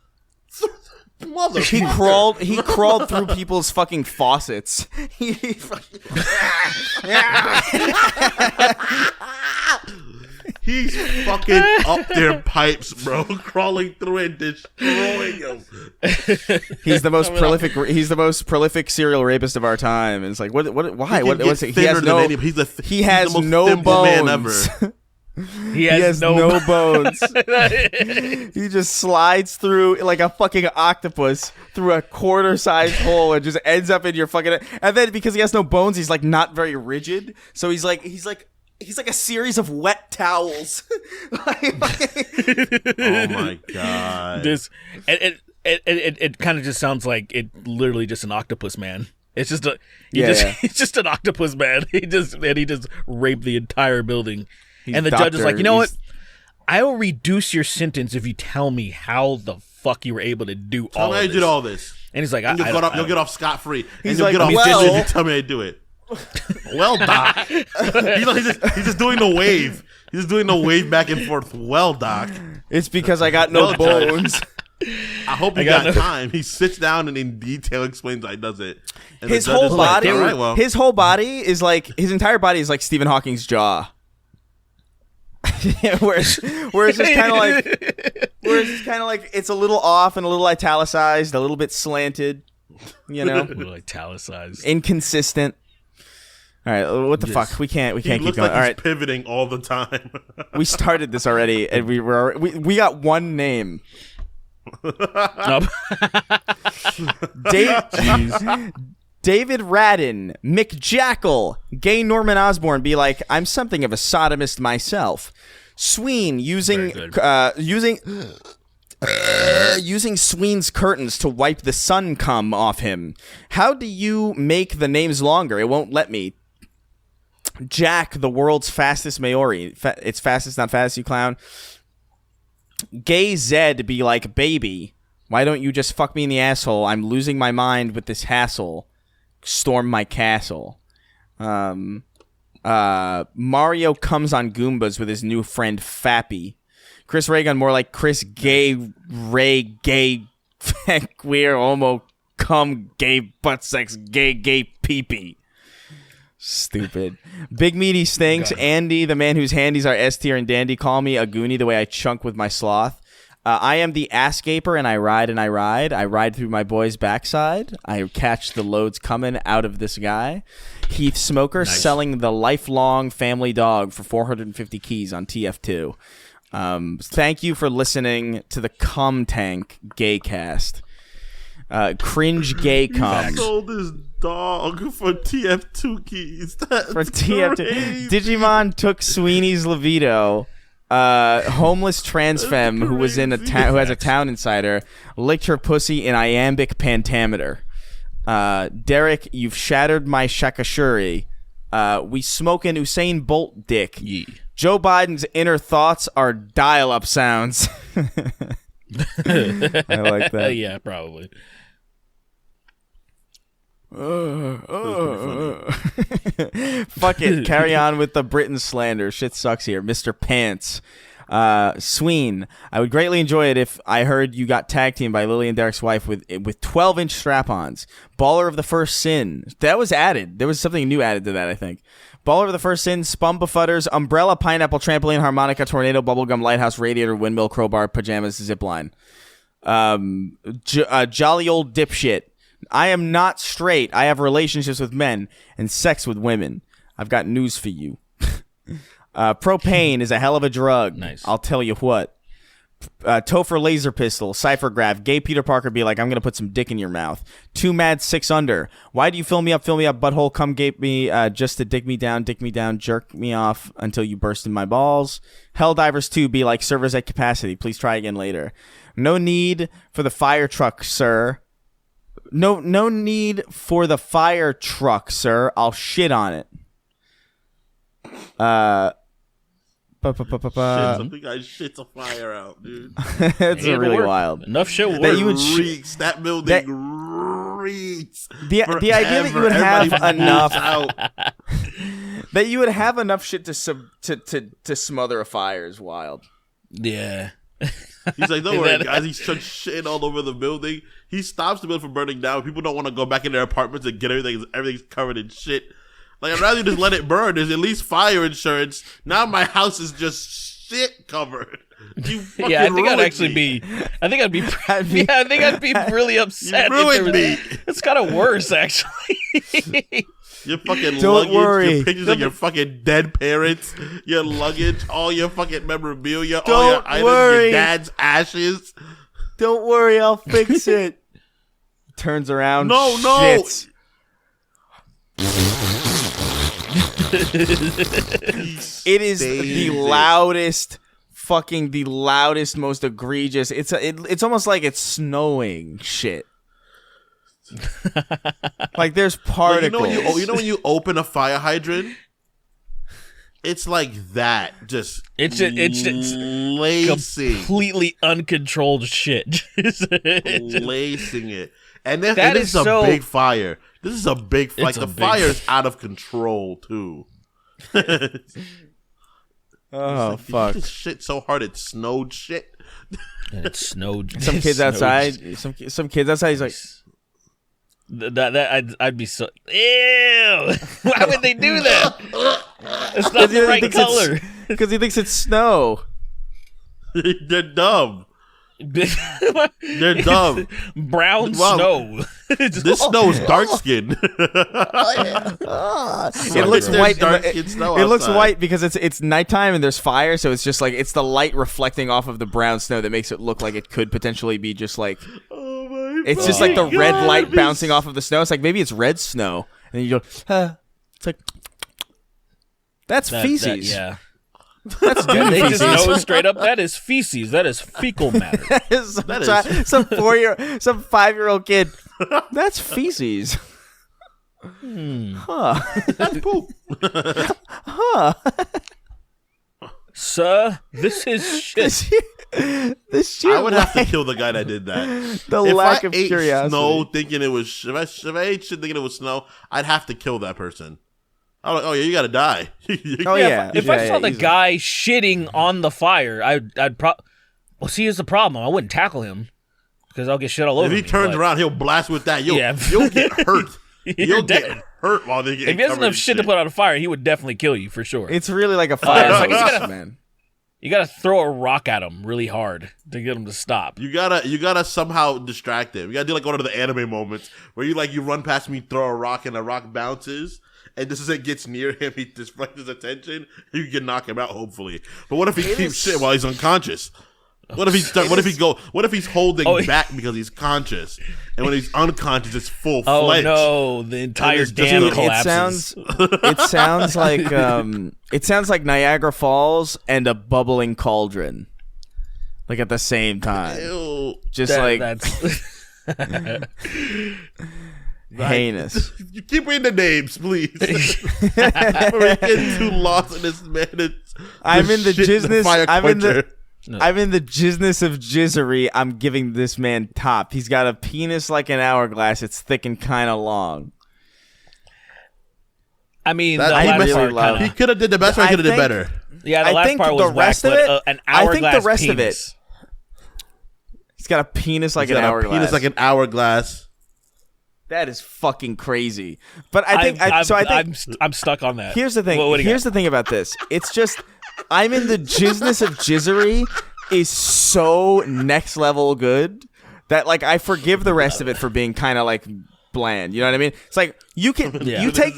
He crawled through people's fucking faucets. He's fucking up their pipes, bro, crawling through and destroying them. He's the most prolific. He's the most prolific serial rapist of our time. And it's like, what? Why? What's it? He has no. He has no bones. He has no bones. He just slides through like a fucking octopus through a quarter-sized hole and just ends up in your fucking. And then because he has no bones, he's like not very rigid. So he's like a series of wet towels. Oh my God! It kind of just sounds like it literally just an octopus man. It's just he's just an octopus man. He just raped the entire building. And the judge is like, you know what? I will reduce your sentence if you tell me how the fuck you were able to do all of this. Tell me I did all this. And he's like, you'll get off scot-free. He's and like, you'll get off if you tell me I do it. Well, Doc. He's just doing the wave. He's just doing the wave back and forth. Well, Doc. It's because I got no bones. I hope he got time. He sits down and in detail explains how he does it. And his whole body, his whole body is like his entire body is like Stephen Hawking's jaw. where it's just kind of like it's a little off and a little italicized, a little bit slanted, you know, a little italicized, inconsistent. All right, what the fuck? We can't keep looks going. like All he's right, pivoting all the time. we started this already, and we got one name. Nope. David Radden, Mick Jackal, gay Norman Osborn be like, I'm something of a sodomist myself. Sween using Sween's curtains to wipe the sun cum off him. How do you make the names longer? It won't let me. Jack, the world's fastest Maori. It's fastest, not fast, you clown. Gay Zed be like, baby, why don't you just fuck me in the asshole? I'm losing my mind with this hassle. Storm my castle. Mario comes on Goombas with his new friend Fappy. Chris Reagan more like Chris Gay Ray Gay queer homo cum gay butt sex gay pee-pee. Stupid. Big Meaty Stinks. Andy, the man whose handies are S tier and dandy, call me a goonie the way I chunk with my sloth. I am the ass gaper and I ride and I ride. I ride through my boy's backside. I catch the loads coming out of this guy. Heath Smoker selling the lifelong family dog for 450 keys on TF2. Thank you for listening to the Cum Tank Gaycast. Cringe gay cum. Sold his dog for TF2 keys. That's For TF2. crazy. Digimon took Sweeney's libido. Homeless trans femme who was in who has a town insider licked her pussy in iambic pentameter. Derek, you've shattered my shakashuri. We smoking Usain Bolt dick. Yeah. Joe Biden's inner thoughts are dial-up sounds. I like that. Yeah, probably. Fuck it. Carry on with the Britain slander. Shit sucks here. Mr. Pants. Sween. I would greatly enjoy it if I heard you got tag teamed by Lily and Derek's wife with 12-inch strap-ons. Baller of the First Sin. That was added. There was something new added to that, I think. Baller of the First Sin, Spum Befudders, Umbrella, Pineapple, Trampoline, Harmonica, Tornado, Bubblegum, Lighthouse, Radiator, Windmill, Crowbar, Pajamas, Zipline. Jolly old dipshit. I am not straight. I have relationships with men and sex with women. I've got news for you. Propane is a hell of a drug. Nice. I'll tell you what. Topher Laser Pistol, Cypher Graph, Gay Peter Parker be like, I'm going to put some dick in your mouth. 2 Mad 6 Under. Why do you fill me up, butthole, come gape me, just to dick me down, jerk me off until you burst in my balls. Helldivers 2 be like, servers at capacity. Please try again later. No need for the fire truck, sir. No need for the fire truck, sir. I'll shit on it. Shit, something guy shits a fire out, dude. It's really wild. Enough shit will That work. you would reeks. That building reeks. The idea that you would have Everybody enough out. that you would have enough shit to smother a fire is wild. Yeah. He's like, don't worry, guys. He's just shitting all over the building. He stops the building from burning down. People don't want to go back in their apartments and get everything. Everything's covered in shit. Like, I'd rather just let it burn. There's at least fire insurance. Now my house is just shit covered. You fucking Yeah, I think I'd ruined actually me. I think I'd be. Yeah, I think I'd be really upset. You ruined me. It's kind of worse, actually. Your fucking Don't luggage, worry. your pictures of your fucking dead parents, your luggage, all your fucking memorabilia, all your Don't items, worry. your dad's ashes. Don't worry, I'll fix it. Turns around. No. shits. It is the loudest, most egregious. It's almost like it's snowing shit. Like there's particles. Like, you know when you open a fire hydrant? It's like that. It's lacing. completely uncontrolled shit. Lacing it. And this That is is a so- big fire. This is a big like It's a the big- fire's out of control too. Oh fuck! This shit so hard it snowed shit. And it snowed. Some kids outside. Some kids outside. He's like, I'd be so. Ew! Why would they do that? It's not the right color. because he thinks it's snow. They're dumb. They're dumb. Brown snow. This snow is dark skinned. It looks white. It looks white because it's nighttime and there's fire, so it's just like it's the light reflecting off of the brown snow that makes it look like it could potentially be just like. It's just like the red light bouncing off of the snow. It's like maybe it's red snow, and you go. It's like that's feces. Yeah. That's dude They feces. just know straight up that is feces. That is fecal matter. That is some 5-year-old kid. That's feces. Huh. That's poop. Huh. Sir, this is shit. This shit. I would have to kill the guy that did that. The if lack I of ate curiosity. snow thinking it was if I ate shit thinking it was snow, I'd have to kill that person. I'm like, oh yeah, you gotta die. Oh yeah. If I saw the easily. guy shitting on the fire, I'd well, see, here's the problem. I wouldn't tackle him because I'll get shit all over If he me, turns but- around, he'll blast with that. You'll get hurt. You're You'll get dead. hurt while they get If he doesn't covered in have shit to put out a fire, he would definitely kill you for sure. It's really like a fire it's like he's hose, gotta- man. You gotta throw a rock at him really hard to get him to stop. You gotta somehow distract him. You gotta do like one of the anime moments where you run past me, throw a rock, and the rock bounces, and just as it gets near him, he deflects his attention. You can knock him out, hopefully. But what if he keeps shit while he's unconscious? What if he's holding back because he's conscious, and when he's unconscious, it's full fledged. Oh no, the entire Dude, dam Dude, collapses. it sounds like Niagara Falls and a bubbling cauldron, like at the same time. Ew. Just That's heinous. You keep reading the names, please. We're getting too lost in this, man. I'm in the business. I'm in the No. I'm in the business of jizzery. I'm giving this man top. He's got a penis like an hourglass. It's thick and kind of long. I mean, That- the he last messed- part really loud. He kinda, could have did the best. Or he I could have did think- better. yeah, the I last think part the was rest whack, of it- but an I think hourglass the rest of it- penis. He's got a penis like He's an got a hourglass. penis like an hourglass. That is fucking crazy. But I think I'm stuck on that. Here's the thing. What do you Here's got? the thing about this. It's just I'm in the business of jizzery is so next level good that like I forgive the rest of it for being kind of like bland. You know what I mean? It's like you can Yeah. you take.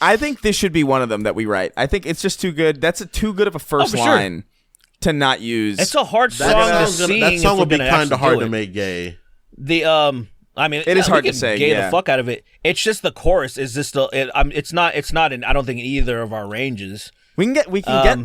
I think this should be one of them that we write. I think it's just too good. That's too good of a first for sure. line to not use. It's a hard song That to song, sing. that song if would we're be gonna kind of actually hard do to it. make gay. The I mean, It is hard we to can say, Gay yeah. the fuck out of it. It's just the chorus is just it's not in I don't think in either of our ranges. we can get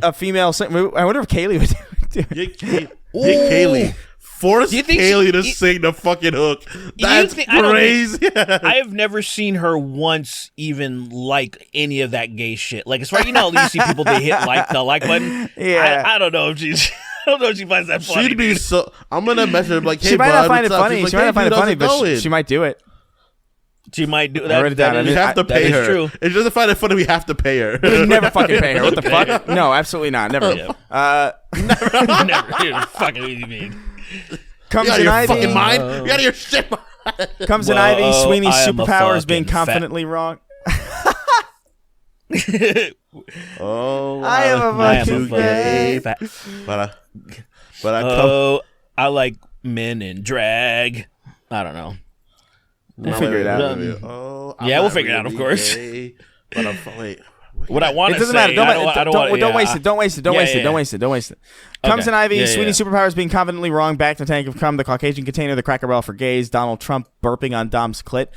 a female. I wonder if Kaylee would do it. Get Kaylee. Force Do you think Kaylee to she- sing the fucking hook. That's I don't crazy. I have never seen her once even like any of that gay shit. Like as far as you know, you see people they hit the like button. Yeah. I don't know if she's. I don't know if she finds that funny. She'd be so. I'm gonna message her like, hey, She might bud, not find it what's up? funny. She's She like, might not find it "Hey, funny, dude, how's but it going?" she might do it. She might do I that. wrote it down. that I is- We have to that pay is her. True. If she doesn't find it funny, we have to pay her. We never fucking pay her. What the fuck? No, absolutely not. Never. Yeah. Never. Fucking what do you mean? Comes You out in of your Ivy. fucking mind? You out of your shit mind? Comes in Whoa, Ivy. Sweeney's I am a superpowers being fucking confidently wrong. Oh, I am a I am fucking a fucking fat. but I come. Oh, I like men in drag. I don't know. We'll figure it out. Oh, Yeah, we'll figure it out, of course. Gay, but I'm wait. What I want It to doesn't say, matter. I don't Don't waste it. Don't waste it. Don't Yeah, waste it. yeah, Don't yeah. waste it. Don't waste it. Comes Okay. in Ivy. Yeah, Sweeney's yeah. superpowers being confidently wrong. Back to tank of cum. The Caucasian container. The Cracker Barrel for gays. Donald Trump burping on Dom's clit.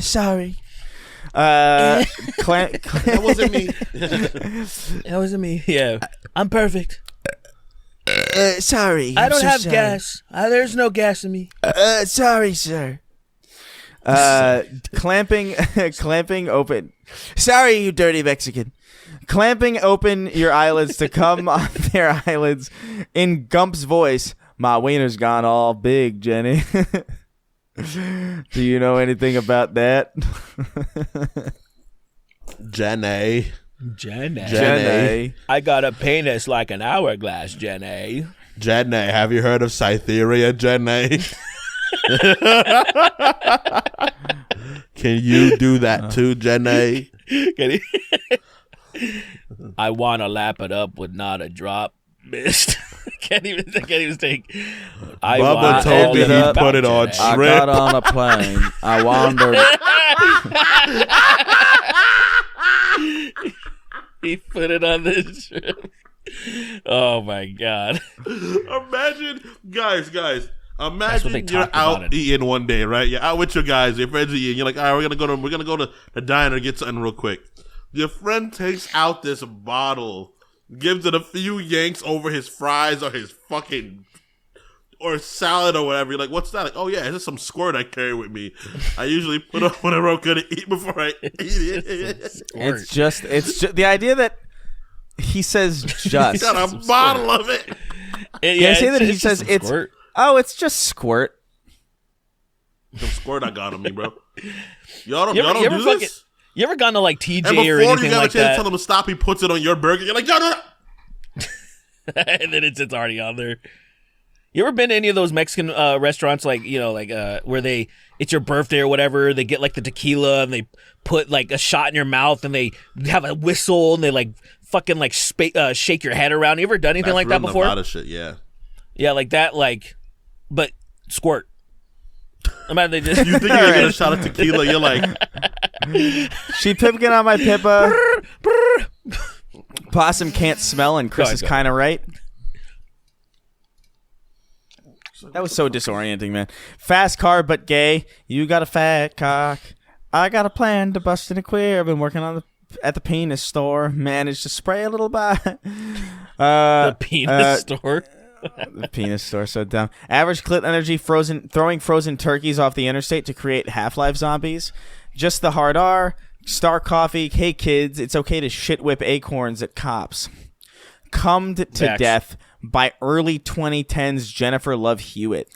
Sorry. That wasn't me. That wasn't me. Yeah, I'm perfect. Sorry. I don't have gas. There's no gas in me. Sorry, sir. Clamping open. Sorry, you dirty Mexican. Clamping open your eyelids to come on their eyelids in Gump's voice. My wiener's gone all big, Jenny. Do you know anything about that? Jenny. Jenny. I got a penis like an hourglass, Jenny. Jenny. Have you heard of Cytherea, Jenny? Can you do that too, Jenny? I want to lap it up with not a drop. Missed. can't even think. Bubba told me he put it on I shrimp. got on a plane. I wandered. He put it on the shrimp. Oh my god! Imagine, guys. That's what Imagine they you're talk about out eating one day, right? You're out with your guys, your friends are eating. You're like, all right, we're gonna go to the diner and get something real quick. Your friend takes out this bottle, gives it a few yanks over his fries or his fucking or salad or whatever. You're like, what's that? Like, oh yeah, it's just some squirt I carry with me. I usually put on whatever I'm gonna eat before I eat it. It's just the idea that he says just. He's got a bottle of it. Yeah, say that he says it's. Squirt. Oh, it's just squirt. Some squirt I got on me, bro. Y'all You don't ever do fucking- this? You ever gone to like TJ And or before you anything got a like chance to that? tell him to stop, he puts it on your burger. You're like, no. And then it's already on there. You ever been to any of those Mexican restaurants, like where it's your birthday or whatever? They get like the tequila and they put like a shot in your mouth and they have a whistle and they like fucking like shake your head around. You ever done anything like that before? That's shit, yeah. Yeah, like that, but squirt. Imagine they just You think you're gonna get a shot of tequila? You're like, She pipkin on my pippa. Possum can't smell, and Chris is kind of right. That was so disorienting, man. Fast car, but gay. You got a fat cock. I got a plan to bust in a queer. I've been working on at the penis store. Managed to spray a little by. the penis store. The penis store, so dumb. Average clit energy, throwing frozen turkeys off the interstate to create Half-Life zombies. Just the hard R. Star Coffee. Hey kids, it's okay to shit whip acorns at cops. Cummed to death by early 2010s Jennifer Love Hewitt.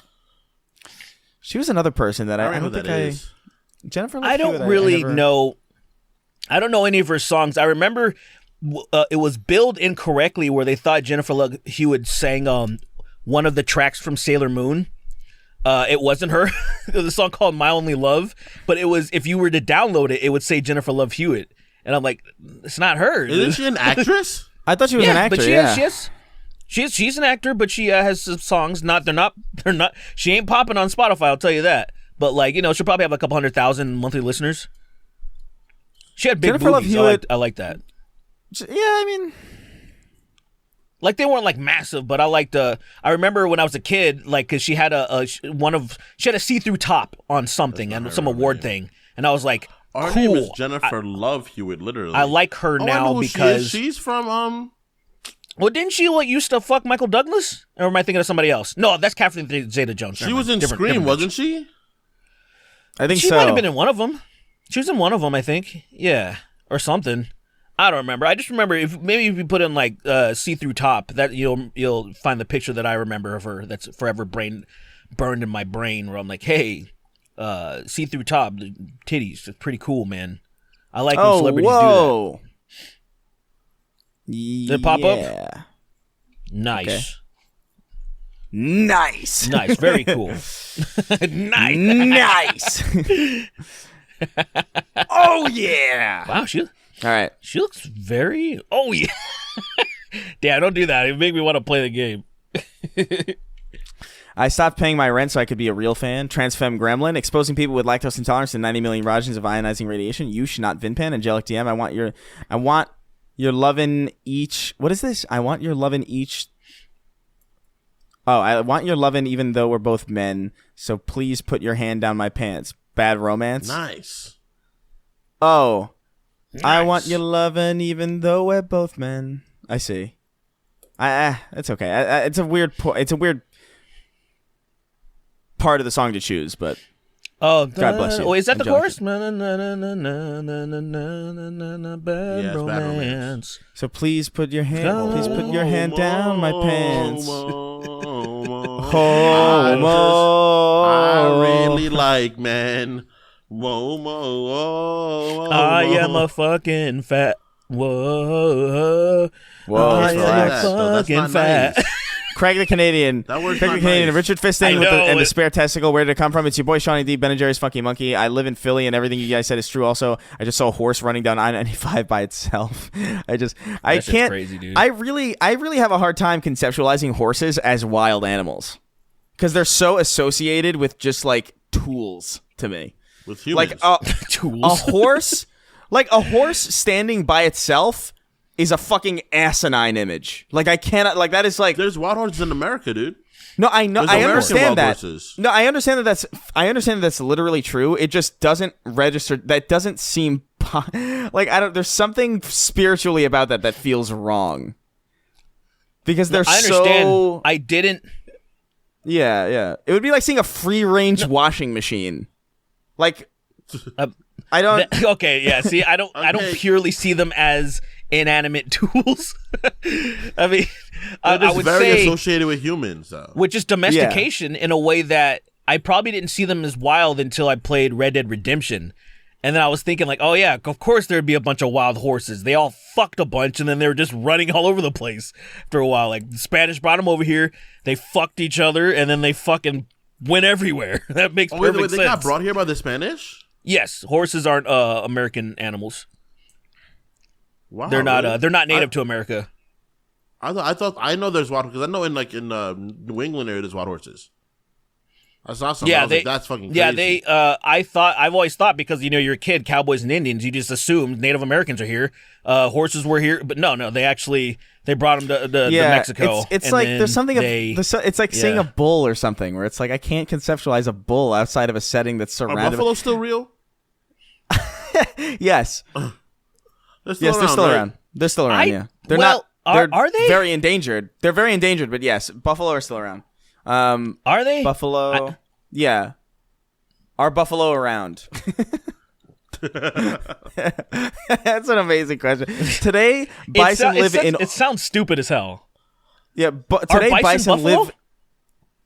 She was another person that I don't think Jennifer Love I don't Hewitt, really know. I don't know any of her songs. I remember it was billed incorrectly where they thought Jennifer Love Hewitt sang one of the tracks from Sailor Moon. It wasn't her. It was a song called My Only Love, but it was, if you were to download it, it would say Jennifer Love Hewitt. And I'm like, it's not her. isn't she an actress? I thought she was an actor. But she's an actor, but she has some songs. They're not. She ain't popping on Spotify. I'll tell you that. But she'll probably have a couple 100,000 monthly listeners. She had big Jennifer Love boobies. Hewitt. I like that. Yeah, I mean, Like they weren't like massive, but I liked. I remember when I was a kid, like because she had she had a see-through top on something and some award thing, and I was like, Our cool. name is Jennifer Love Hewitt, literally. I like her I now know who because she's from. Well, didn't she used to fuck Michael Douglas? Or am I thinking of somebody else? No, that's Catherine Zeta-Jones. She was in Scream, wasn't she? I think she so. might have been in one of them. She was in one of them, I think. Yeah, or something. I don't remember. I just remember if you put in like see-through top, that you'll find the picture that I remember of her. That's forever burned in my brain. Where I'm like, hey, see-through top, the titties, it's pretty cool, man. I like when celebrities do that. Did it pop up? Nice. Okay. Nice. Nice. Very cool. Nice. Oh yeah. Wow, All right. She looks very. Oh yeah. Damn, don't do that. It made me want to play the game. I stopped paying my rent so I could be a real fan. Transfem Gremlin, exposing people with lactose intolerance to 90 million rajans of ionizing radiation. You should not Vinpan. Angelic DM. I want your lovin' each. What is this? I want your lovin' each. Oh, I want your lovin' even though we're both men. So please put your hand down my pants. Bad romance. Nice. Oh. Nice. I want your lovin' even though we're both men. I see. It's okay. It's a weird part of the song to choose, but Oh, God bless you. Oh, is that the Angelic. chorus? Bad romance. so please put your hand down my pants. I really like men. Whoa, whoa, whoa, I am a fucking fat. Whoa. Whoa, I am relax. a fucking fat. Craig the Canadian. That word's Craig the not Canadian. nice. Richard Fisting I with know, and the it- spare testicle. Where did it come from? It's your boy Shawnee D. Ben and Jerry's Funky Monkey. I live in Philly, and everything you guys said is true. Also, I just saw a horse running down I-95 by itself. I That shit's can't. crazy, dude. I really have a hard time conceptualizing horses as wild animals because they're so associated with just like tools to me. With humans. Like Tools. a horse, like a horse standing by itself is a fucking asinine image. Like I cannot. Like that is like. There's wild horses in America, dude. No, I know. There's I American understand wild that. horses. No, I understand that. I understand that's literally true. It just doesn't register. That doesn't seem like I don't. There's something spiritually about that feels wrong. Because they're I understand. so. I didn't. Yeah. It would be like seeing a free range washing machine. Like, I don't. Okay, yeah. See, I don't Okay. purely see them as inanimate tools. I mean, I It's would very say associated with humans, though. with just domestication in a way that I probably didn't see them as wild until I played Red Dead Redemption. And then I was thinking like, oh yeah, of course there'd be a bunch of wild horses. They all fucked a bunch and then they were just running all over the place after a while. Like the Spanish brought them over here, they fucked each other, and then they fucking went everywhere. That makes Oh, perfect wait, they sense. got brought here by the Spanish? Yes, horses aren't American animals. Wow, They're not. really? They're not native to America. I know there's wild because I know in New England area there's wild horses. I saw some. Yeah, I was like, that's fucking crazy. Yeah, they. I've always thought because you're a kid, cowboys and Indians, you just assume Native Americans are here. Horses were here, but no, they brought them to Mexico. It's and like then there's something. It's like seeing Yeah. a bull or something, where it's like I can't conceptualize a bull outside of a setting that's Are surrounded. buffalo still real? Yes. They're still They're still right? around. They're still around. Yeah, they're well, not. They're are they? very endangered? They're very endangered, but yes, buffalo are still around. Are they? Buffalo. Yeah. Are buffalo around? That's an amazing question. Today, bison live in. It sounds stupid as hell. Yeah, but Are today bison buffalo? live.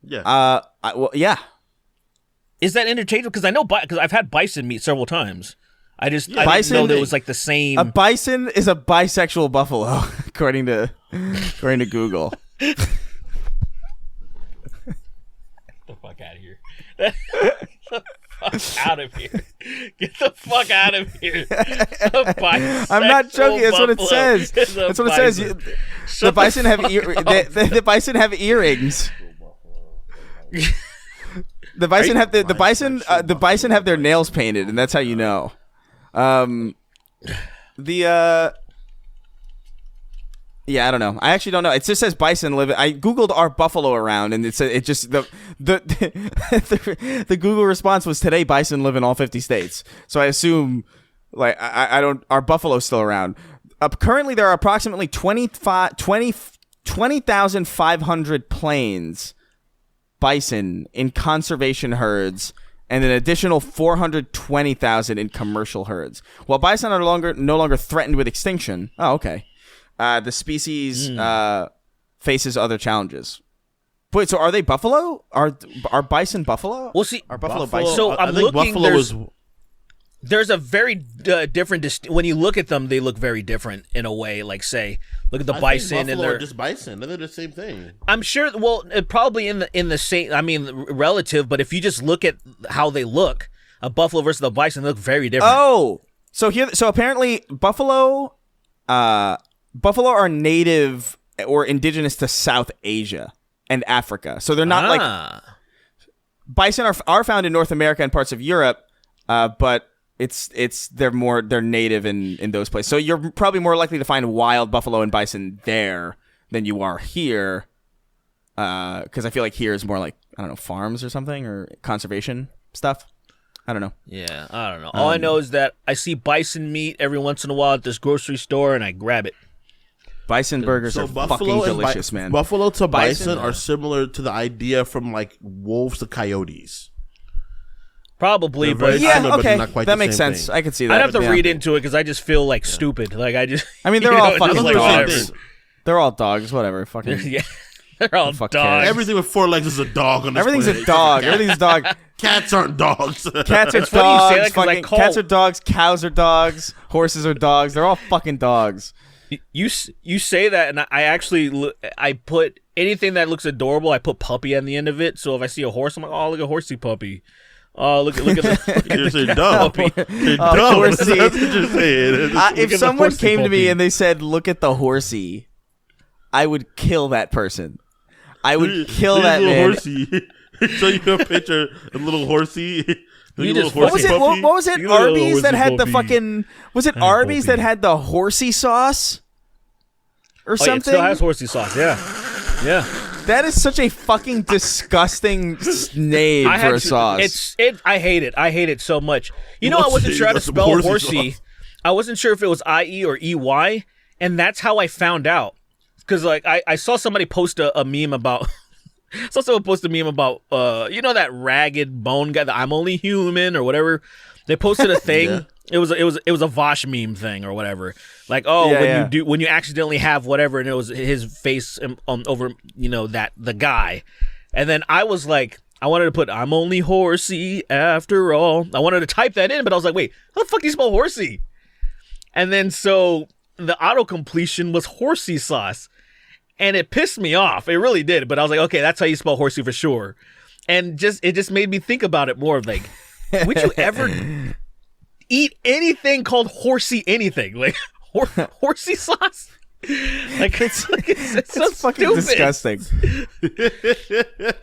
Yeah. Well, yeah. Is that interchangeable? Because I know because I've had bison meat several times. I didn't Bison- know there was like the same. A bison is a bisexual buffalo, according to Google. Get the fuck out of here. Get the fuck out of here. Get the fuck out of here. I'm not joking. That's what it says. That's what it says. The bison have the bison have earrings. The bison have the bison have their nails painted, and that's how you know. Yeah, I don't know. I actually don't know. It just says bison live. I googled "are buffalo around?" and it just the Google response was today bison live in all 50 states. So I assume like I don't are buffalo still around? Currently, there are approximately 20,500 plains bison in conservation herds, and an additional 420,000 in commercial herds. While bison are no longer threatened with extinction. Oh, okay. The species faces other challenges. Wait, so are they buffalo? Are bison buffalo? Well, see, Are buffalo bison? So I I'm think looking. buffalo There's a very different. When you look at them, they look very different in a way. Like, say, look at the bison, and they're just bison. They're the same thing. I'm sure. Well, probably in the same. I mean, relative. But if you just look at how they look, a buffalo versus the bison, they look very different. Oh, so apparently buffalo are native or indigenous to South Asia and Africa. So they're not like bison are found in North America and parts of Europe, but they're native in those places. So you're probably more likely to find wild buffalo and bison there than you are here, because I feel like here is more like, I don't know, farms or something, or conservation stuff. I don't know. Yeah, I don't know. All I know is that I see bison meat every once in a while at this grocery store, and I grab it. Bison burgers So are buffalo fucking and delicious, man. Buffalo to bison Bison- are similar to the idea from like wolves to coyotes. Probably, They're very but Yeah, similar, but okay, not quite that the makes same sense. thing. I can see that. I'd have to yeah. read into it because I just feel like stupid. Like I just. I mean, they're you all know, fucking just like dogs. whatever. They're all dogs, whatever. Fucking Yeah, they're all Fuck dogs. cares. Everything with four legs is a dog. On this everything's a planet. dog. Everything's a dog. Cats aren't dogs. Cats are It's funny you say that dogs. 'cause I Fucking call- cats are dogs. Cows are dogs. Horses are dogs. They're all fucking dogs. You say that, and I actually I put anything that looks adorable. I put puppy at the end of it. So if I see a horse, I'm like, oh, look at horsey puppy. Oh, look at the You're saying dumb. puppy. You're dumb. Horsey. That's what you're saying. If someone came to me puppy. and they said, "Look at the horsey," I would kill that person. I would kill that little man. Horsey. Show you a picture, a little horsey. You Little just- What was horsey it? puppy. What was it? You little Arby's that horsey had the puppy. fucking. Was it Arby's that had the horsey sauce or Oh, yeah, it something? still has horsey sauce. Yeah. That is such a fucking disgusting name for a sauce. I hate it. I hate it so much. You know, I Let's wasn't see, sure how to got some spell horsey horsey. sauce. I wasn't sure if it was IE or EY, and that's how I found out. Because like I saw somebody post a meme about. Saw someone post a meme about you know that ragged bone guy, that I'm only human or whatever. They posted a thing. Yeah. It was a Vosh meme thing or whatever. Like, oh, Yeah, when you accidentally have whatever, and it was his face over, you know, that the guy. And then I was like, I wanted to put I'm only horsey after all. I wanted to type that in, but I was like, wait, how the fuck do you spell horsey? And then so the auto completion was horsey sauce. And it pissed me off. It really did. But I was like, okay, that's how you spell horsey for sure. And it just made me think about it more. Like, would you ever eat anything called horsey anything? Like horsey sauce? Like it's so fucking stupid. disgusting.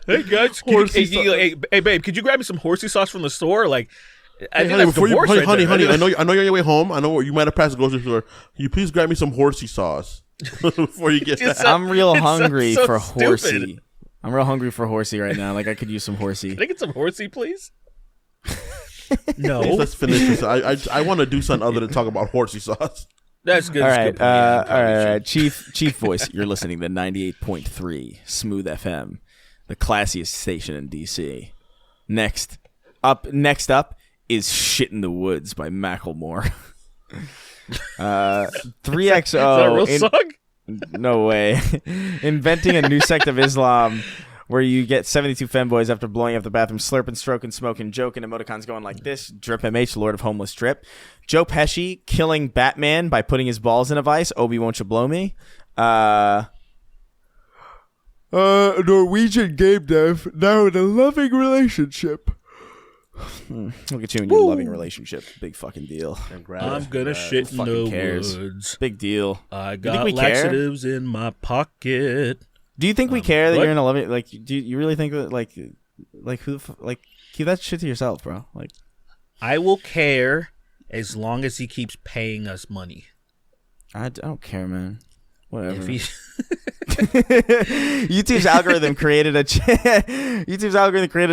Hey guys, hey babe, could you grab me some horsey sauce from the store? Like, I think Honey, that's divorce right honey, there. I know you're on your way home. I know you might have passed the grocery store. Can you please grab me some horsey sauce before you get It's back? I'm real It's hungry so for stupid. horsey. I'm real hungry for horsey right now. Like I could use some horsey. Can I get some horsey, please? Please, No, let's finish this. I want to do something other than talk about horsey sauce. that's good. All that's right, good point. Yeah, all right. Chief voice. You're listening to 98.3 Smooth FM, the classiest station in DC. Next up is "Shit in the Woods" by Macklemore. 3XO. Is that a real song? No way. Inventing a new sect of Islam where you get 72 femboys after blowing up the bathroom, slurping, stroking, smoking, joking, emoticons going like this. Drip MH, Lord of Homeless Drip. Joe Pesci killing Batman by putting his balls in a vice. Obi, won't you blow me? Norwegian game dev, now in a loving relationship. Look at you in your loving relationship. Big fucking deal. I'm gonna shit in fucking the cares? woods. Big deal. I think got we care? laxatives in my pocket. Do you think we care that what? you're in a loving? Like, do you really think that like who like keep that shit to yourself, bro? Like, I will care as long as he keeps paying us money. I don't care, man. Whatever. If he, YouTube's algorithm created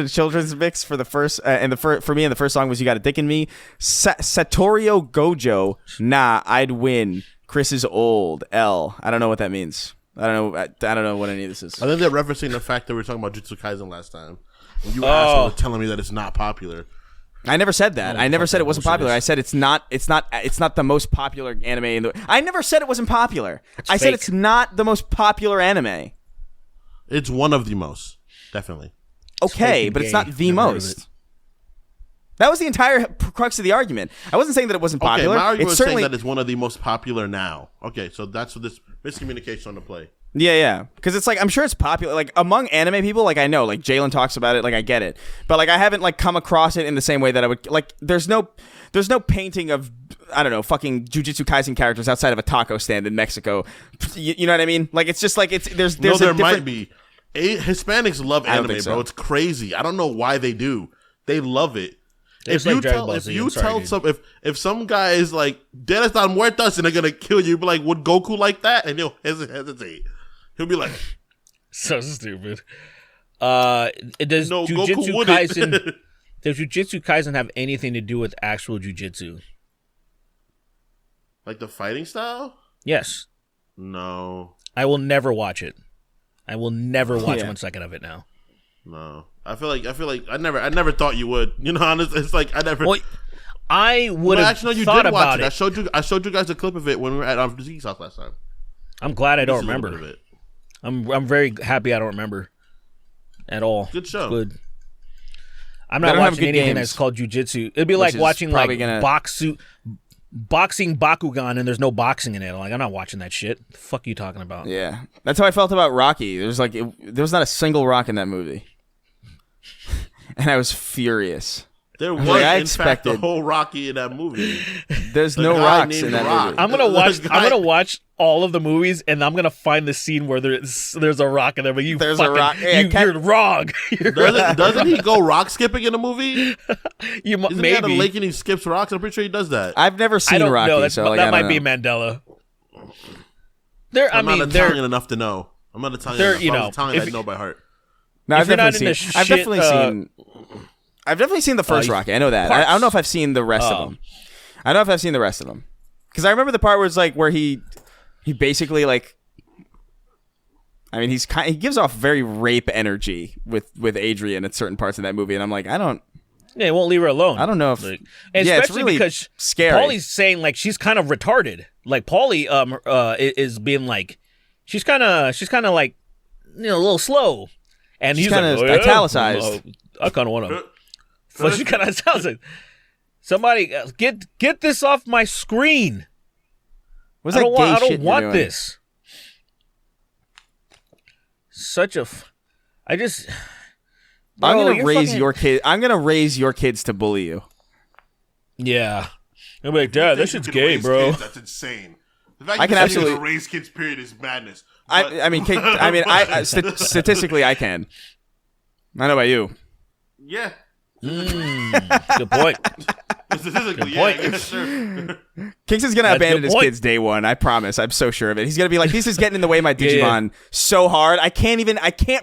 a children's mix for the first for me, and the first song was "You Got a Dick in Me." Satorio Gojo. Nah, I'd win. Chris is old. L. I don't know what that means. I don't know what any of this is. I think they're referencing the fact that we were talking about Jujutsu Kaisen last time. And you assholes were telling me that it's not popular. I never said that. I never said it wasn't popular. I said it's not the most popular anime in the. I never said it wasn't popular. I said fake. it's not the most popular anime. It's one of the most, definitely. Okay, fake but it's and not gay. the Never heard of most. it. That was the entire crux of the argument. I wasn't saying that it wasn't popular. Okay, my argument It's was certainly saying that it's one of the most popular now. Okay, so that's what this miscommunication on the play. yeah. Because it's like I'm sure it's popular. Like among anime people, like I know, like Jalen talks about it. Like I get it, but like I haven't like come across it in the same way that I would. Like there's no painting of I don't know fucking Jujutsu Kaisen characters outside of a taco stand in Mexico. You know what I mean? Like it's just like there's No, there a different, might be. Hispanics love I don't anime, think so. bro. It's crazy. I don't know why they do. They love it. It's like Dragon Ball Z. I'm sorry, dude. If some guy is like "Dead están muertas" and they're gonna kill you, be like, would Goku like that? And he'll hesitate. He'll be like, So stupid. Does "No, Goku Jujutsu wouldn't." Kaisen? Does Jujutsu Kaisen have anything to do with actual jujitsu? Like the fighting style? Yes. No, I will never watch it. I will never watch Yeah. 1 second of it now. no. I feel like I never thought you would. You know, honestly, it's like I never. Well, I would Well, have actually, no, you thought did watch about it. it. I showed you guys a clip of it when we were at Zeke's house last time. I'm glad I don't Just a little remember. bit of it. I'm very happy I don't remember at all. Good show. It's good. I'm They not don't have watching good anything games. that's called jujitsu. It'd be like is watching like probably gonna- boxing Bakugan and there's no boxing in it. I'm not watching that shit. The fuck are you talking about? Yeah, that's how I felt about Rocky. There was not a single rock in that movie, and I was furious. There was, in fact, the whole Rocky in that movie. There's no rocks in that movie. I'm gonna watch all of the movies, and I'm gonna find the scene where there's a rock in there. But there's a rock. You're wrong. Doesn't he go rock skipping in the movie? Maybe he at a lake and he skips rocks? I'm pretty sure he does that. I've never seen Rocky, that might be Mandela. I'm not Italian enough to know. I'm not Italian enough. If I was Italian, I'd know by heart. No, I've definitely seen the first Rocky. I know that. I don't know if I've seen the rest of them. I don't know if I've seen the rest of them. Because I remember the part where it's like where he basically like, I mean, he gives off very rape energy with Adrian at certain parts of that movie, and I'm like, yeah, he won't leave her alone. I don't know if, especially it's really because scary. Paulie's saying like she's kind of retarded. Like Paulie is being like she's kind of like a little slow, and he's kind of italicized. I kind of want to. But she kind of sounds like somebody get this off my screen. I don't want this. I'm gonna raise your kid. I'm gonna raise your kids to bully you. Yeah, I'm like, Dad, that shit's gay, bro. Kids, that's insane. The fact I can absolutely raise kids. Period is madness. Statistically, I can. I don't know about you. Yeah. Good point. Good point. Yeah, sure. Kingston's gonna abandon his kids day one. I promise. I'm so sure of it. He's gonna be like, "This is getting in the way of my Digimon so hard. I can't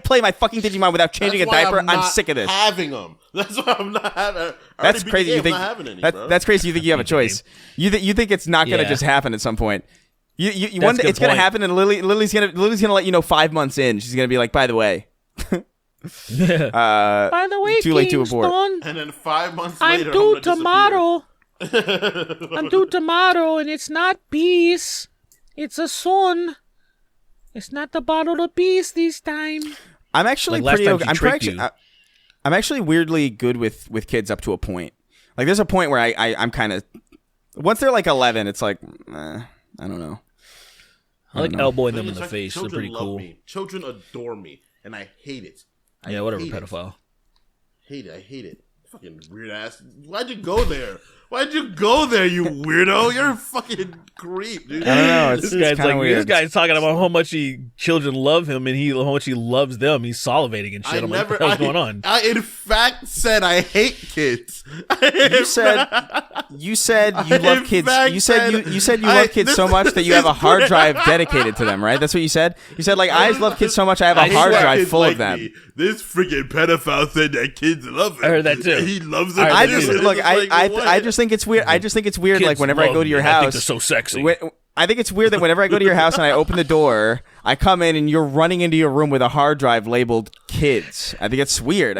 play my fucking Digimon without changing a diaper. I'm sick of this." Having them. That's why I'm not having. That's crazy. You think that's crazy? You think you have a choice? You think it's not gonna just happen at some point? You one day it's gonna happen, and Lily's gonna let you know 5 months in. She's gonna be like, "By the way." By the way, too late to abort. And then 5 months I'm later, due tomorrow. I'm due tomorrow, and it's not peace. It's a son. It's not the bottle of peace this time. I'm actually like pretty. I'm actually weirdly good with kids up to a point. Like there's a point where I'm kind of once they're like 11, it's like I don't know. I like elbowing them in the face. They're pretty cool. Me. Children adore me, and I hate it. Whatever, pedophile. I hate it. Fucking weird ass. Why'd you go there? Why'd you go there, you weirdo? You're a fucking creep, dude. I don't know. This guy's like weird. This guy's talking about how much children love him and how much he loves them. He's salivating and shit. What the hell's going on? I in fact said I hate kids. You said you love kids. You said you love kids so much that you have a hard drive dedicated to them, right? That's what you said. You said like I love kids so much I have a hard drive full of them. This freaking pedophile said that kids love him. I heard that too. He loves them. I just think it's weird. I just think it's weird. Kids like whenever I go to your house, I think they're so sexy. I think it's weird that whenever I go to your house and I open the door, I come in and you're running into your room with a hard drive labeled "kids." I think it's weird.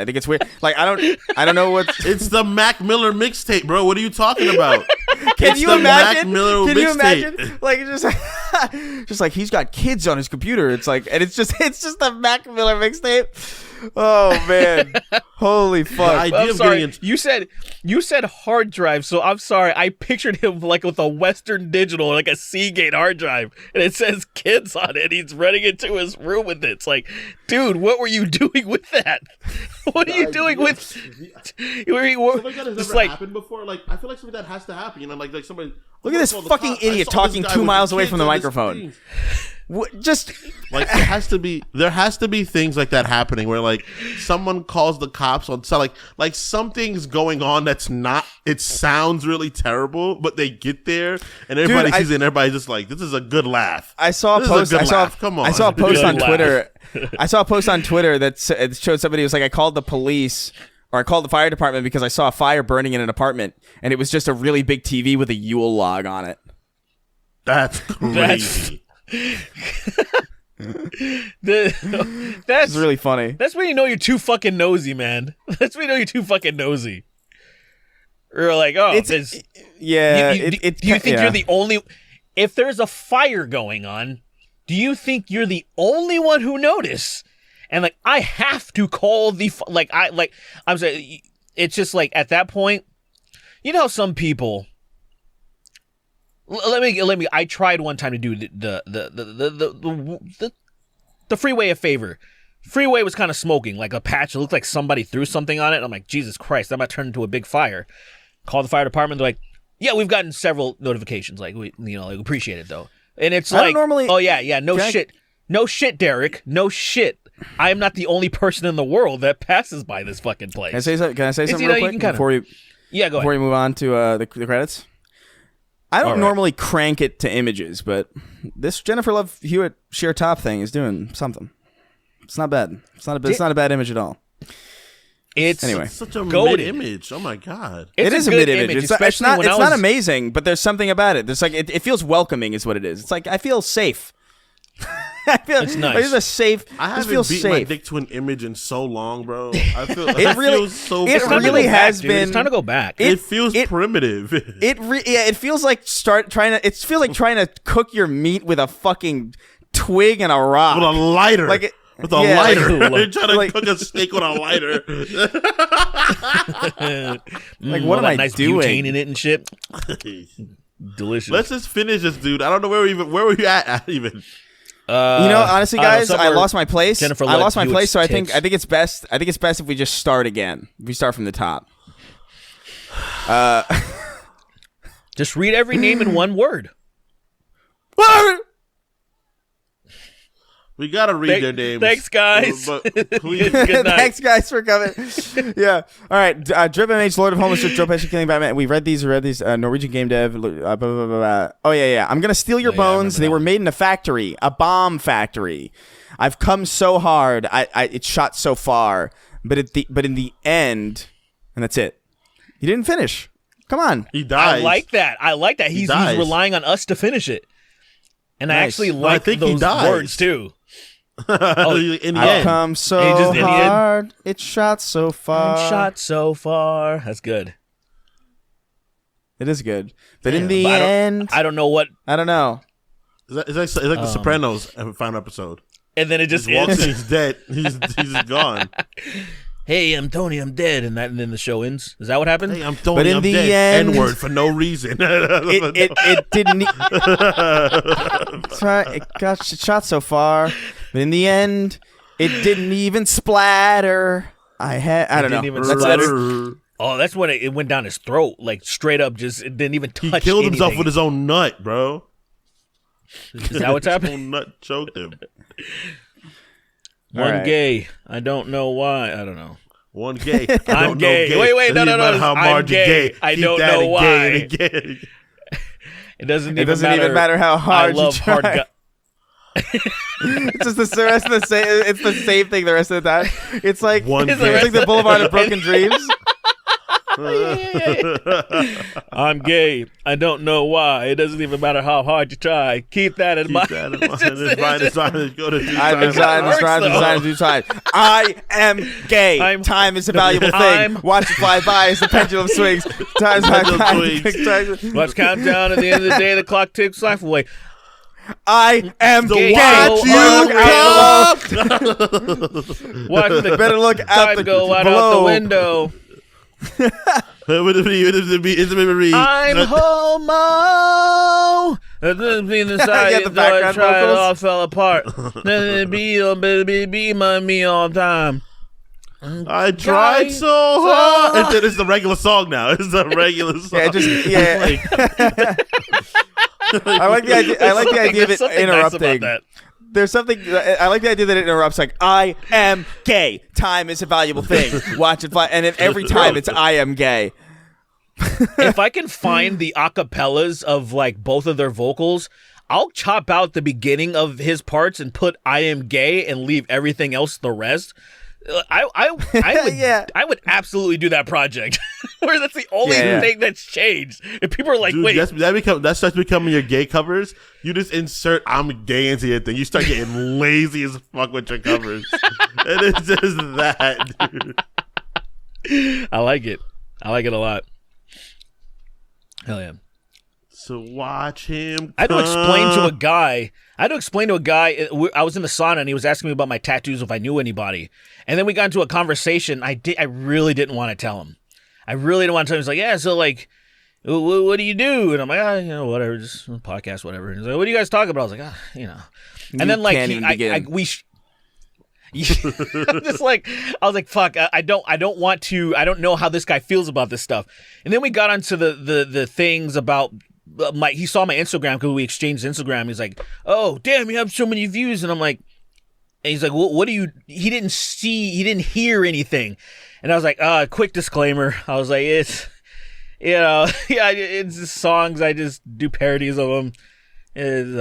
Like I don't know what. It's the Mac Miller mixtape, bro. What are you talking about? Can you imagine? Like just like he's got kids on his computer. It's like, and it's just the Mac Miller mixtape. Oh man, holy fuck! I'm sorry. You said hard drive, so I'm sorry. I pictured him like with a Western Digital, like a Seagate hard drive, and it says "kids" on it. He's running into his room with it. It's like, dude, what were you doing with that? What are you doing with? Something like that has never happened before. Like I feel like something that has to happen. You know, like somebody. Look at this fucking idiot talking 2 miles away from the microphone. Just like there has to be things like that happening where like someone calls the cops on so like something's going on that's not, it sounds really terrible, but they get there and everybody sees it and everybody's just like, this is a good laugh. I saw a post. I saw a post on Twitter. I saw a post on Twitter that showed somebody who was like, I called the police or I called the fire department because I saw a fire burning in an apartment and it was just a really big TV with a Yule log on it. That's crazy. That's really funny. That's when you know you're too fucking nosy, man. That's when you know you're too fucking nosy. Or like, oh, do you think you're the only? If there's a fire going on, do you think you're the only one who noticed? And like, I have to call I'm saying, it's just like at that point, you know, how some people let me. I tried one time to do the freeway a favor. Freeway was kind of smoking, like a patch. It looked like somebody threw something on it. I'm like, Jesus Christ, that might turn into a big fire. Call the fire department. They're like, yeah, we've gotten several notifications. Like, we appreciate it though. And it's like, oh yeah, no shit, Derek, no shit. I am not the only person in the world that passes by this fucking place. Can I say something real quick before we move on to the credits? I don't normally crank it to images, but this Jennifer Love Hewitt sheer top thing is doing something. It's not bad. It's not a bad image at all. It's such a mid image. Oh my god, it is a mid image. It's not amazing, but there's something about it. There's like it feels welcoming, is what it is. It's like I feel safe. It's nice. It's a safe. I haven't beat my dick to an image in so long, bro. I feel it really has been. It's time to go back. It feels primitive. It feels like trying to cook your meat with a fucking twig and a rock with a lighter. With a lighter. They're trying to cook a steak with a lighter. What am I nice doing? Butane in it and shit. Delicious. Let's just finish this, dude. I don't know where were we at even. Honestly, guys, I lost my place. Jennifer I lost my place, so I tits. think it's best. I think it's best if we just start again. If we start from the top. Just read every name in one word. We gotta read their names. Thanks, guys. But please, Good night. Thanks, guys, for coming. Yeah. All right. Drip MH, Lord of Homeless, Joe Pesci killing Batman. We read these. Norwegian game dev. Blah, blah, blah, blah. Oh yeah. I'm gonna steal your bones. They were made in a factory, a bomb factory. I've come so hard. It shot so far, but in the end, and that's it. He didn't finish. Come on. He dies. I like that. He's relying on us to finish it. And nice. I actually like those words too. In the I've end. come so hard. It shot so far. That's good. It is good. But in the end, I don't know what. I don't know. It's like The Sopranos final episode. And then it just ends. He's dead. He's gone. Hey, I'm Tony. I'm dead, and then the show ends. Is that what happened? Hey, I'm Tony. But in the end, N-word for no reason. it didn't. That's right. It shot so far, but in the end, it didn't even splatter. I don't know. Even splatter. Oh, that's when it went down his throat, like straight up. Just it didn't even touch. He killed himself with his own nut, bro. Is that what's happening? His own nut choked him. One gay. I don't know why. I don't know. One gay. I'm gay. Wait. No. I'm gay. I don't know why. It doesn't even matter how hard I love you try. hard It's just the rest of the same. It's the same thing the rest of the time. It's like the Boulevard of Broken Dreams. I'm gay. I don't know why. It doesn't even matter how hard you try. Keep that in mind. I'm designed to do time. I am gay. Time is a valuable thing. Watch it fly by as the pendulum swings. Time's Let's count down. At the end of the day, the clock ticks life away. I am gay. Watch the better look out the go out the window. I'm homo. Inside the background tried, vocals. it all fell apart. Be my me all the time. I tried so hard. It's the regular song now. It's the regular song. I like the idea. I like the idea of it interrupting. Nice. There's something. I like the idea that it interrupts. Like, I am gay. Time is a valuable thing. Watch it fly. And then every time it's I am gay. If I can find the acapellas of like both of their vocals, I'll chop out the beginning of his parts and put I am gay and leave everything else the rest. I would absolutely do that project. Where that's the only thing that's changed. If people are like, dude, wait, that starts becoming your gay covers. You just insert "I'm gay" into your thing. You start getting lazy as fuck with your covers, and it's just that, dude. I like it. I like it a lot. Hell yeah. So watch him. I had to explain to a guy. I was in the sauna and he was asking me about my tattoos if I knew anybody. And then we got into a conversation. I really didn't want to tell him. He was like, yeah, so like, what do you do? And I'm like, whatever, just a podcast, whatever. And he's like, what do you guys talk about? I was like, And then like I'm just like, I was like, fuck, I don't want to. I don't know how this guy feels about this stuff. And then we got onto the things about. He saw my Instagram because we exchanged Instagram. He's like, "Oh, damn, you have so many views," and I'm like, and he's like, well, "What do you?" He didn't hear anything, and I was like, "Quick disclaimer." I was like, "It's, it's just songs. I just do parodies of them." Is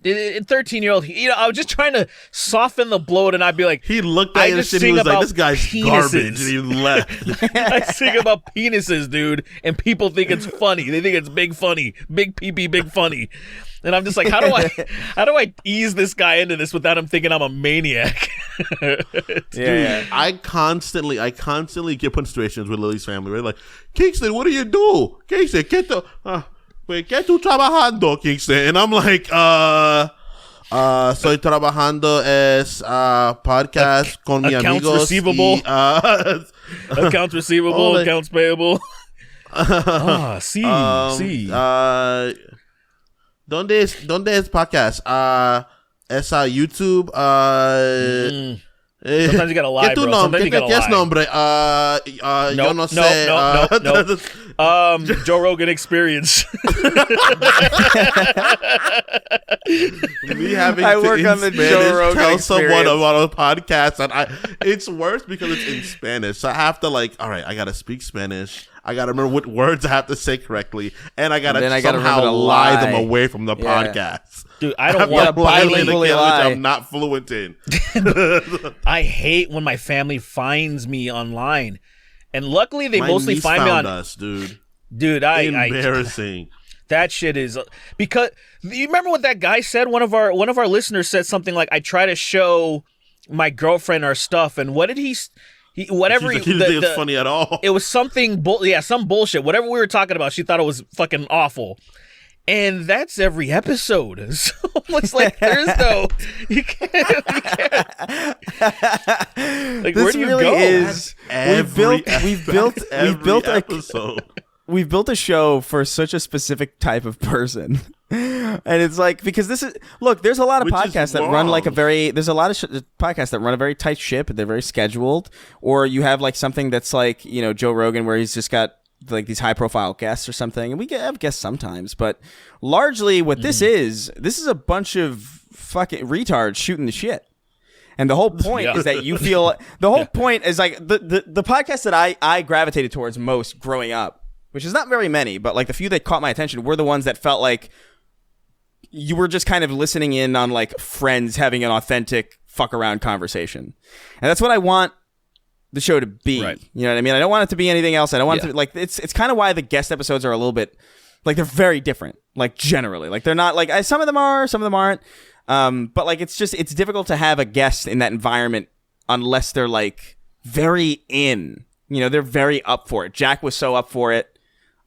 13-year-old. I was just trying to soften the blow, and I'd be like, he looked at his shit. He was like, "This guy's penises. garbage," and he left. I sing about penises, dude, and people think it's funny. They think it's big funny, big pee, big funny, and I'm just like, how do I ease this guy into this without him thinking I'm a maniac? Dude, I constantly get put in situations with Lily's family, right? Like, Kingston, what do you do? Kingston, get the. ¿Qué tú trabajando, Kingston? And I'm like, soy trabajando es podcast con mi accounts amigos. Receivable. Accounts receivable, accounts payable. Sí. ¿Dónde es podcast? Es YouTube. Sometimes you gotta lie, bro. Sometimes you gotta lie. ¿Qué es nombre? Yo no sé. No. Joe Rogan Experience. Me having I to work on the Joe Rogan tell Experience. someone about a podcast, and it's worse because it's in Spanish. So I have to all right, I gotta speak Spanish. I gotta remember what words I have to say correctly, and I gotta somehow lie them away from the podcast. Dude, I don't want to bilingually lie. I'm not fluent in. I hate when my family finds me online, and luckily they mostly find me on us, dude. Dude, embarrassing. That shit is because you remember what that guy said? One of our listeners said something like, "I try to show my girlfriend our stuff," and what did he whatever he didn't think it's funny at all. It was something some bullshit. Whatever we were talking about, she thought it was fucking awful. And that's every episode. So it's like there's no you can't. Like, this where do you really go? Is we've built a show for such a specific type of person. And it's like, because there's a lot of podcasts that run like there's a lot of podcasts that run a very tight ship. They're very scheduled, or you have like something that's like, Joe Rogan, where he's just got like these high profile guests or something, and we have guests sometimes, but largely what this is a bunch of fucking retards shooting the shit. And the whole point is that you feel point is like the podcast that I gravitated towards most growing up, which is not very many, but like the few that caught my attention were the ones that felt like you were just kind of listening in on like friends having an authentic fuck around conversation. And that's what I want the show to be. Right. You know what I mean? I don't want it to be anything else. I don't want it to like it's kind of why the guest episodes are a little bit like they're very different. Like generally, like they're not like some of them are, some of them aren't. But like it's difficult to have a guest in that environment unless they're like very in. They're very up for it. Jack was so up for it.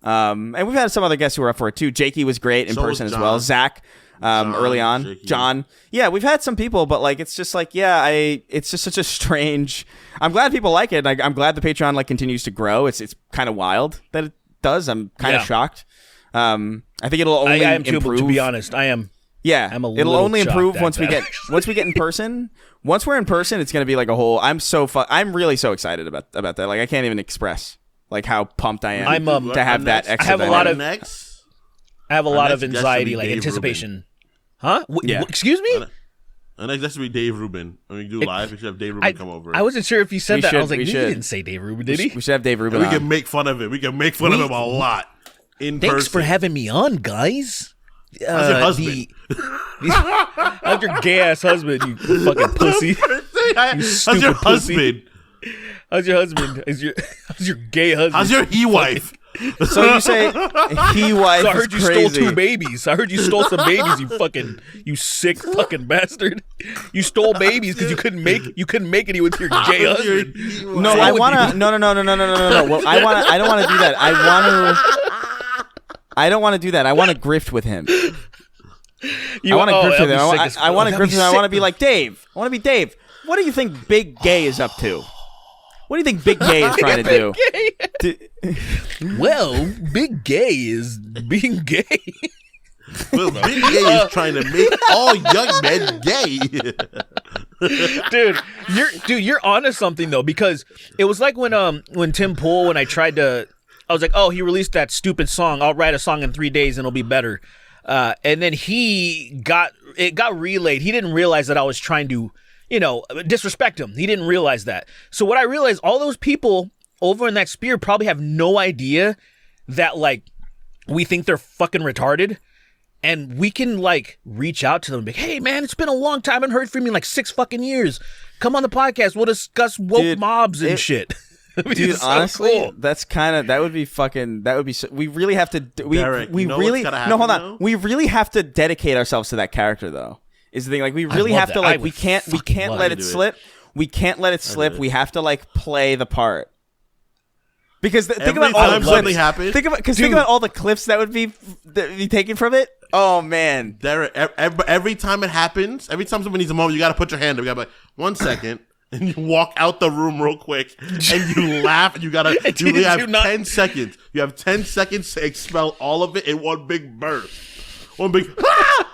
And we've had some other guests who were up for it too. Jakey was great in person as well. Zach. Early on, Jakey. John. Yeah, we've had some people, but like it's just like it's just such a strange. I'm glad people like it. I'm glad the Patreon like continues to grow. It's kind of wild that it does. I'm kind of shocked. I think it'll only I am improve. To be honest, I am. Yeah, it'll only improve once we get in person. Once we're in person, it's gonna be like a whole. I'm really so excited about that. Like I can't even express like how pumped I am to have that. I have a lot of anxiety, like anticipation. Rubin. Huh? Yeah. Excuse me? And that should be Dave Rubin. When we do live, we should have Dave Rubin come over. I wasn't sure if he said that. I was like, he didn't say Dave Rubin, did he? We should have Dave Rubin. We can make fun of him. We can make fun of him a lot in person. Thanks for having me on, guys. How's your husband? How's your gay ass husband, you fucking pussy? You stupid how's your pussy. How's your husband? How's your gay husband? How's your he-wife? So you say he-wife? So I heard you crazy. stole 2 babies. I heard you stole some babies. You sick fucking bastard. You stole babies because you couldn't make any with your gay husband. No, I wanna. No. Well, I don't want to do that. I don't want to do that. I want to grift with him. I want to grift with him. I want to grift with him. I want to be like Dave. I want to be Dave. What do you think Big Gay is up to? What do you think Big Gay is trying to do? Well, Big Gay is being gay. Well, Big Gay is trying to make all young men gay. You're onto something though, because it was like when Tim Pool, when I was like, oh, he released that stupid song. I'll write a song in 3 days and it'll be better. And then it got relayed. He didn't realize that I was trying to, disrespect him. He didn't realize that. So what I realized, all those people over in that sphere probably have no idea that like we think they're fucking retarded. And we can like reach out to them and be like, hey man, it's been a long time. I haven't heard from you in like 6 fucking years. Come on the podcast. We'll discuss woke mobs and shit. Dude, honestly, cool. That would be we really have to, Derek, we really, no, hold on. We really have to dedicate ourselves to that character though, is the thing. Like we really have to, like, we can't let it slip. We can't let it slip. We have to like play the part. Because think about all the clips. Think about all the clips that would be taken from it. Oh man, Derek! Every time it happens, every time somebody needs a moment, you got to put your hand up. You got to be like, 1 second, and you walk out the room real quick, and you laugh, and you have 10 seconds. You have 10 seconds to expel all of it in one big burst, one big,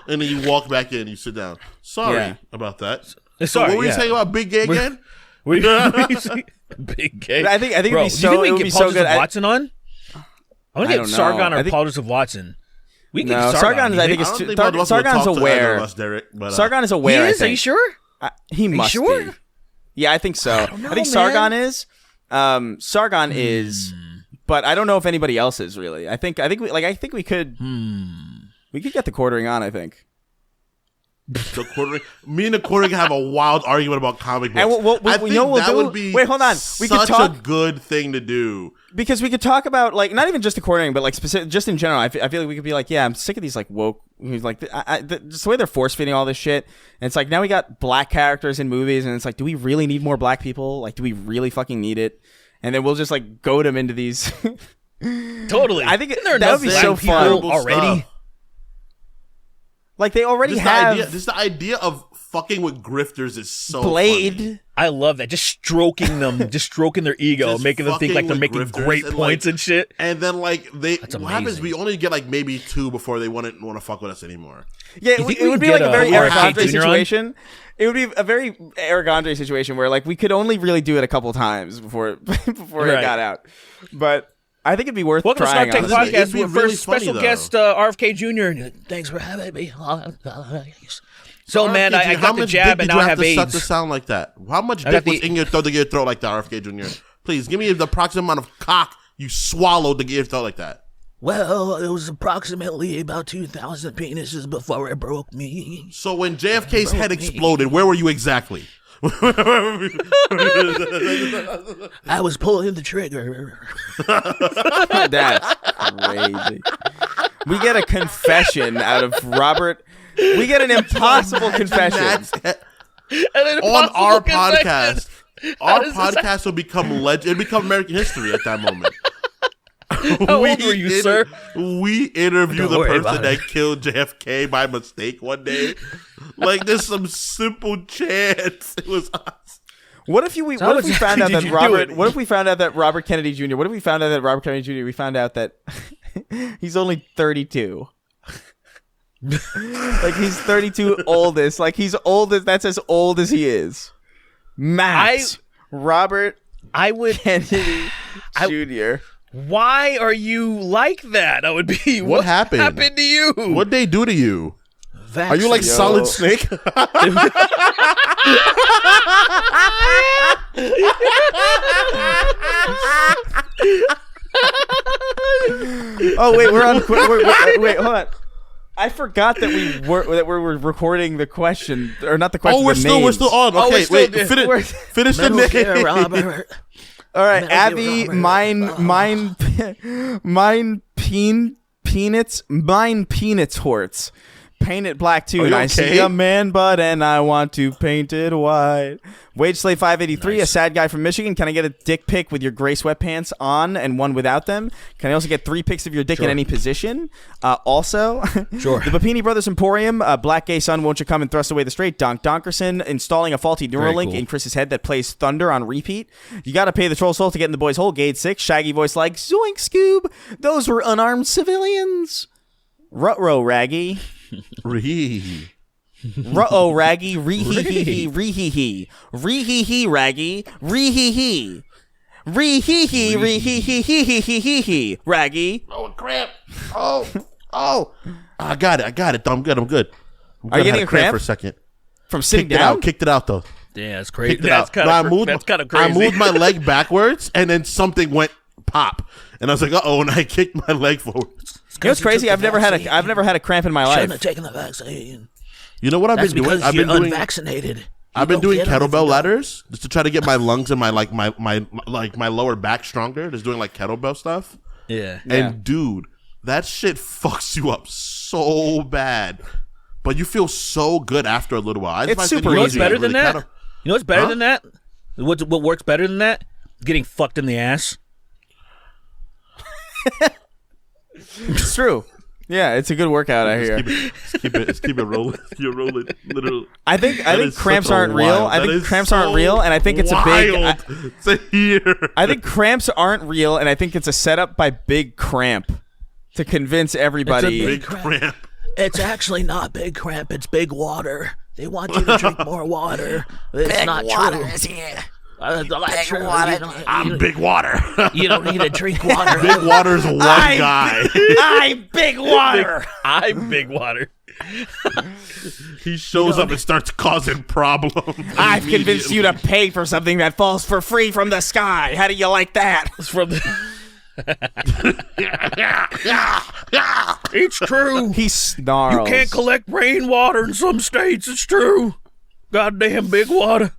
and then you walk back in. You sit down. Sorry about that. Sorry. So what were you saying about Big Gay again? Big Gay. I think it'd Bro, be so. Do you think we it would can be get so Paul good. Watson on? I want to get Sargon or Paul Joseph Watson. We can get Sargon. Sargon's aware. Sargon is aware. He is? Are you sure? He must be. Yeah, I think so. I think Sargon is. Sargon is, but I don't know if anybody else is really. I think we could. We could get the quartering on. I think. Me and the quartering have a wild argument about comic books. I think that would be hold on. We could talk a good thing to do, because we could talk about like not even just the quartering, but like just in general. I feel like we could be like, yeah, I'm sick of these like woke, like just the way they're force feeding all this shit. And it's like now we got black characters in movies, and it's like, do we really need more black people? Like, do we really fucking need it? And then we'll just like goad them into these. Totally. I think that would be so fun already. Like they already have. This the idea of fucking with grifters is so Blade. Funny. I love that. Just stroking them, just stroking their ego, making them think like they're making great points and shit. And then like what happens? We only get like maybe 2 before they want to fuck with us anymore. Yeah, it would be like a very Eric Andre situation. It would be a very Eric Andre situation where like we could only really do it a couple times before it got out. But I think it'd be worth Welcome trying. Welcome to Snark Podcast. We're really first special guest RFK Jr. Thanks for having me. So man, I got the jab and now I have AIDS. Suck to sound like that? How much dick was in your throat to get your throat like that, RFK Jr.? Please give me the approximate amount of cock you swallowed to get your throat like that. Well, it was approximately about 2,000 penises before it broke me. So when JFK's head exploded, where were you exactly? I was pulling the trigger. That's crazy. We get a confession out of Robert. We get an impossible confession on our podcast. Our podcast will become legend. It'll become American history at that moment. How old were you, sir? We interview the person that killed JFK by mistake one day. Like there's some simple chance it was us. What if we found out that Robert? What if we found out that Robert Kennedy Jr. What if we found out that Robert Kennedy Jr. We found out that he's only 32. Like he's 32 oldest. Like he's oldest. That's as old as he is. Max Robert Kennedy Jr. Why are you like that? I would be. What happened? Happened to you? What'd they do to you? Are you like Solid Snake? Oh wait, we're on. Wait, hold on. I forgot that we were recording the question, or not the question. Oh, we're still on. Okay, wait. Finish the name. Robert. All right, Abby, mine peanuts horts. Paint it black too. Are And you I okay? see a man butt and I want to paint it white. Wage Slave 583, Nice. a sad guy from Michigan. Can I get a dick pic with your gray sweatpants on and one without them? Can I also get 3 pics of your dick in any position? Also, Sure. The Papini Brothers Emporium, Black Gay Son, Won't You Come and Thrust Away the Straight? Donk Donkerson, installing a faulty Neuralink cool. in Chris's head that plays Thunder on repeat. You gotta pay the troll soul to get in the boys' hole. Gate 6, Shaggy voice like, Zoink Scoob, those were unarmed civilians. Ruh-roh, Raggy. Ree. Ruh-oh, Raggy, ree-hee-hee-hee, ree-hee-hee. Ree-hee-hee, Raggy, ree-hee-hee. Ree-hee-hee, ree-hee-hee-hee-hee-hee-hee, Raggy. Oh, cramp. Oh. I got it. I'm good. Are you I had getting a cramp? for a second. From sitting Kicked it down? out. Kicked it out, though. Yeah, that's crazy. Kicked it That's out. kind No, of I crazy. moved my leg backwards, and then something went pop. And I was like, uh-oh, and I kicked my leg forward. You know what's crazy? I've never had a cramp in my Shouldn't life. have taken the vaccine. You know what I've That's been doing? because I've you're been doing unvaccinated. I've been You doing don't get kettlebell anything. ladders just to try to get my lungs and my lower back stronger. Just doing like kettlebell stuff. Yeah. And dude, that shit fucks you up so bad. But you feel so good after a little while. I just It's find super it You know what's easy, better really than that? kettle- You know what's better Huh? than that? What works better than that? Getting fucked in the ass. It's true. Yeah, it's a good workout out here. Let's keep it rolling. You're rolling, literally. I think is cramps such a aren't real. wild- I that think is cramps so aren't real, and I think it's a big. wild to hear. I think cramps aren't real, and I think it's a setup by Big Cramp to convince everybody. Big cramp. It's actually not big cramp. It's big water. They want you to drink more water. It's not true. That's true. I'm big water. You don't need to drink water. Big water's one guy. I'm Big Water. I'm big water. He shows up and starts causing problems. I've convinced you to pay for something that falls for free from the sky. How do you like that? It's from the. It's true. He snarls. You can't collect rainwater in some states. It's true. Goddamn big water.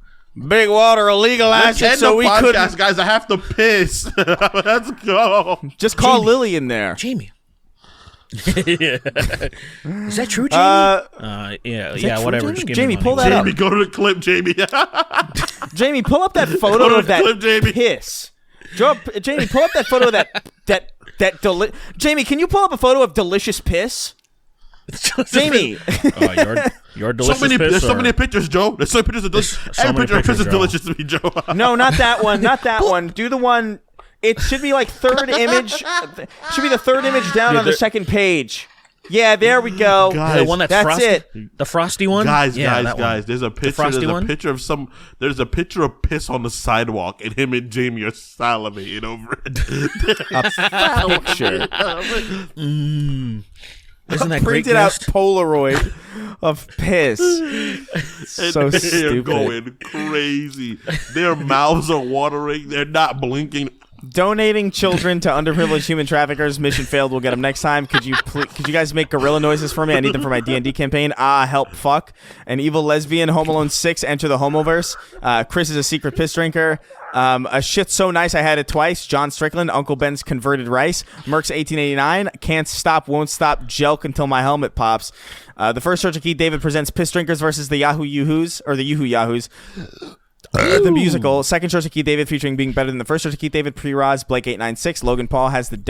Big Water legalized it so we couldn't. Guys, I have to piss. Let's go. Just call Lily in there. Jamie. Is that true, Jamie? Yeah, whatever. Jamie? Just give me Jamie, money. pull that up. Jamie, go to the clip, Jamie. Jamie, pull up that photo Go to of the that clip, Jamie. piss. Jamie, pull up that photo of that Jamie, can you pull up a photo of delicious piss? Jamie. Your delicious piss. There's so or- many pictures, Joe. There's so many pictures of delicious. so Every many picture of piss pictures, is Joe. delicious to me, Joe. No, not that one. Not that one. Do the one. It should be like third image. Should be the third image down on the second page. Yeah, there we go. Guys, The one that's frosty. it. The frosty one. Guys, Yeah, that one. guys. There's a picture. frosty There's a one? picture of some. There's a picture of piss on the sidewalk, and him and Jamie are salivating over it. Picture. Isn't that great? Printed out Guest? Polaroid of piss. So They're stupid. going crazy. Their mouths are watering. They're not blinking. Donating children to underprivileged human traffickers. Mission failed. We'll get them next time. Could you guys make gorilla noises for me? I need them for my D&D campaign. Help fuck. An evil lesbian. Home Alone 6. Enter the homoverse. Chris is a secret piss drinker. A shit so nice I had it twice. John Strickland. Uncle Ben's converted rice. Merck's 1889. Can't stop, won't stop. Jelk until my helmet pops. The First Church of Keith David presents Piss Drinkers versus the Yahoo Yoo-Hoos, or the Yoo-Hoo Yahoos. The musical. Second Church of Keith David featuring Being Better Than the First Church of Keith David. Pre-Roz, Blake 896. Logan Paul has been the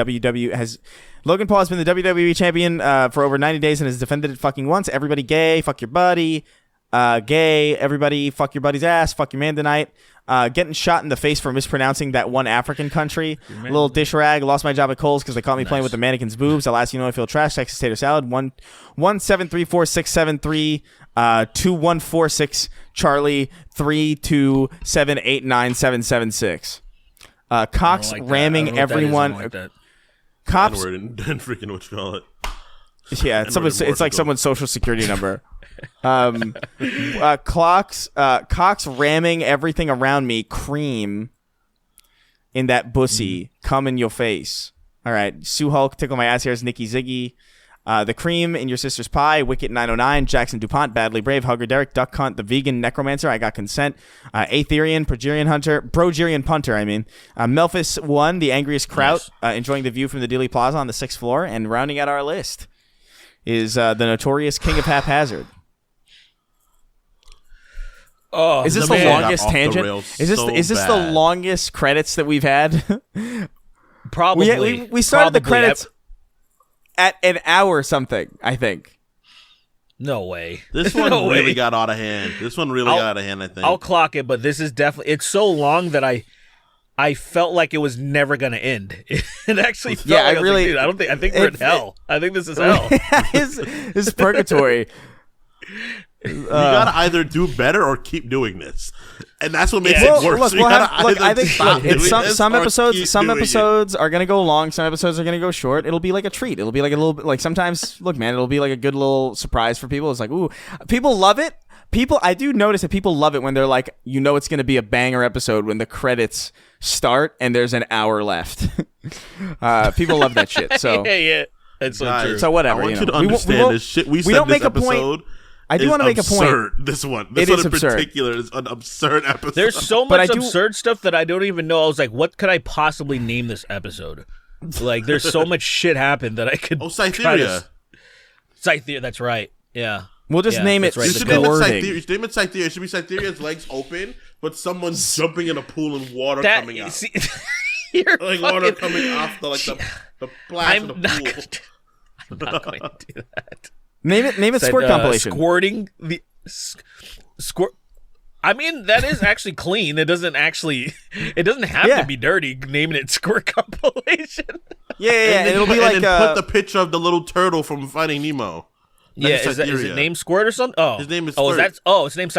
WWE champion for over 90 days and has defended it fucking once. Everybody gay, fuck your buddy. Gay, everybody fuck your buddy's ass, fuck your man tonight. Getting shot in the face for mispronouncing that one African country. Little dish rag. Lost my job at Kohl's because they caught me playing with the mannequin's boobs. I'll ask you know I feel trash. Texas tater salad. 1734673 2146 Charlie 327897776. Cox ramming everyone. Cops. N-word and freaking what you call it. Yeah, it's like someone's social security number. Cox ramming everything around me. Cream in that bussy. Come in your face. All right. Sue Hulk, tickle my ass hairs. Nikki Ziggy. The cream in your sister's pie. Wicket 909. Jackson DuPont. Badly Brave. Hugger Derek. Duck Hunt. The vegan necromancer. I got consent. Aetherian. Progerian Hunter. Brogerian Punter. Melphis 1. The angriest kraut. Enjoying the view from the Dealey Plaza on the 6th floor. And rounding out our list. is the notorious king of haphazard. Oh, is this the longest tangent? Is this the longest credits that we've had? Probably. We started the credits at an hour something, I think. No way. This one really got out of hand. Got out of hand, I think. I'll clock it, but this is definitely... It's so long that I felt like it was never going to end. It actually felt like I really... Like, dude, I think we're in hell. I think this is hell. This is purgatory. You gotta either do better or keep doing this, and that's what makes it worse. I think some episodes are gonna go long, some episodes are gonna go short. It'll be like a treat. It'll be like a little bit like sometimes. Look, man, it'll be like a good little surprise for people. It's like, ooh, people love it. I do notice that people love it when they're like, it's gonna be a banger episode when the credits start and there's an hour left. People love that shit. So yeah, it's so true. So whatever. I want you to understand this shit. We don't make a point. I do want to make a point. This one in particular is an absurd episode. There's so much absurd stuff that I don't even know. I was like, what could I possibly name this episode? Like, there's so much shit happened that I could. Cytheria. Cytheria, that's right. Yeah. We'll just name it. Right. You should name it Cytheria. It should be Cytheria's legs open, but someone's jumping in a pool and water coming out. See, water coming off the splash of the pool. I'm not going to do that. Name it squirt compilation. Squirting the squirt. I mean, that is actually clean. It doesn't have to be dirty. Naming it squirt compilation. Yeah. And it'll be like put the picture of the little turtle from Finding Nemo. Is it named Squirt or something? Oh, his name is Squirt. His name's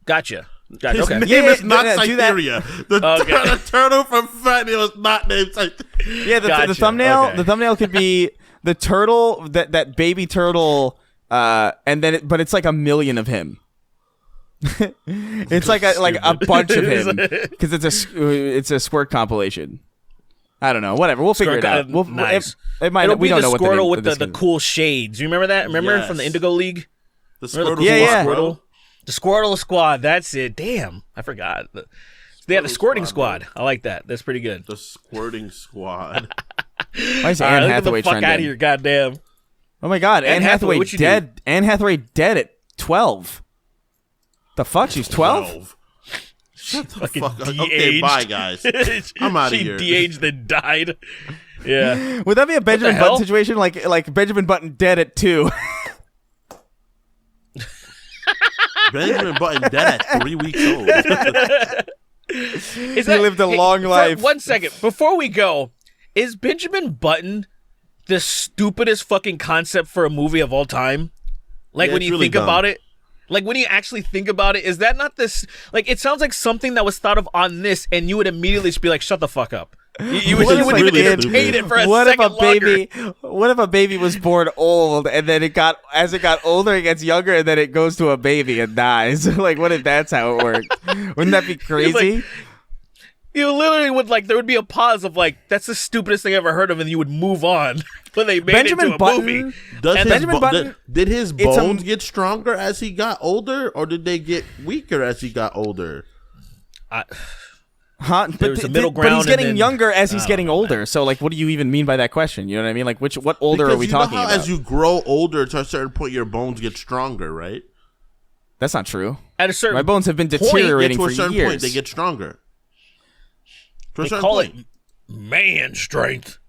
Gotcha. His name is not Cytheria. The turtle from Finding Nemo is not named Cytheria. Yeah, the thumbnail. Okay. The thumbnail could be the turtle, that baby turtle, and then but it's like a million of him. It's like a bunch of him because it's a squirt compilation. I don't know. Whatever. We'll figure it out. Nice. It might. It'll we be don't the know Squirtle what with the cool shades. You remember that? Remember from the Indigo League? The Squirtle. Squirtle. The Squirtle Squad. That's it. Damn, I forgot. They have the Squirting Squad. I like that. That's pretty good. The Squirting Squad. Why is Anne Hathaway trending? Fuck out of here, goddamn! Oh my God, Anne Hathaway dead. Anne Hathaway dead at 12. The fuck? She's 12. Shut the fuck up. Okay, bye guys. I'm out of here. She de-aged then died. Yeah. Would that be a Benjamin Button situation? Like Benjamin Button dead at 2. Benjamin Button dead at 3 weeks old. He lived a long life. 1 second before we go. Is Benjamin Button the stupidest fucking concept for a movie of all time? Like, when you really think about it? Like, when you actually think about it, is that not this... Like, it sounds like something that was thought of on this, and you would immediately just be like, shut the fuck up. You wouldn't even entertain it for a second longer. What if a baby was born old, and then as it got older, it gets younger, and then it goes to a baby and dies? Like, what if that's how it worked? Wouldn't that be crazy? You literally would, there would be a pause of, that's the stupidest thing I ever heard of, and you would move on when they made it into a movie. Did his bones get stronger as he got older, or did they get weaker as he got older? There's a middle ground. But he's getting younger as he's getting older. So, what do you even mean by that question? You know what I mean? What older are we talking about? As you grow older, to a certain point, your bones get stronger, right? That's not true. At a certain my bones have been deteriorating for years. To a certain point, they get stronger. They call it man strength.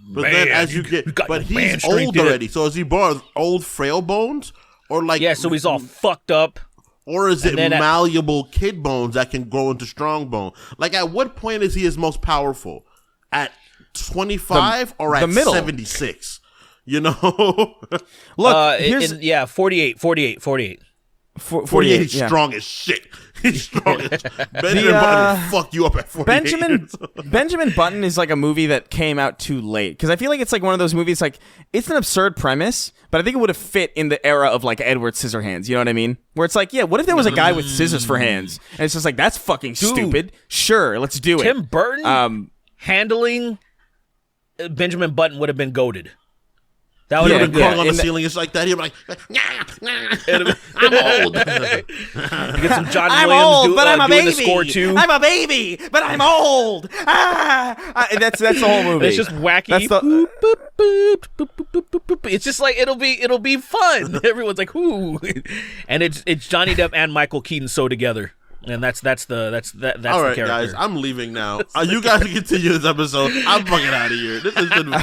But then as you get... But he's old already. So is he born old, frail bones? Or Yeah, so he's all fucked up. Or is it malleable kid bones that can grow into strong bone? At what point is he his most powerful? At 25 or at 76? You know? Look, 48. 48 is strong as shit. He's strong as Benjamin Button will fuck you up at 48. Benjamin Button is like a movie that came out too late. Because I feel like it's one of those movies, it's an absurd premise, but I think it would have fit in the era of Edward Scissorhands. You know what I mean? Where it's what if there was a guy with scissors for hands? And it's just that's fucking stupid. Sure, let's do it. Tim Burton handling Benjamin Button would have been goated. That would He'd have been been crawling on the good. ceiling just like that. He'd be like, I'm old. You get some John I'm Williams old, but I'm a doing baby. the score too. I'm a baby, but I'm old. That's the whole movie. It's just wacky. That's the- Boop, boop, boop, boop, boop, boop, boop, boop. It's just like it'll be fun. Everyone's like, "Ooh," and it's Johnny Depp and Michael Keaton so together, and that's All the right, character. guys, I'm leaving now. You guys can continue this episode. I'm fucking out of here. This has been a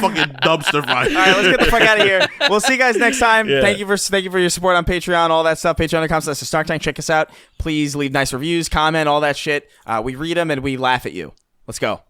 fucking dumpster fire. All right, let's get the fuck out of here. We'll see you guys next time. Yeah. Thank you for your support on Patreon, all that stuff. Patreon.com/SnarkTank. Check us out. Please leave nice reviews, comment, all that shit. We read them and we laugh at you. Let's go.